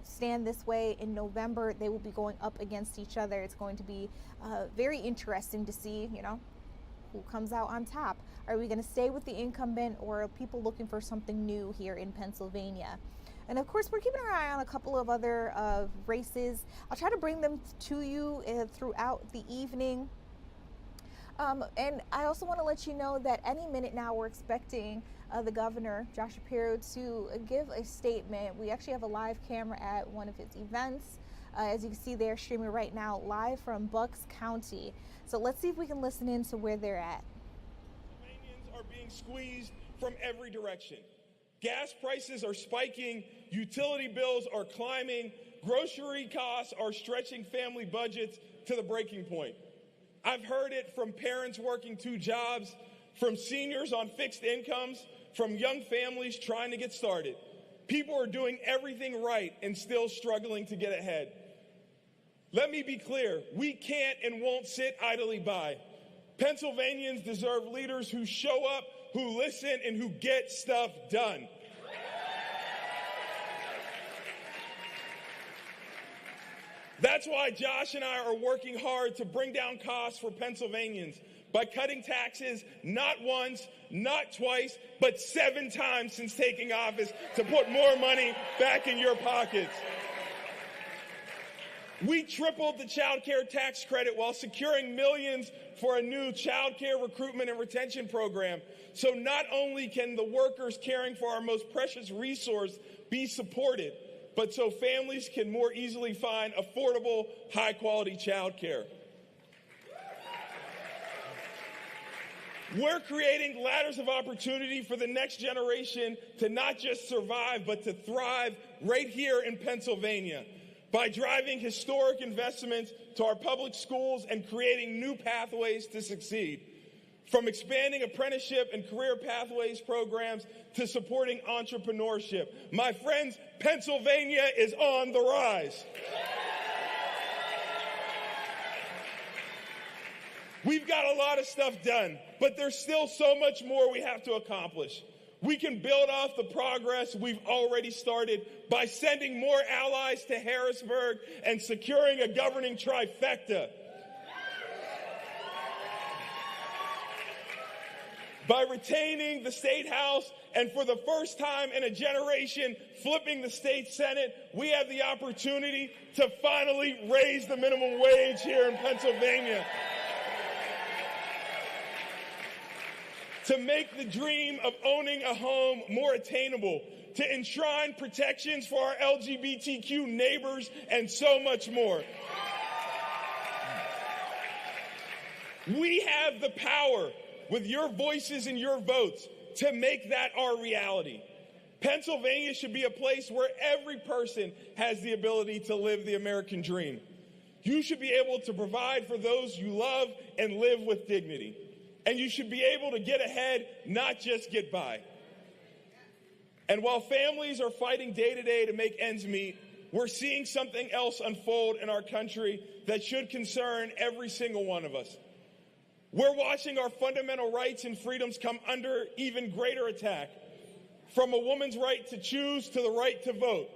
stand this way. In November, they will be going up against each other. It's going to be very interesting to see, you know, who comes out on top. Are we going to stay with the incumbent, or are people looking for something new here in Pennsylvania? And of course, we're keeping our eye on a couple of other races. I'll try to bring them to you throughout the evening. And I also want to let you know that any minute now we're expecting the governor, Josh Shapiro, to give a statement. We actually have a live camera at one of his events. As you can see, they're streaming right now live from Bucks County. So let's see if we can listen in to where they're at. Pennsylvanians are being squeezed from every direction. Gas prices are spiking, utility bills are climbing, grocery costs are stretching family budgets to the breaking point. I've heard it from parents working 2 jobs, from seniors on fixed incomes, from young families trying to get started. People are doing everything right and still struggling to get ahead. Let me be clear, we can't and won't sit idly by. Pennsylvanians deserve leaders who show up, who listen, and who get stuff done. That's why Josh and I are working hard to bring down costs for Pennsylvanians by cutting taxes not once, not twice, but 7 times since taking office to put more money back in your pockets. We tripled the child care tax credit while securing millions for a new child care recruitment and retention program. So not only can the workers caring for our most precious resource be supported, but so families can more easily find affordable, high-quality child care. We're creating ladders of opportunity for the next generation to not just survive, but to thrive right here in Pennsylvania by driving historic investments to our public schools and creating new pathways to succeed. From expanding apprenticeship and career pathways programs to supporting entrepreneurship. My friends, Pennsylvania is on the rise. We've got a lot of stuff done, but there's still so much more we have to accomplish. We can build off the progress we've already started by sending more allies to Harrisburg and securing a governing trifecta. By retaining the State House and for the first time in a generation flipping the State Senate, we have the opportunity to finally raise the minimum wage here in Pennsylvania. To make the dream of owning a home more attainable, to enshrine protections for our LGBTQ neighbors, and so much more. We have the power, with your voices and your votes, to make that our reality. Pennsylvania should be a place where every person has the ability to live the American dream. You should be able to provide for those you love and live with dignity. And you should be able to get ahead, not just get by. And while families are fighting day to day to make ends meet, we're seeing something else unfold in our country that should concern every single one of us. We're watching our fundamental rights and freedoms come under even greater attack, from a woman's right to choose to the right to vote.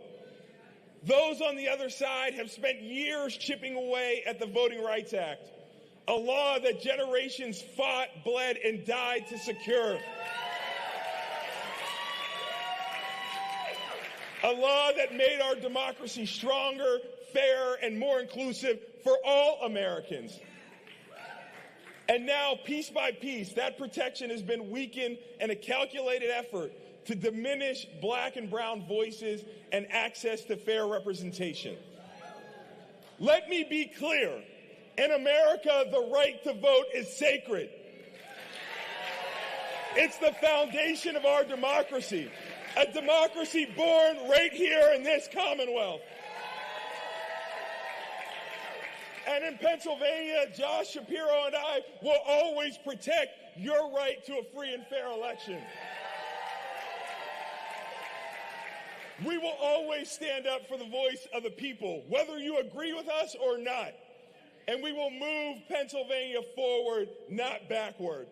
Those on the other side have spent years chipping away at the Voting Rights Act, a law that generations fought, bled, and died to secure. A law that made our democracy stronger, fairer, and more inclusive for all Americans. And now, piece by piece, that protection has been weakened in a calculated effort to diminish black and brown voices and access to fair representation. Let me be clear. In America, the right to vote is sacred. It's the foundation of our democracy, a democracy born right here in this Commonwealth. And in Pennsylvania, Josh Shapiro and I will always protect your right to a free and fair election. We will always stand up for the voice of the people, whether you agree with us or not. And we will move Pennsylvania forward, not backward.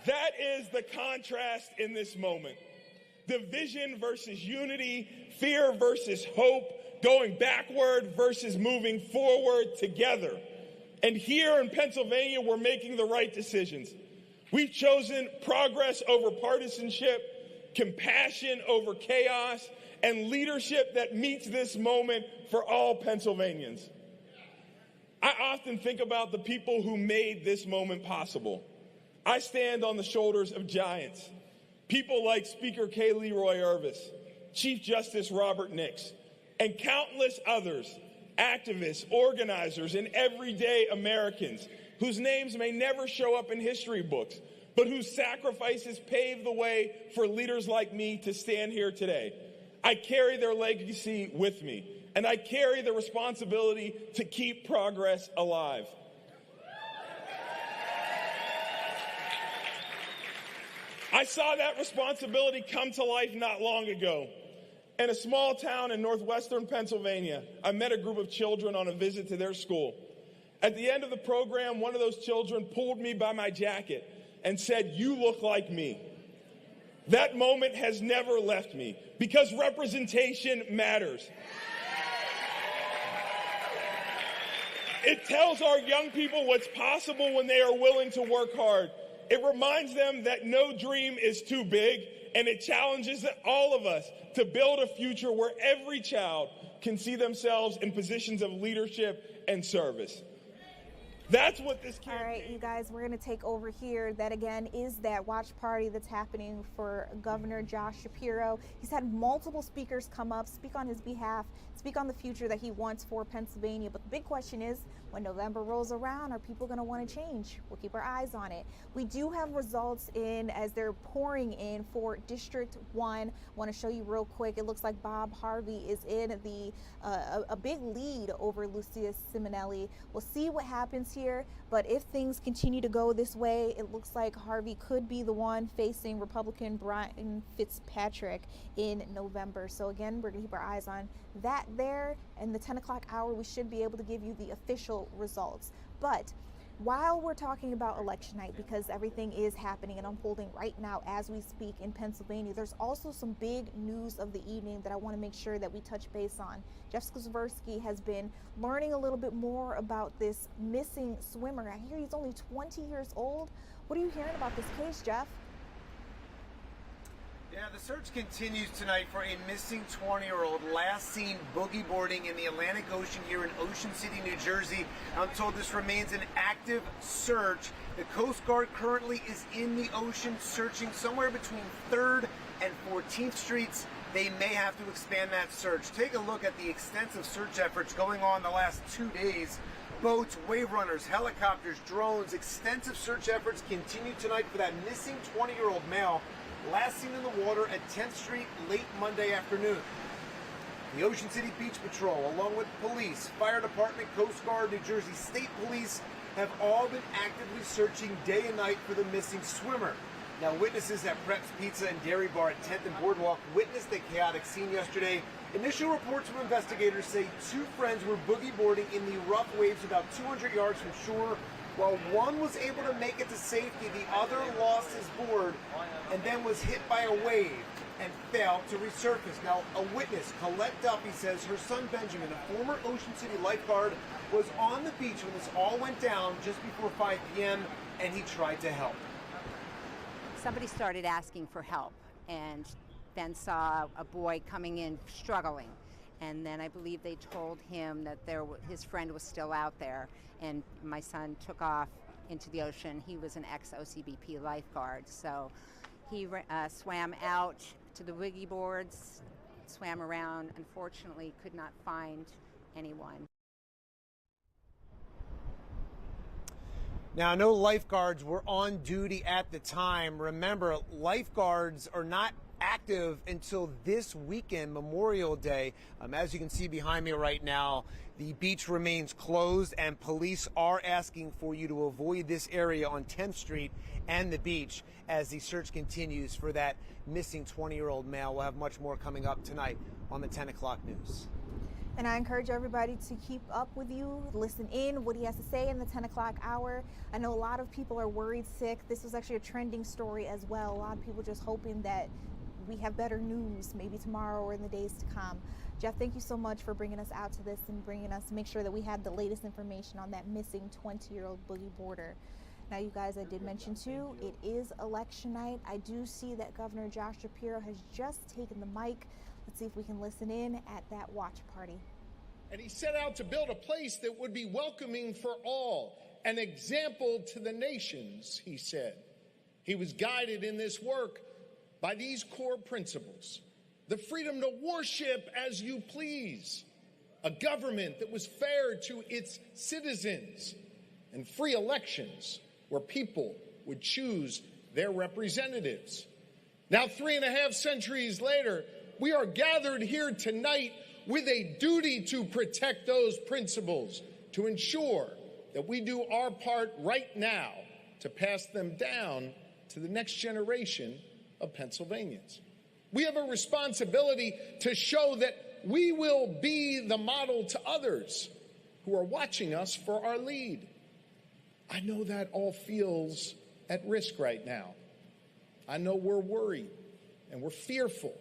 That is the contrast in this moment. Division versus unity, fear versus hope, going backward versus moving forward together. And here in Pennsylvania, we're making the right decisions. We've chosen progress over partisanship, compassion over chaos, and leadership that meets this moment for all Pennsylvanians. I often think about the people who made this moment possible. I stand on the shoulders of giants. People like Speaker Kay Leroy Irvis, Chief Justice Robert Nix, and countless others, activists, organizers, and everyday Americans whose names may never show up in history books, but whose sacrifices paved the way for leaders like me to stand here today. I carry their legacy with me, and I carry the responsibility to keep progress alive. I saw that responsibility come to life not long ago. In a small town in northwestern Pennsylvania, I met a group of children on a visit to their school. At the end of the program, one of those children pulled me by my jacket and said, "You look like me." That moment has never left me because representation matters. It tells our young people what's possible when they are willing to work hard. It reminds them that no dream is too big, and it challenges all of us to build a future where every child can see themselves in positions of leadership and service. That's what this campaign... All right, you guys, we're going to take over here. That, again, is that watch party that's happening for Governor Josh Shapiro. He's had multiple speakers come up, speak on his behalf, speak on the future that he wants for Pennsylvania. But the big question is, when November rolls around, are people going to want to change? We'll keep our eyes on it. We do have results in as they're pouring in for District 1. I want to show you real quick. It looks like Bob Harvey is in the a big lead over Lucia Simonelli. We'll see what happens here, but if things continue to go this way, it looks like Harvey could be the one facing Republican Brian Fitzpatrick in November. So again, we're going to keep our eyes on that there. And the 10 o'clock hour, we should be able to give you the official results. But while we're talking about election night, because everything is happening and unfolding right now as we speak in Pennsylvania, there's also some big news of the evening that I want to make sure that we touch base on. Jeff Skrzewski has been learning a little bit more about this missing swimmer. I hear he's only 20 years old. What are you hearing about this case, Jeff? Yeah, the search continues tonight for a missing 20-year-old last seen boogie boarding in the Atlantic Ocean here in Ocean City, New Jersey. I'm told this remains an active search. The Coast Guard currently is in the ocean searching somewhere between 3rd and 14th Streets. They may have to expand that search. Take a look at the extensive search efforts going on the last 2 days. Boats, wave runners, helicopters, drones, extensive search efforts continue tonight for that missing 20-year-old male last seen in the water at 10th Street late Monday afternoon. The Ocean City Beach Patrol, along with police, fire department, Coast Guard, New Jersey State Police, have all been actively searching day and night for the missing swimmer. Now, witnesses at Preps Pizza and Dairy Bar at 10th and Boardwalk witnessed the chaotic scene yesterday. Initial reports from investigators say two friends were boogie boarding in the rough waves about 200 yards from shore. While one was able to make it to safety, the other lost his board and then was hit by a wave and failed to resurface. Now, a witness, Colette Duffy, says her son Benjamin, a former Ocean City lifeguard, was on the beach when this all went down just before 5 p.m. and he tried to help. Somebody started asking for help and then saw a boy coming in struggling. And then I believe they told him that his friend was still out there, and my son took off into the ocean. He was an ex-OCBP lifeguard, so he swam out to the wiggy boards, swam around, unfortunately could not find anyone. Now, no lifeguards were on duty at the time. Remember, lifeguards are not active until this weekend, Memorial Day. As you can see behind me right now, the beach remains closed and police are asking for you to avoid this area on 10th Street and the beach as the search continues for that missing 20-year-old male. We'll have much more coming up tonight on the 10 o'clock news. And I encourage everybody to keep up with you, listen in what he has to say in the 10 o'clock hour. I know a lot of people are worried sick. This was actually a trending story as well. A lot of people just hoping that we have better news maybe tomorrow or in the days to come. Jeff, thank you so much for bringing us out to this and bringing us to make sure that we had the latest information on that missing 20-year-old boogie boarder. Now, you guys, I did mention too, it is election night. I do see that Governor Josh Shapiro has just taken the mic. Let's see if we can listen in at that watch party. And he set out to build a place that would be welcoming for all, an example to the nations, he said. He was guided in this work by these core principles: the freedom to worship as you please, a government that was fair to its citizens, and free elections where people would choose their representatives. Now, 3.5 centuries later, we are gathered here tonight with a duty to protect those principles, to ensure that we do our part right now to pass them down to the next generation of Pennsylvanians. We have a responsibility to show that we will be the model to others who are watching us for our lead. I know that all feels at risk right now. I know we're worried and we're fearful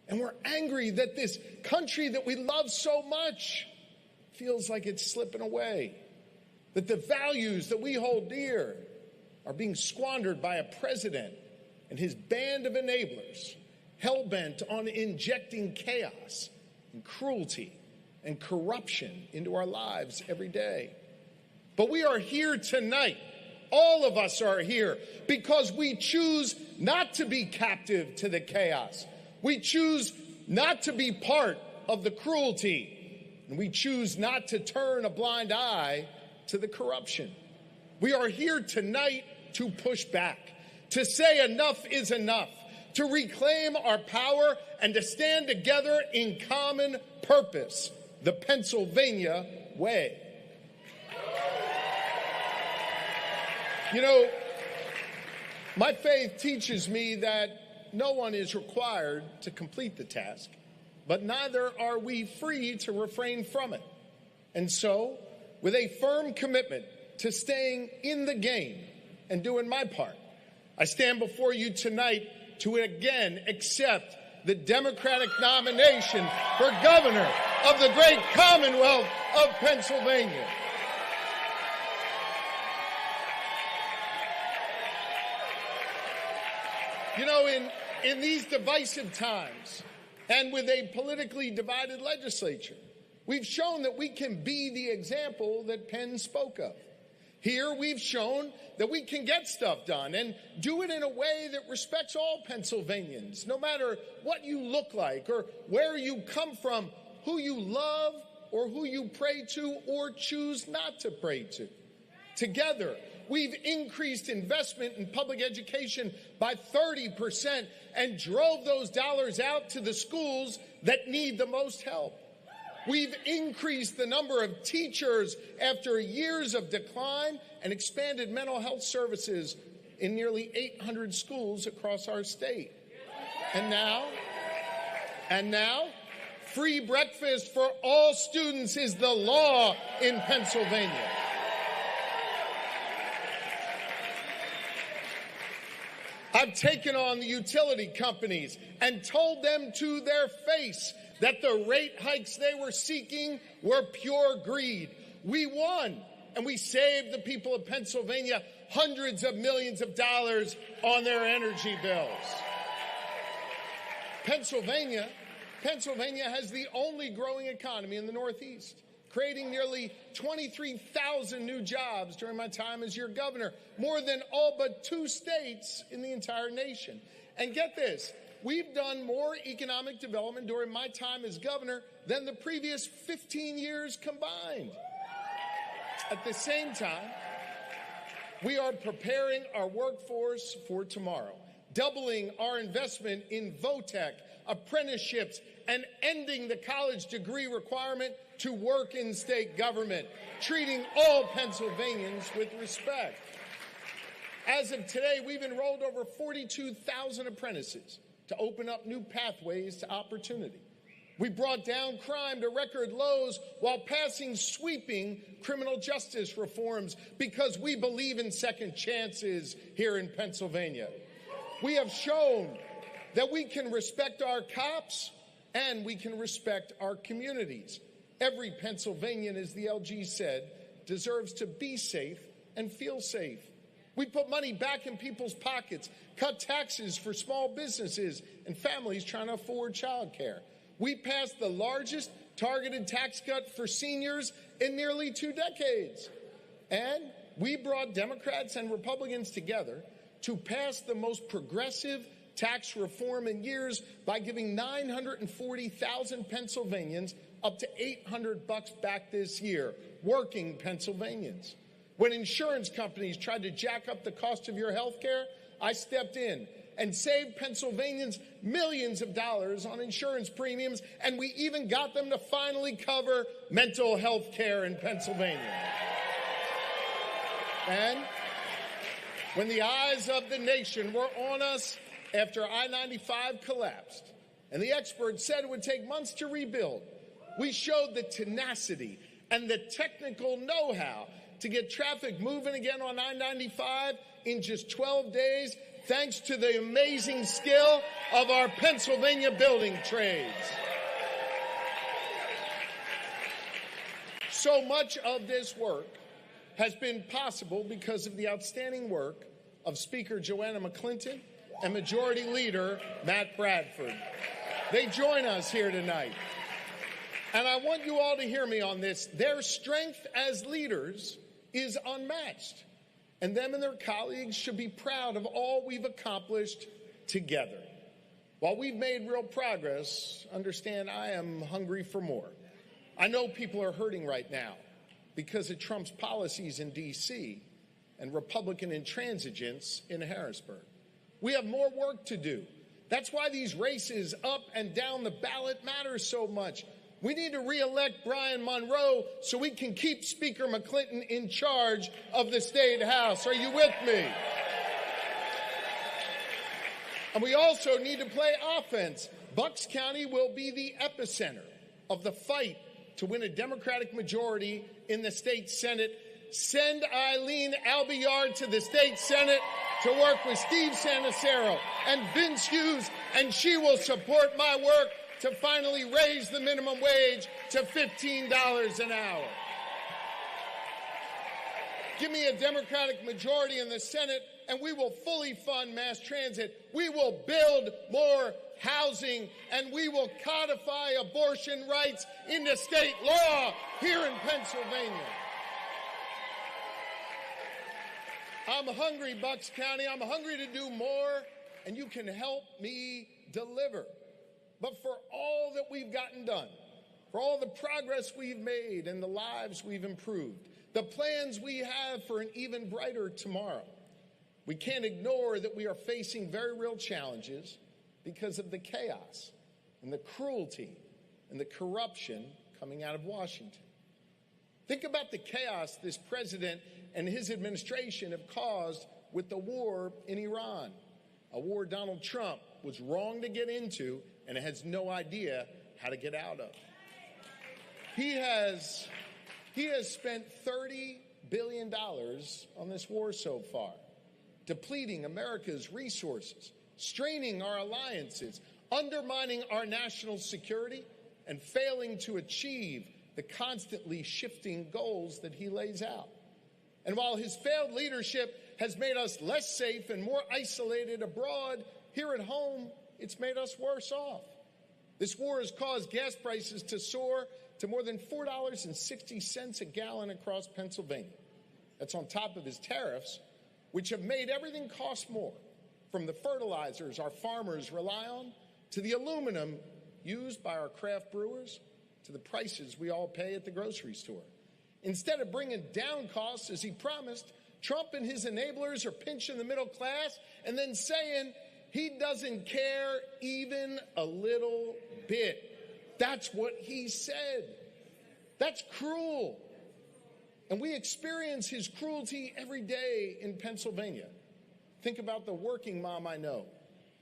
and we're angry that this country that we love so much feels like it's slipping away, that the values that we hold dear are being squandered by a president and his band of enablers hell-bent on injecting chaos and cruelty and corruption into our lives every day. But we are here tonight, all of us are here, because we choose not to be captive to the chaos. We choose not to be part of the cruelty, and we choose not to turn a blind eye to the corruption. We are here tonight to push back, to say enough is enough, to reclaim our power and to stand together in common purpose, the Pennsylvania way. You know, my faith teaches me that no one is required to complete the task, but neither are we free to refrain from it. And so, with a firm commitment to staying in the game and doing my part, I stand before you tonight to again accept the Democratic nomination for governor of the great Commonwealth of Pennsylvania. You know, in these divisive times and with a politically divided legislature, we've shown that we can be the example that Penn spoke of. Here we've shown that we can get stuff done and do it in a way that respects all Pennsylvanians, no matter what you look like or where you come from, who you love or who you pray to or choose not to pray to. Together, we've increased investment in public education by 30% and drove those dollars out to the schools that need the most help. We've increased the number of teachers after years of decline and expanded mental health services in nearly 800 schools across our state. And now, free breakfast for all students is the law in Pennsylvania. I've taken on the utility companies and told them to their face that the rate hikes they were seeking were pure greed. We won, and we saved the people of Pennsylvania hundreds of millions of dollars on their energy bills. Pennsylvania has the only growing economy in the Northeast, creating nearly 23,000 new jobs during my time as your governor, more than all but 2 states in the entire nation. And get this, we've done more economic development during my time as governor than the previous 15 years combined. At the same time, we are preparing our workforce for tomorrow, doubling our investment in VOTEC, apprenticeships, and ending the college degree requirement to work in state government, treating all Pennsylvanians with respect. As of today, we've enrolled over 42,000 apprentices to open up new pathways to opportunity. We brought down crime to record lows while passing sweeping criminal justice reforms because we believe in second chances here in Pennsylvania. We have shown that we can respect our cops and we can respect our communities. Every Pennsylvanian, as the LG said, deserves to be safe and feel safe. We put money back in people's pockets, cut taxes for small businesses and families trying to afford childcare. We passed the largest targeted tax cut for seniors in nearly 2 decades. And we brought Democrats and Republicans together to pass the most progressive tax reform in years by giving 940,000 Pennsylvanians up to $800 back this year, working Pennsylvanians. When insurance companies tried to jack up the cost of your health care, I stepped in and saved Pennsylvanians millions of dollars on insurance premiums, and we even got them to finally cover mental health care in Pennsylvania. And when the eyes of the nation were on us after I-95 collapsed, and the experts said it would take months to rebuild, we showed the tenacity and the technical know-how to get traffic moving again on I-95 in just 12 days, thanks to the amazing skill of our Pennsylvania building trades. So much of this work has been possible because of the outstanding work of Speaker Joanna McClinton and Majority Leader Matt Bradford. They join us here tonight. And I want you all to hear me on this. Their strength as leaders is unmatched. And them and their colleagues should be proud of all we've accomplished together. While we've made real progress, understand I am hungry for more. I know people are hurting right now because of Trump's policies in D.C. and Republican intransigence in Harrisburg. We have more work to do. That's why these races up and down the ballot matter so much. We need to re-elect Brian Monroe so we can keep Speaker McClinton in charge of the State House. Are you with me? And we also need to play offense. Bucks County will be the epicenter of the fight to win a Democratic majority in the state Senate. Send Eileen Albiard to the state Senate to work with Steve Sanacero and Vince Hughes, and she will support my work to finally raise the minimum wage to $15 an hour. Give me a Democratic majority in the Senate, and we will fully fund mass transit. We will build more housing, and we will codify abortion rights into state law here in Pennsylvania. I'm hungry, Bucks County. I'm hungry to do more, and you can help me deliver. But for all that we've gotten done, for all the progress we've made and the lives we've improved, the plans we have for an even brighter tomorrow, we can't ignore that we are facing very real challenges because of the chaos and the cruelty and the corruption coming out of Washington. Think about the chaos this president and his administration have caused with the war in Iran, a war Donald Trump was wrong to get into and has no idea how to get out of. He has spent $30 billion on this war so far, depleting America's resources, straining our alliances, undermining our national security, and failing to achieve the constantly shifting goals that he lays out. And while his failed leadership has made us less safe and more isolated abroad, here at home, it's made us worse off. This war has caused gas prices to soar to more than $4.60 a gallon across Pennsylvania. That's on top of his tariffs, which have made everything cost more, from the fertilizers our farmers rely on, to the aluminum used by our craft brewers, to the prices we all pay at the grocery store. Instead of bringing down costs as he promised, Trump and his enablers are pinching the middle class and then saying he doesn't care even a little bit. That's what he said. That's cruel. And we experience his cruelty every day in Pennsylvania. Think about the working mom I know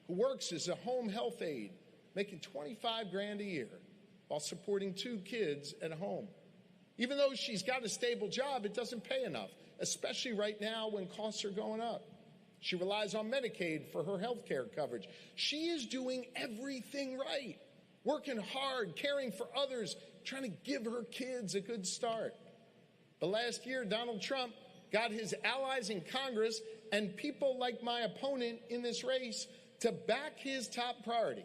who works as a home health aide, making $25,000 a year while supporting 2 kids at home. Even though she's got a stable job, it doesn't pay enough, especially right now when costs are going up. She relies on Medicaid for her health care coverage. She is doing everything right, working hard, caring for others, trying to give her kids a good start. But last year, Donald Trump got his allies in Congress and people like my opponent in this race to back his top priority,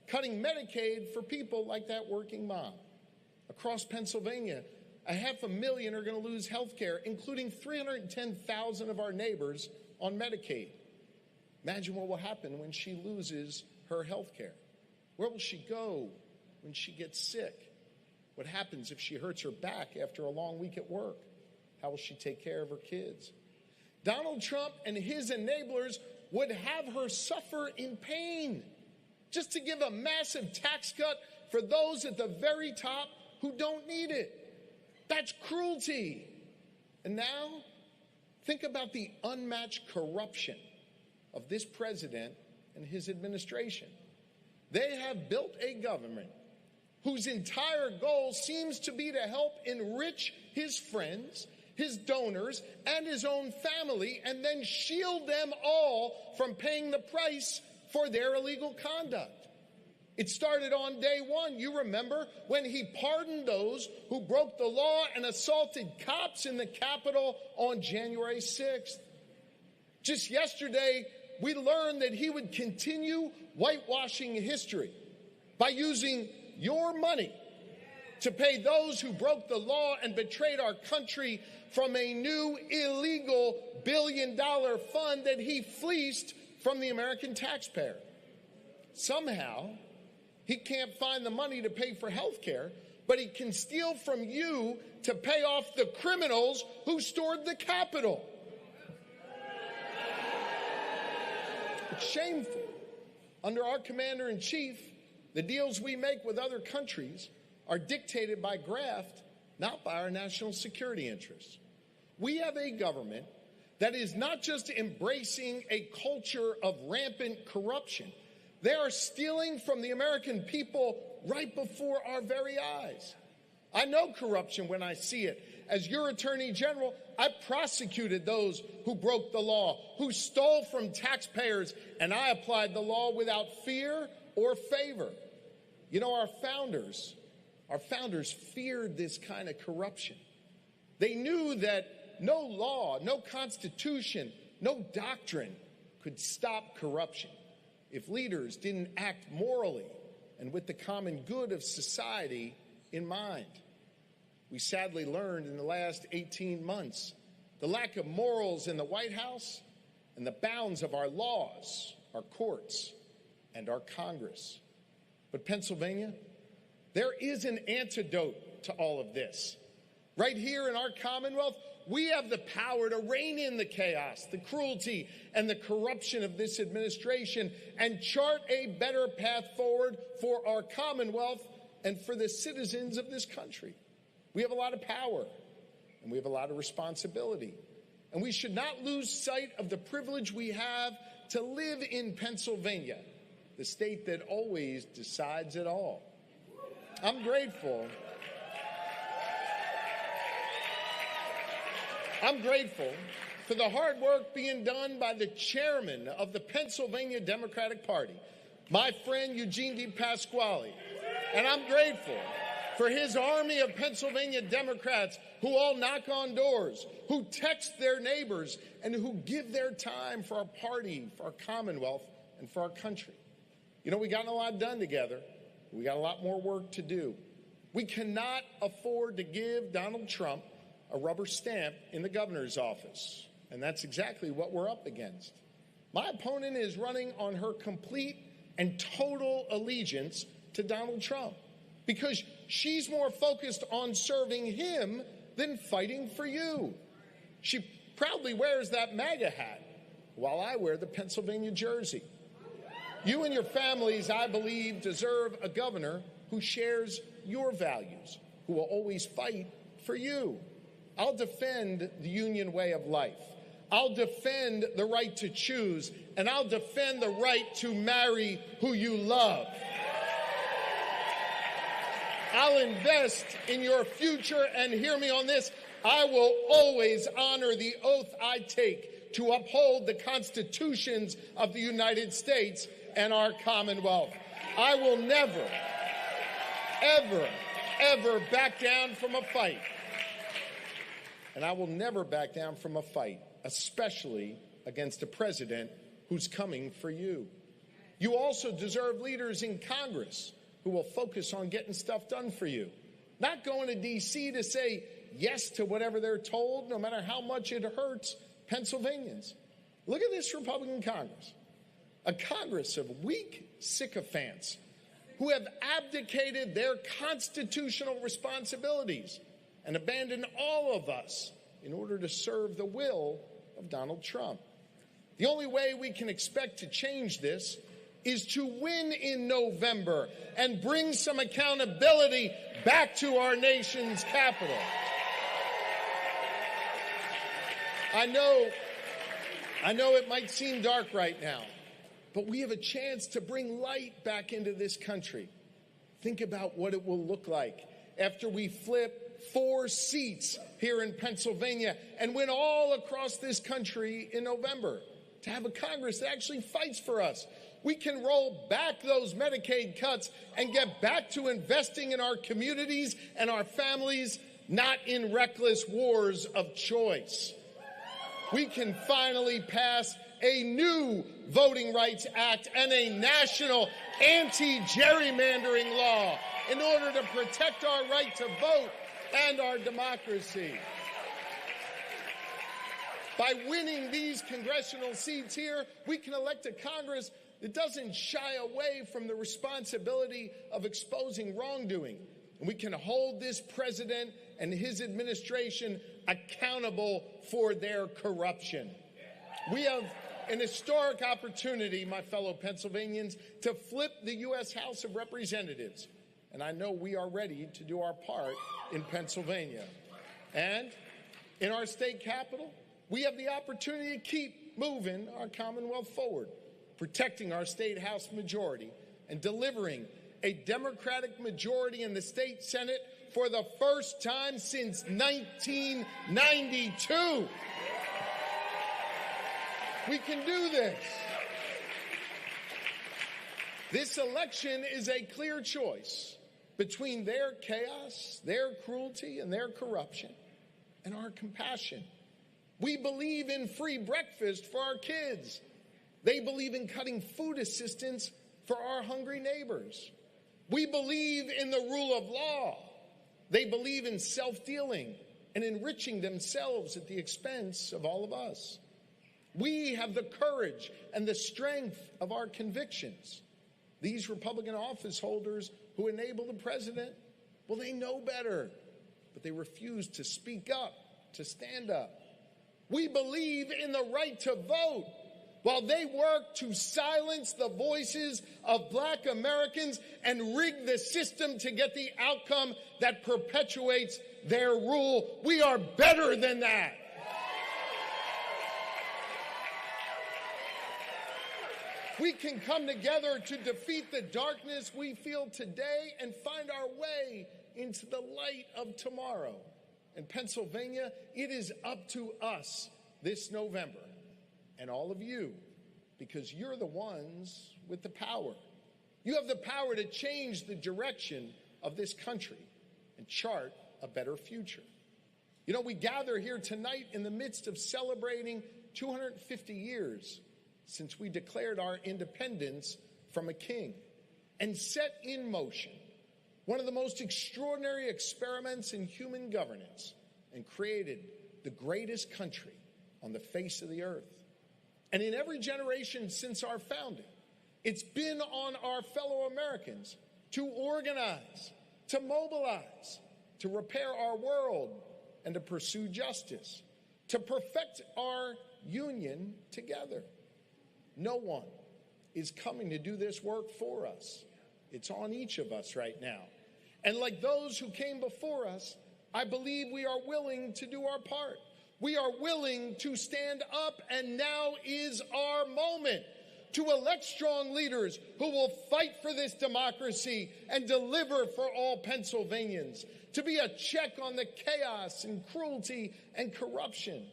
cutting Medicaid for people like that working mom. Across Pennsylvania, 500,000 are going to lose health care, including 310,000 of our neighbors on Medicaid. Imagine what will happen when she loses her health care. Where will she go when she gets sick? What happens if she hurts her back after a long week at work? How will she take care of her kids? Donald Trump and his enablers would have her suffer in pain just to give a massive tax cut for those at the very top who don't need it. That's cruelty. And now, think about the unmatched corruption of this president and his administration. They have built a government whose entire goal seems to be to help enrich his friends, his donors, and his own family, and then shield them all from paying the price for their illegal conduct. It started on day one. You remember when he pardoned those who broke the law and assaulted cops in the Capitol on January 6th. Just yesterday, we learned that he would continue whitewashing history by using your money to pay those who broke the law and betrayed our country from a new illegal billion-dollar fund that he fleeced from the American taxpayer. Somehow, he can't find the money to pay for health care, but he can steal from you to pay off the criminals who stored the Capitol. It's shameful. Under our commander-in-chief, the deals we make with other countries are dictated by graft, not by our national security interests. We have a government that is not just embracing a culture of rampant corruption. They are stealing from the American people right before our very eyes. I know corruption when I see it. As your Attorney General, I prosecuted those who broke the law, who stole from taxpayers, and I applied the law without fear or favor. You know, our founders feared this kind of corruption. They knew that no law, no constitution, no doctrine could stop corruption if leaders didn't act morally and with the common good of society in mind. We sadly learned in the last 18 months the lack of morals in the White House and the bounds of our laws, our courts, and our Congress. But Pennsylvania, there is an antidote to all of this. Right here in our Commonwealth, we have the power to rein in the chaos, the cruelty, and the corruption of this administration and chart a better path forward for our Commonwealth and for the citizens of this country. We have a lot of power, and we have a lot of responsibility. And we should not lose sight of the privilege we have to live in Pennsylvania, the state that always decides it all. I'm grateful for the hard work being done by the chairman of the Pennsylvania Democratic Party, my friend Eugene DePasquale. And I'm grateful for his army of Pennsylvania Democrats who all knock on doors, who text their neighbors, and who give their time for our party, for our Commonwealth, and for our country. You know, we got a lot done together. We got a lot more work to do. We cannot afford to give Donald Trump a rubber stamp in the governor's office. And that's exactly what we're up against. My opponent is running on her complete and total allegiance to Donald Trump because she's more focused on serving him than fighting for you. She proudly wears that MAGA hat while I wear the Pennsylvania jersey. You and your families, I believe, deserve a governor who shares your values, who will always fight for you. I'll defend the union way of life. I'll defend the right to choose, and I'll defend the right to marry who you love. I'll invest in your future, and hear me on this, I will always honor the oath I take to uphold the constitutions of the United States and our Commonwealth. I will never, ever, ever back down from a fight. And I will never back down from a fight, especially against a president who's coming for you. You also deserve leaders in Congress who will focus on getting stuff done for you. Not going to D.C. to say yes to whatever they're told, no matter how much it hurts Pennsylvanians. Look at this Republican Congress. A Congress of weak sycophants who have abdicated their constitutional responsibilities and abandoned all of us in order to serve the will of Donald Trump. The only way we can expect to change this is to win in November and bring some accountability back to our nation's capital. I know it might seem dark right now, but we have a chance to bring light back into this country. Think about what it will look like after we flip 4 seats here in Pennsylvania and win all across this country in November. To have a Congress that actually fights for us. We can roll back those Medicaid cuts and get back to investing in our communities and our families, not in reckless wars of choice. We can finally pass a new Voting Rights Act and a national anti-gerrymandering law in order to protect our right to vote and our democracy. By winning these congressional seats here, we can elect a Congress that doesn't shy away from the responsibility of exposing wrongdoing. And we can hold this president and his administration accountable for their corruption. We have an historic opportunity, my fellow Pennsylvanians, to flip the U.S. House of Representatives. And I know we are ready to do our part in Pennsylvania. And in our state capital, we have the opportunity to keep moving our Commonwealth forward, protecting our state House majority and delivering a Democratic majority in the state Senate for the first time since 1992. We can do this. This election is a clear choice between their chaos, their cruelty, and their corruption, and our compassion. We believe in free breakfast for our kids. They believe in cutting food assistance for our hungry neighbors. We believe in the rule of law. They believe in self-dealing and enriching themselves at the expense of all of us. We have the courage and the strength of our convictions. These Republican office holders who enable the president, well, they know better, but they refuse to speak up, to stand up. We believe in the right to vote, while they work to silence the voices of Black Americans and rig the system to get the outcome that perpetuates their rule. We are better than that. We can come together to defeat the darkness we feel today and find our way into the light of tomorrow. In Pennsylvania, it is up to us this November and all of you, because you're the ones with the power. You have the power to change the direction of this country and chart a better future. You know, we gather here tonight in the midst of celebrating 250 years since we declared our independence from a king and set in motion one of the most extraordinary experiments in human governance and created the greatest country on the face of the earth. And in every generation since our founding, it's been on our fellow Americans to organize, to mobilize, to repair our world, and to pursue justice, to perfect our union together. No one is coming to do this work for us. It's on each of us right now. And like those who came before us, I believe we are willing to do our part. We are willing to stand up, and now is our moment to elect strong leaders who will fight for this democracy and deliver for all Pennsylvanians, to be a check on the chaos and cruelty and corruption,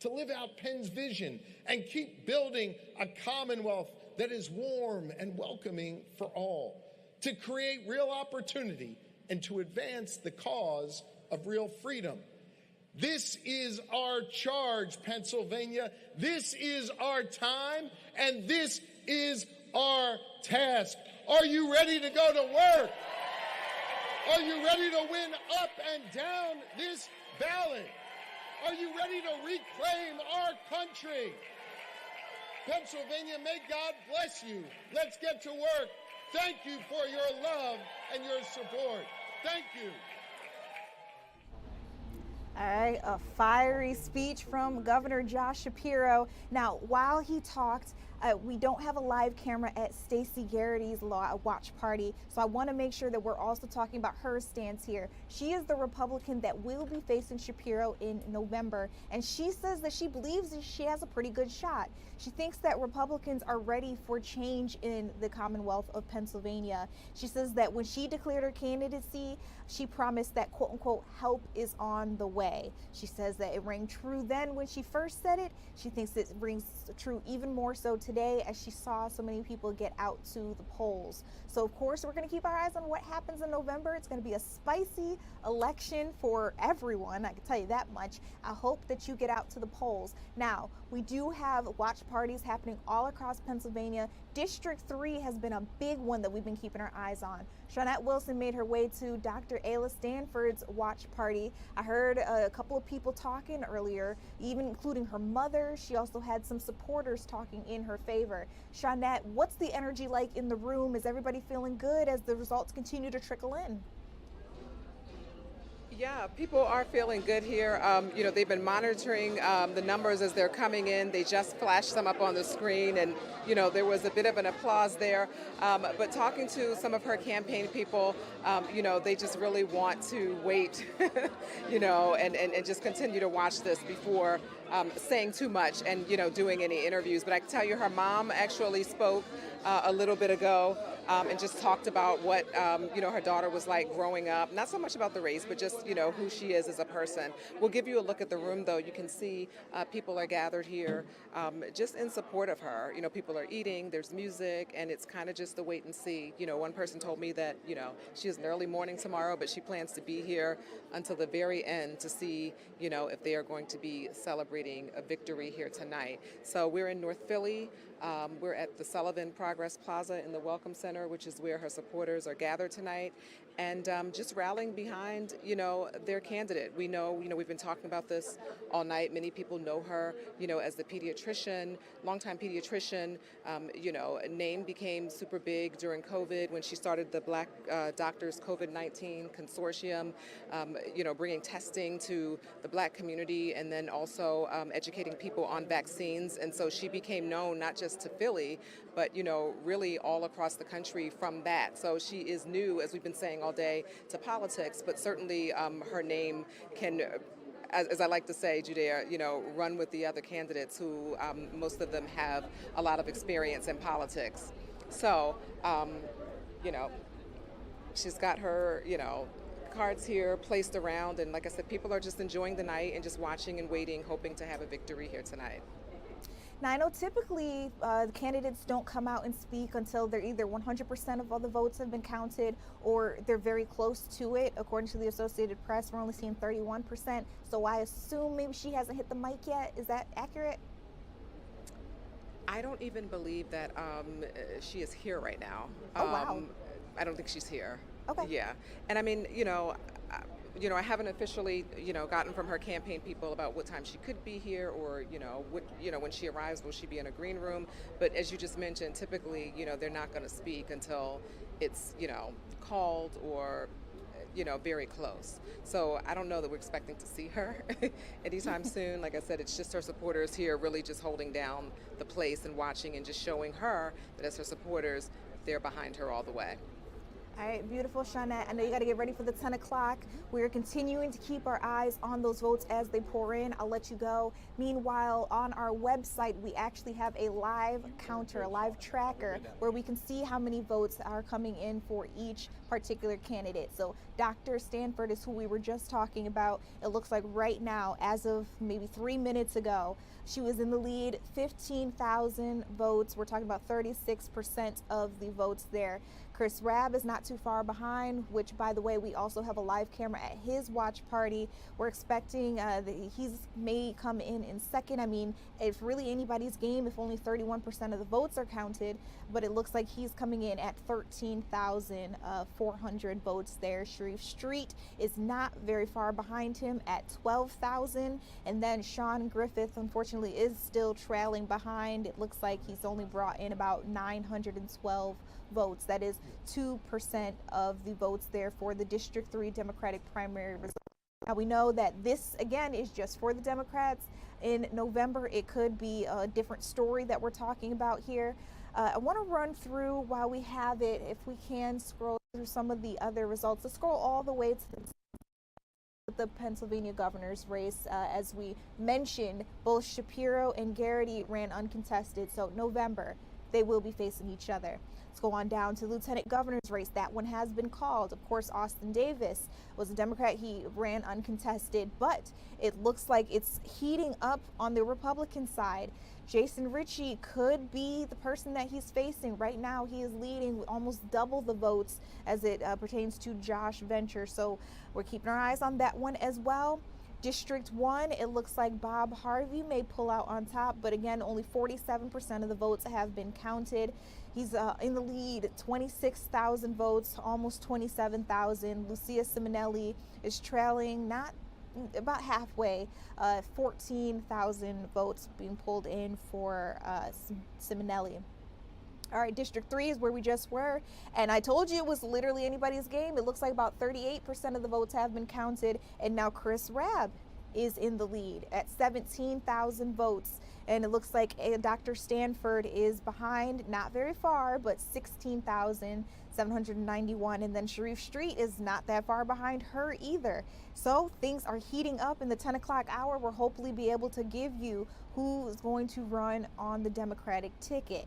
to live out Penn's vision and keep building a Commonwealth that is warm and welcoming for all, to create real opportunity and to advance the cause of real freedom. This is our charge, Pennsylvania. This is our time, and this is our task. Are you ready to go to work? Are you ready to win up and down this ballot? Are you ready to reclaim our country? Pennsylvania, may God bless you. Let's get to work. Thank you for your love and your support. Thank you. All right, a fiery speech from Governor Josh Shapiro. Now, while he talked, we don't have a live camera at Stacey Garrity's watch party, so I want to make sure that we're also talking about her stance here. She is the Republican that will be facing Shapiro in November, and she says that she believes that she has a pretty good shot. She thinks that Republicans are ready for change in the Commonwealth of Pennsylvania. She says that when she declared her candidacy, she promised that quote unquote help is on the way. She says that it rang true then when she first said it. She thinks it rings true even more so today as she saw so many people get out to the polls. So of course we're going to keep our eyes on what happens in November. It's going to be a spicy election for everyone, I can tell you that much. I hope that you get out to the polls. Now, we do have watch parties happening all across Pennsylvania. District 3 has been a big one that we've been keeping our eyes on. Shawnette Wilson made her way to Dr. Ayla Stanford's watch party. I heard a couple of people talking earlier, even including her mother. She also had some supporters talking in her favor. Shawnette, what's the energy like in the room? Is everybody feeling good as the results continue to trickle in? Yeah, people are feeling good here. You know, they've been monitoring the numbers as they're coming in. They just flashed them up on the screen, and, you know, there was a bit of an applause there. But talking to some of her campaign people, you know, they just really want to wait, you know, and just continue to watch this before saying too much and, you know, doing any interviews. But I can tell you her mom actually spoke a little bit ago and just talked about what, you know, her daughter was like growing up. Not so much about the race, but just, you know, who she is as a person. We'll give you a look at the room, though. You can see people are gathered here just in support of her. You know, people are eating, there's music, and it's kind of just the wait and see. You know, one person told me that, you know, she has an early morning tomorrow, but she plans to be here until the very end to see, you know, if they are going to be celebrating a victory here tonight. So we're in North Philly. We're at the Sullivan Progress Plaza in the Welcome Center, which is where her supporters are gathered tonight, and just rallying behind, you know, their candidate. We know, you know, we've been talking about this all night. Many people know her, you know, as the pediatrician, longtime pediatrician. You know, a name became super big during COVID when she started the Black Doctors COVID-19 Consortium, you know, bringing testing to the Black community and then also educating people on vaccines. And so she became known not just to Philly, but, you know, really all across the country from that. So she is new, as we've been saying all day, to politics, but certainly her name can, as I like to say, Judea, you know, run with the other candidates who most of them have a lot of experience in politics. So, you know, she's got her, you know, cards here placed around, and like I said, people are just enjoying the night and just watching and waiting, hoping to have a victory here tonight. Now, I know typically candidates don't come out and speak until they're either 100% of all the votes have been counted or they're very close to it. According to the Associated Press, we're only seeing 31%. So I assume maybe she hasn't hit the mic yet. Is that accurate? I don't even believe that she is here right now. Oh, wow. I don't think she's here. Okay. Yeah. And I mean, you know, I haven't officially, you know, gotten from her campaign people about what time she could be here or, you know, when she arrives, will she be in a green room? But as you just mentioned, typically, you know, they're not going to speak until it's, you know, called or, you know, very close. So I don't know that we're expecting to see her anytime soon. Like I said, it's just her supporters here really just holding down the place and watching and just showing her that as her supporters, they're behind her all the way. All right, beautiful, Shawnette. I know you got to get ready for the 10 o'clock. We're continuing to keep our eyes on those votes as they pour in. I'll let you go. Meanwhile, on our website, we actually have a live counter, a live tracker, where we can see how many votes are coming in for each particular candidate. So Dr. Stanford is who we were just talking about. It looks like right now, as of maybe 3 minutes ago, she was in the lead, 15,000 votes. We're talking about 36% of the votes there. Chris Rabb is not too far behind, which, by the way, we also have a live camera at his watch party. We're expecting that he may come in second. I mean, it's really anybody's game if only 31% of the votes are counted, but it looks like he's coming in at 13,400 votes there. Sharif Street is not very far behind him at 12,000, and then Sean Griffith, unfortunately, is still trailing behind. It looks like he's only brought in about 912 votes. That is 2% of the votes there for the District 3 Democratic primary result. Now we know that this, again, is just for the Democrats. In November, it could be a different story that we're talking about here. I want to run through, while we have it, if we can scroll through some of the other results. Let's scroll all the way to the Pennsylvania governor's race. As we mentioned, both Shapiro and Garrity ran uncontested, so November, they will be facing each other. Let's go on down to lieutenant governor's race. That one has been called. Of course, Austin Davis was a Democrat. He ran uncontested, but it looks like it's heating up on the Republican side. Jason Ritchie could be the person that he's facing. Right now, he is leading with almost double the votes as it pertains to Josh Venture. So we're keeping our eyes on that one as well. District 1, it looks like Bob Harvey may pull out on top, but again, only 47% of the votes have been counted. He's in the lead, 26,000 votes, almost 27,000. Lucia Simonelli is trailing, not about halfway, 14,000 votes being pulled in for Simonelli. All right, District 3 is where we just were, and I told you it was literally anybody's game. It looks like about 38% of the votes have been counted, and now Chris Rabb is in the lead at 17,000 votes, and it looks like Dr. Stanford is behind, not very far, but 16,791, and then Sharif Street is not that far behind her either. So things are heating up in the 10 o'clock hour. We'll hopefully be able to give you who is going to run on the Democratic ticket.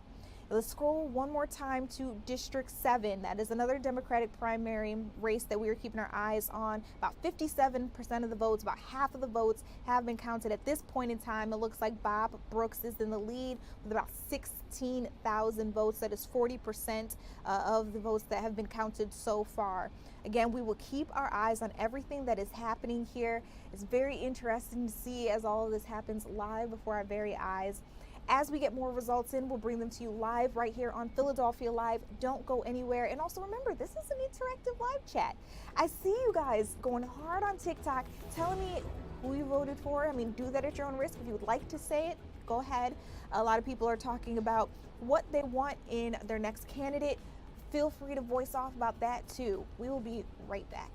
Let's scroll one more time to District 7. That is another Democratic primary race that we are keeping our eyes on. About 57% of the votes, about half of the votes have been counted at this point in time. It looks like Bob Brooks is in the lead with about 16,000 votes. That is 40% of the votes that have been counted so far. Again, we will keep our eyes on everything that is happening here. It's very interesting to see as all of this happens live before our very eyes. As we get more results in, we'll bring them to you live right here on Philadelphia Live. Don't go anywhere. And also remember, this is an interactive live chat. I see you guys going hard on TikTok, telling me who you voted for. I mean, do that at your own risk. If you would like to say it, go ahead. A lot of people are talking about what they want in their next candidate. Feel free to voice off about that too. We will be right back.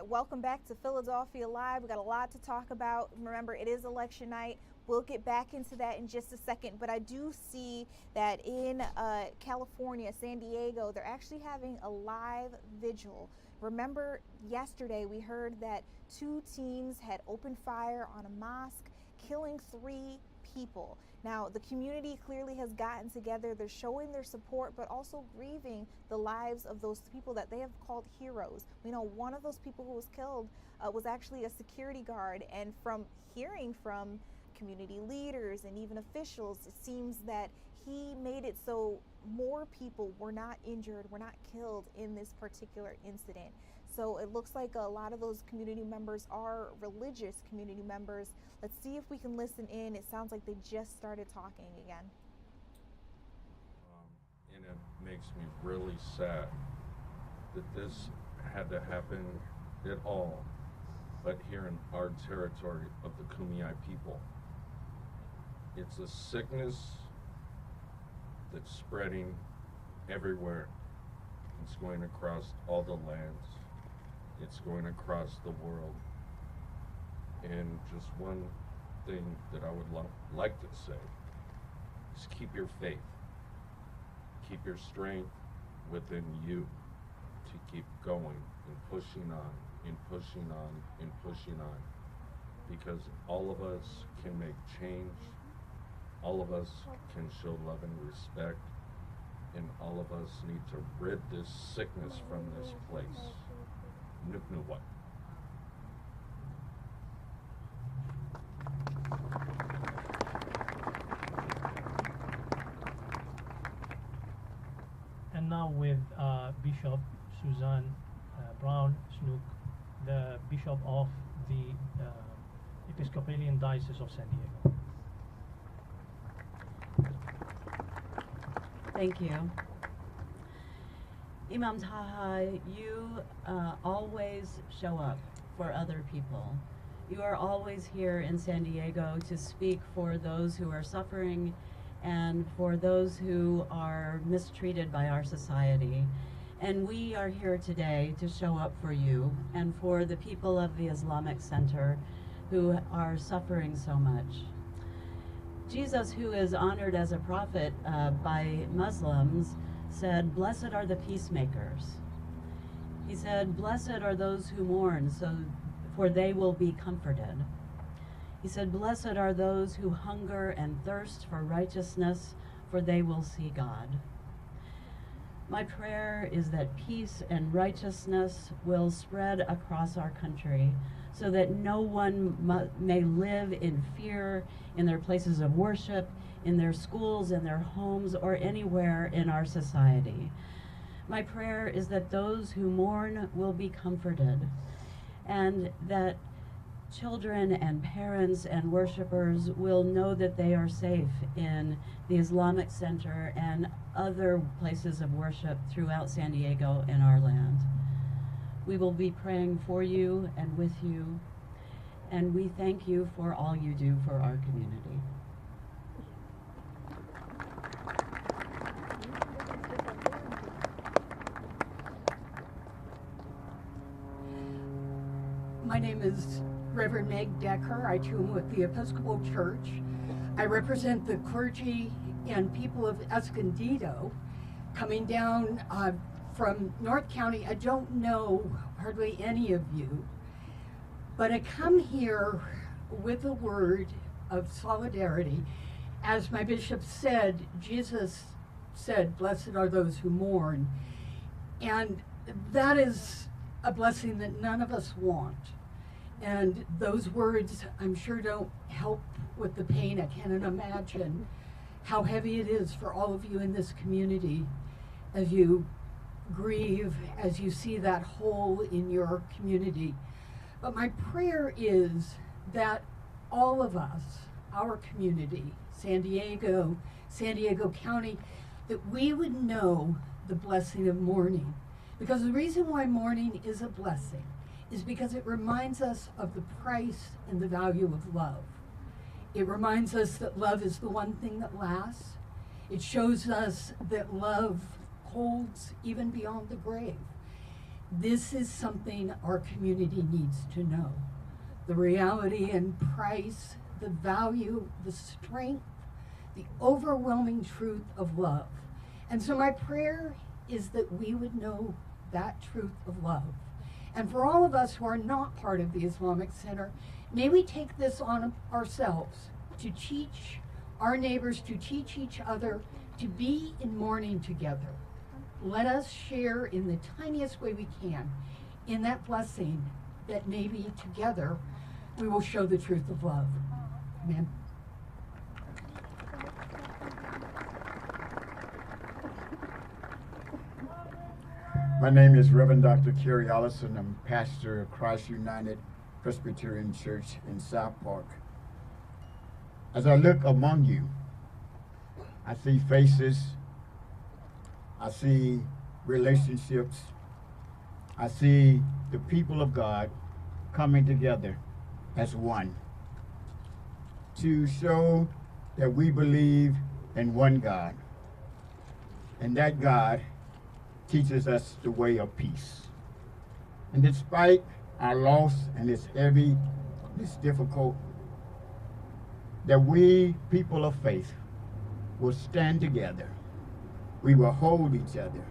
Welcome back to Philadelphia Live. We got a lot to talk about. Remember, it is election night. We'll get back into that in just a second, but I do see that in California, San Diego, they're actually having a live vigil. Remember yesterday we heard that 2 teams had opened fire on a mosque, killing 3 people. Now, the community clearly has gotten together. They're showing their support, but also grieving the lives of those people that they have called heroes. We know one of those people who was killed was actually a security guard, and from hearing from community leaders and even officials, it seems that he made it so more people were not injured, were not killed in this particular incident. So it looks like a lot of those community members are religious community members. Let's see if we can listen in. It sounds like they just started talking again. And it makes me really sad that this had to happen at all, but here in our territory of the Kumeyaay people. It's a sickness that's spreading everywhere. It's going across all the lands. It's going across the world. And just one thing that I would like to say is keep your faith. Keep your strength within you to keep going and pushing on and pushing on and pushing on. Because all of us can make change. All of us can show love and respect. And all of us need to rid this sickness from this place. Nuknuwat. And now with Bishop Suzanne Brown Snook, the Bishop of the Episcopalian Diocese of San Diego. Thank you. Imam Taha, you always show up for other people. You are always here in San Diego to speak for those who are suffering and for those who are mistreated by our society. And we are here today to show up for you and for the people of the Islamic Center who are suffering so much. Jesus, who is honored as a prophet by Muslims, said, "Blessed are the peacemakers." He said, "Blessed are those who mourn, for they will be comforted." He said, "Blessed are those who hunger and thirst for righteousness, for they will see God." My prayer is that peace and righteousness will spread across our country so that no one may live in fear in their places of worship, in their schools, in their homes, or anywhere in our society. My prayer is that those who mourn will be comforted, and that children and parents and worshipers will know that they are safe in the Islamic Center and other places of worship throughout San Diego and our land. We will be praying for you and with you, and we thank you for all you do for our community. My name is Reverend Meg Decker. I too am with the Episcopal Church. I represent the clergy and people of Escondido coming down from North County. I don't know hardly any of you, but I come here with a word of solidarity. As my bishop said, Jesus said, "Blessed are those who mourn." And that is a blessing that none of us want. And those words, I'm sure, don't help with the pain. I can't imagine how heavy it is for all of you in this community as you grieve, as you see that hole in your community. But my prayer is that all of us, our community, San Diego County, that we would know the blessing of mourning. Because the reason why mourning is a blessing is because it reminds us of the price and the value of love. It reminds us that love is the one thing that lasts. It shows us that love holds even beyond the grave. This is something our community needs to know. The reality and price the value, the strength, the overwhelming truth of love. And so my prayer is that we would know that truth of love. And for all of us who are not part of the Islamic Center, may we take this on ourselves to teach our neighbors, to teach each other, to be in mourning together. Let us share in the tiniest way we can in that blessing that maybe together we will show the truth of love. Amen. My name is Reverend Dr. Kerry Allison. I'm pastor of Christ United Presbyterian Church in South Park. As I look among you, I see faces, I see relationships, I see the people of God coming together as one to show that we believe in one God, and that God teaches us the way of peace. And despite our loss, and it's heavy, it's difficult, that we, people of faith, will stand together. We will hold each other.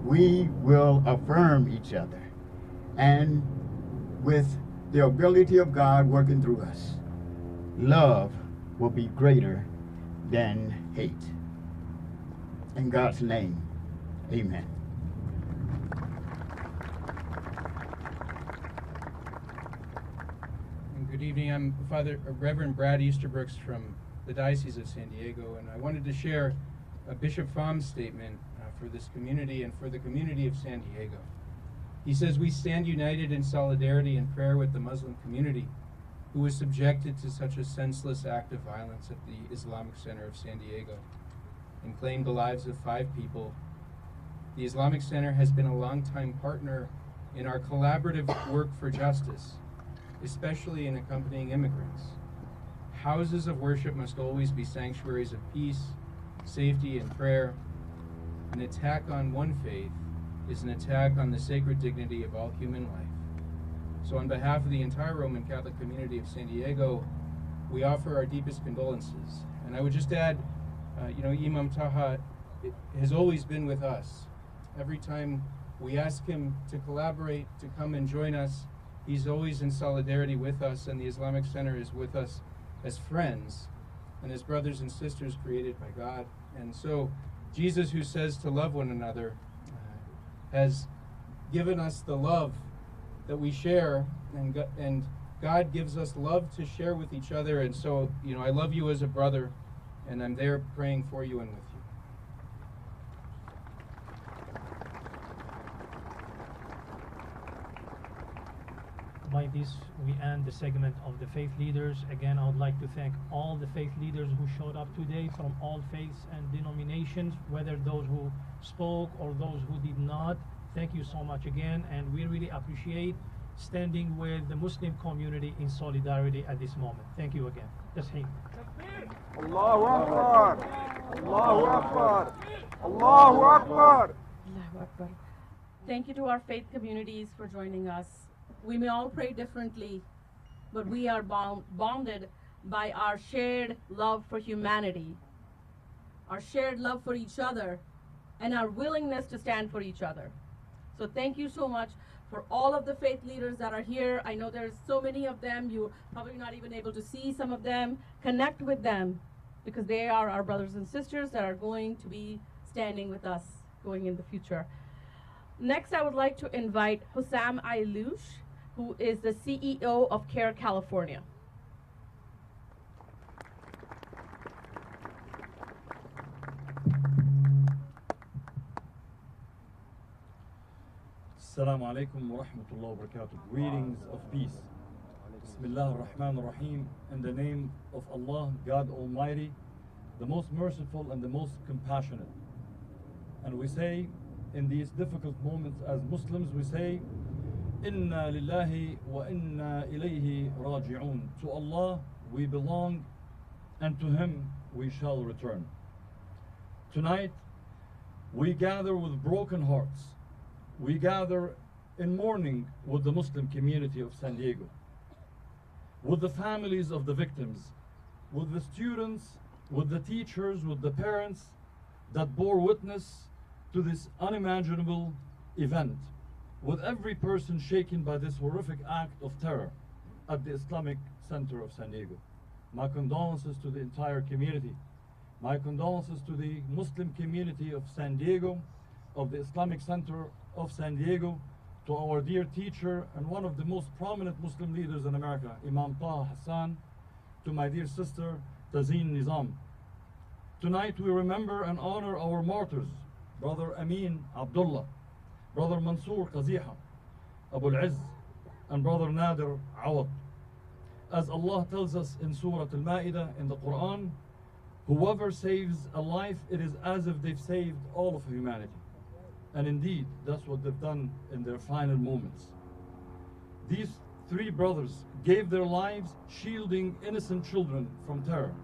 We will affirm each other. And with the ability of God working through us, love will be greater than hate. In God's name, amen. Good evening. I'm Reverend Brad Easterbrooks from the Diocese of San Diego, and I wanted to share Bishop Pham's statement for this community and for the community of San Diego. He says, "We stand united in solidarity and prayer with the Muslim community who was subjected to such a senseless act of violence at the Islamic Center of San Diego and claimed the lives of 5 people. The Islamic Center has been a longtime partner in our collaborative work for justice, especially in accompanying immigrants. Houses of worship must always be sanctuaries of peace, safety, and prayer. An attack on one faith is an attack on the sacred dignity of all human life. So on behalf of the entire Roman Catholic community of San Diego, we offer our deepest condolences." And I would just add, Imam Taha has always been with us. Every time we ask him to collaborate, to come and join us, he's always in solidarity with us, and the Islamic Center is with us as friends and as brothers and sisters created by God. And so Jesus, who says to love one another, has given us the love that we share, and God gives us love to share with each other. And so, I love you as a brother, and I'm there praying for you and with you. By this, we end the segment of the faith leaders. Again, I would like to thank all the faith leaders who showed up today from all faiths and denominations, whether those who spoke or those who did not. Thank you so much again, and we really appreciate standing with the Muslim community in solidarity at this moment. Thank you again. Tasheem. Allahu Akbar! Allahu Akbar! Allahu Akbar! Allahu Akbar. Thank you to our faith communities for joining us. We may all pray differently, but we are bonded by our shared love for humanity, our shared love for each other, and our willingness to stand for each other. So thank you so much for all of the faith leaders that are here. I know there's so many of them. You're probably not even able to see some of them. Connect with them, because they are our brothers and sisters that are going to be standing with us going in the future. Next, I would like to invite Hussam Ayloush, who is the CEO of CARE California. Assalamu alaikum wa rahmatullahi wa barakatuh. Greetings of peace. Bismillah ar-Rahman ar-Rahim. In the name of Allah, God Almighty, the most merciful and the most compassionate. And we say, in these difficult moments as Muslims, we say, Inna lillahi wa inna ilayhi raji'un. To Allah we belong, and to Him we shall return. Tonight, we gather with broken hearts. We gather in mourning with the Muslim community of San Diego. with the families of the victims, with the students, with the teachers, with the parents that bore witness to this unimaginable event, with every person shaken by this horrific act of terror at the Islamic Center of San Diego. My condolences to the entire community. My condolences to the Muslim community of San Diego, of the Islamic Center of San Diego, to our dear teacher and one of the most prominent Muslim leaders in America, Imam Taha Hassan, to my dear sister, Tazeen Nizam. Tonight we remember and honor our martyrs, Brother Amin Abdullah, Brother Mansour Qaziha, Abu al-Izz, and Brother Nadir Awad. As Allah tells us in Surah Al-Ma'idah in the Quran, whoever saves a life, it is as if they've saved all of humanity. And indeed, that's what they've done in their final moments. These three brothers gave their lives shielding innocent children from terror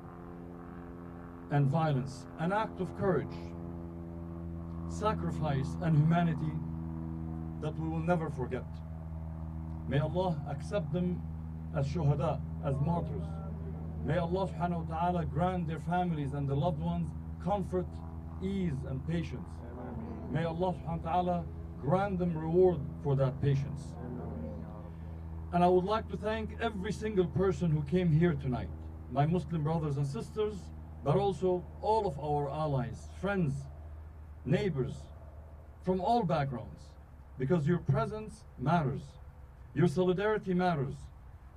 and violence, an act of courage, sacrifice, and humanity that we will never forget. May Allah accept them as shuhada, as martyrs. May Allah subhanahu wa ta'ala grant their families and their loved ones comfort, ease, and patience. May Allah subhanahu wa ta'ala grant them reward for that patience. And I would like to thank every single person who came here tonight, my Muslim brothers and sisters, but also all of our allies, friends, neighbors, from all backgrounds, because your presence matters. Your solidarity matters.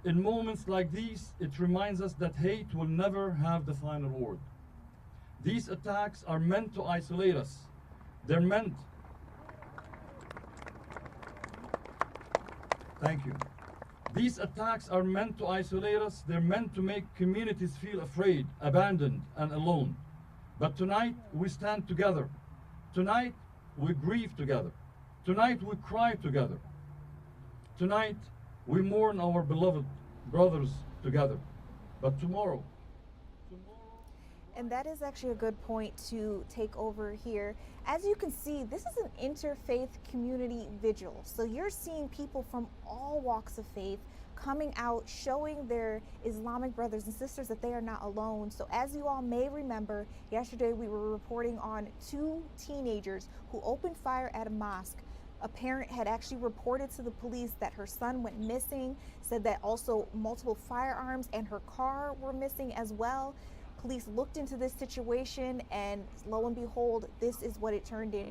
In moments like these, it reminds us that hate will never have the final word. These attacks are meant to isolate us. They're meant. Thank you. These attacks are meant to isolate us. They're meant to make communities feel afraid, abandoned, and alone. But tonight, we stand together. Tonight, we grieve together. Tonight, we cry together. Tonight, we mourn our beloved brothers together. But tomorrow. And that is actually a good point to take over here. As you can see, this is an interfaith community vigil. So you're seeing people from all walks of faith coming out, showing their Islamic brothers and sisters that they are not alone. So as you all may remember, yesterday we were reporting on 2 teenagers who opened fire at a mosque. A parent had actually reported to the police that her son went missing, said that also multiple firearms and her car were missing as well. Police looked into this situation, and lo and behold, this is what it turned into.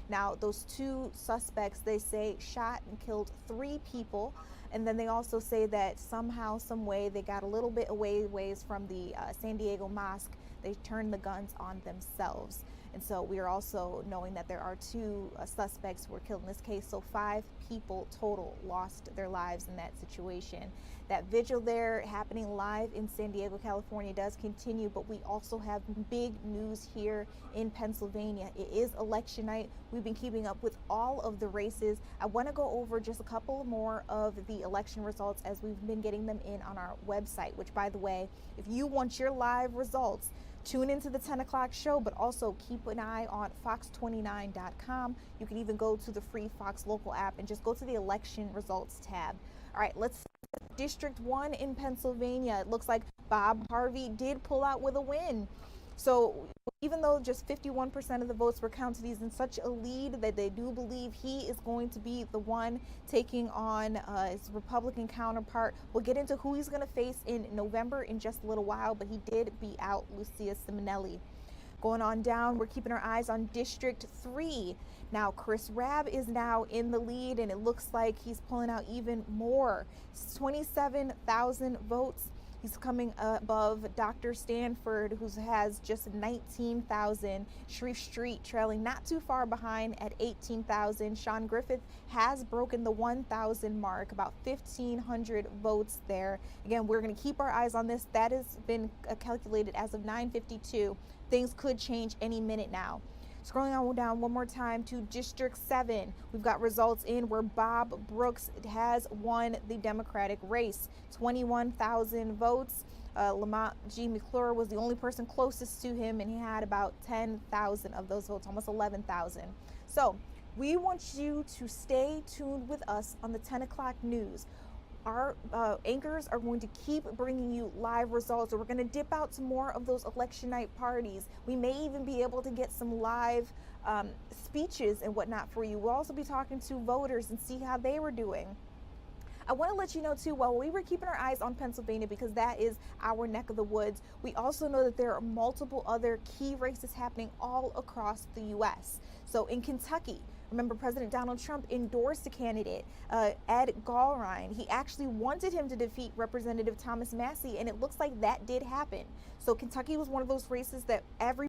Now, those 2 suspects, they say, shot and killed 3 people. And then they also say that somehow, some way, they got a little bit ways from the San Diego mosque. They turned the guns on themselves. And so we are also knowing that there are 2 suspects who were killed in this case. So 5 people total lost their lives in that situation. That vigil there happening live in San Diego, California does continue, but we also have big news here in Pennsylvania. It is election night. We've been keeping up with all of the races. I want to go over just a couple more of the election results as we've been getting them in on our website, which, by the way, if you want your live results, tune into the 10 o'clock show, but also keep an eye on fox29.com. You can even go to the free Fox Local app and just go to the election results tab. All right, let's District 1 in Pennsylvania. It looks like Bob Harvey did pull out with a win. So even though just 51% of the votes were counted, he's in such a lead that they do believe he is going to be the one taking on his Republican counterpart. We'll get into who he's going to face in November in just a little while, but he did beat out Lucia Simonelli. Going on down, we're keeping our eyes on District 3. Now, Chris Rabb is now in the lead, and it looks like he's pulling out even more. 27,000 votes. He's coming above Dr. Stanford, who has just 19,000. Sharif Street trailing not too far behind at 18,000. Sean Griffith has broken the 1,000 mark, about 1,500 votes there. Again, we're going to keep our eyes on this. That has been calculated as of 9:52. Things could change any minute now. Scrolling on down one more time to District 7, we've got results in where Bob Brooks has won the Democratic race. 21,000 votes. Lamont G. McClure was the only person closest to him, and he had about 10,000 of those votes, almost 11,000. So we want you to stay tuned with us on the 10 o'clock news. our anchors are going to keep bringing you live results. So we're going to dip out to more of those election night parties. We may even be able to get some live speeches and whatnot for you. We'll also be talking to voters and see how they were doing. I want to let you know too, while we were keeping our eyes on Pennsylvania because that is our neck of the woods, we also know that there are multiple other key races happening all across the U.S. So in Kentucky, remember President Donald Trump endorsed a candidate, Ed Gallrein. He actually wanted him to defeat Representative Thomas Massie, and it looks like that did happen. So Kentucky was one of those races that every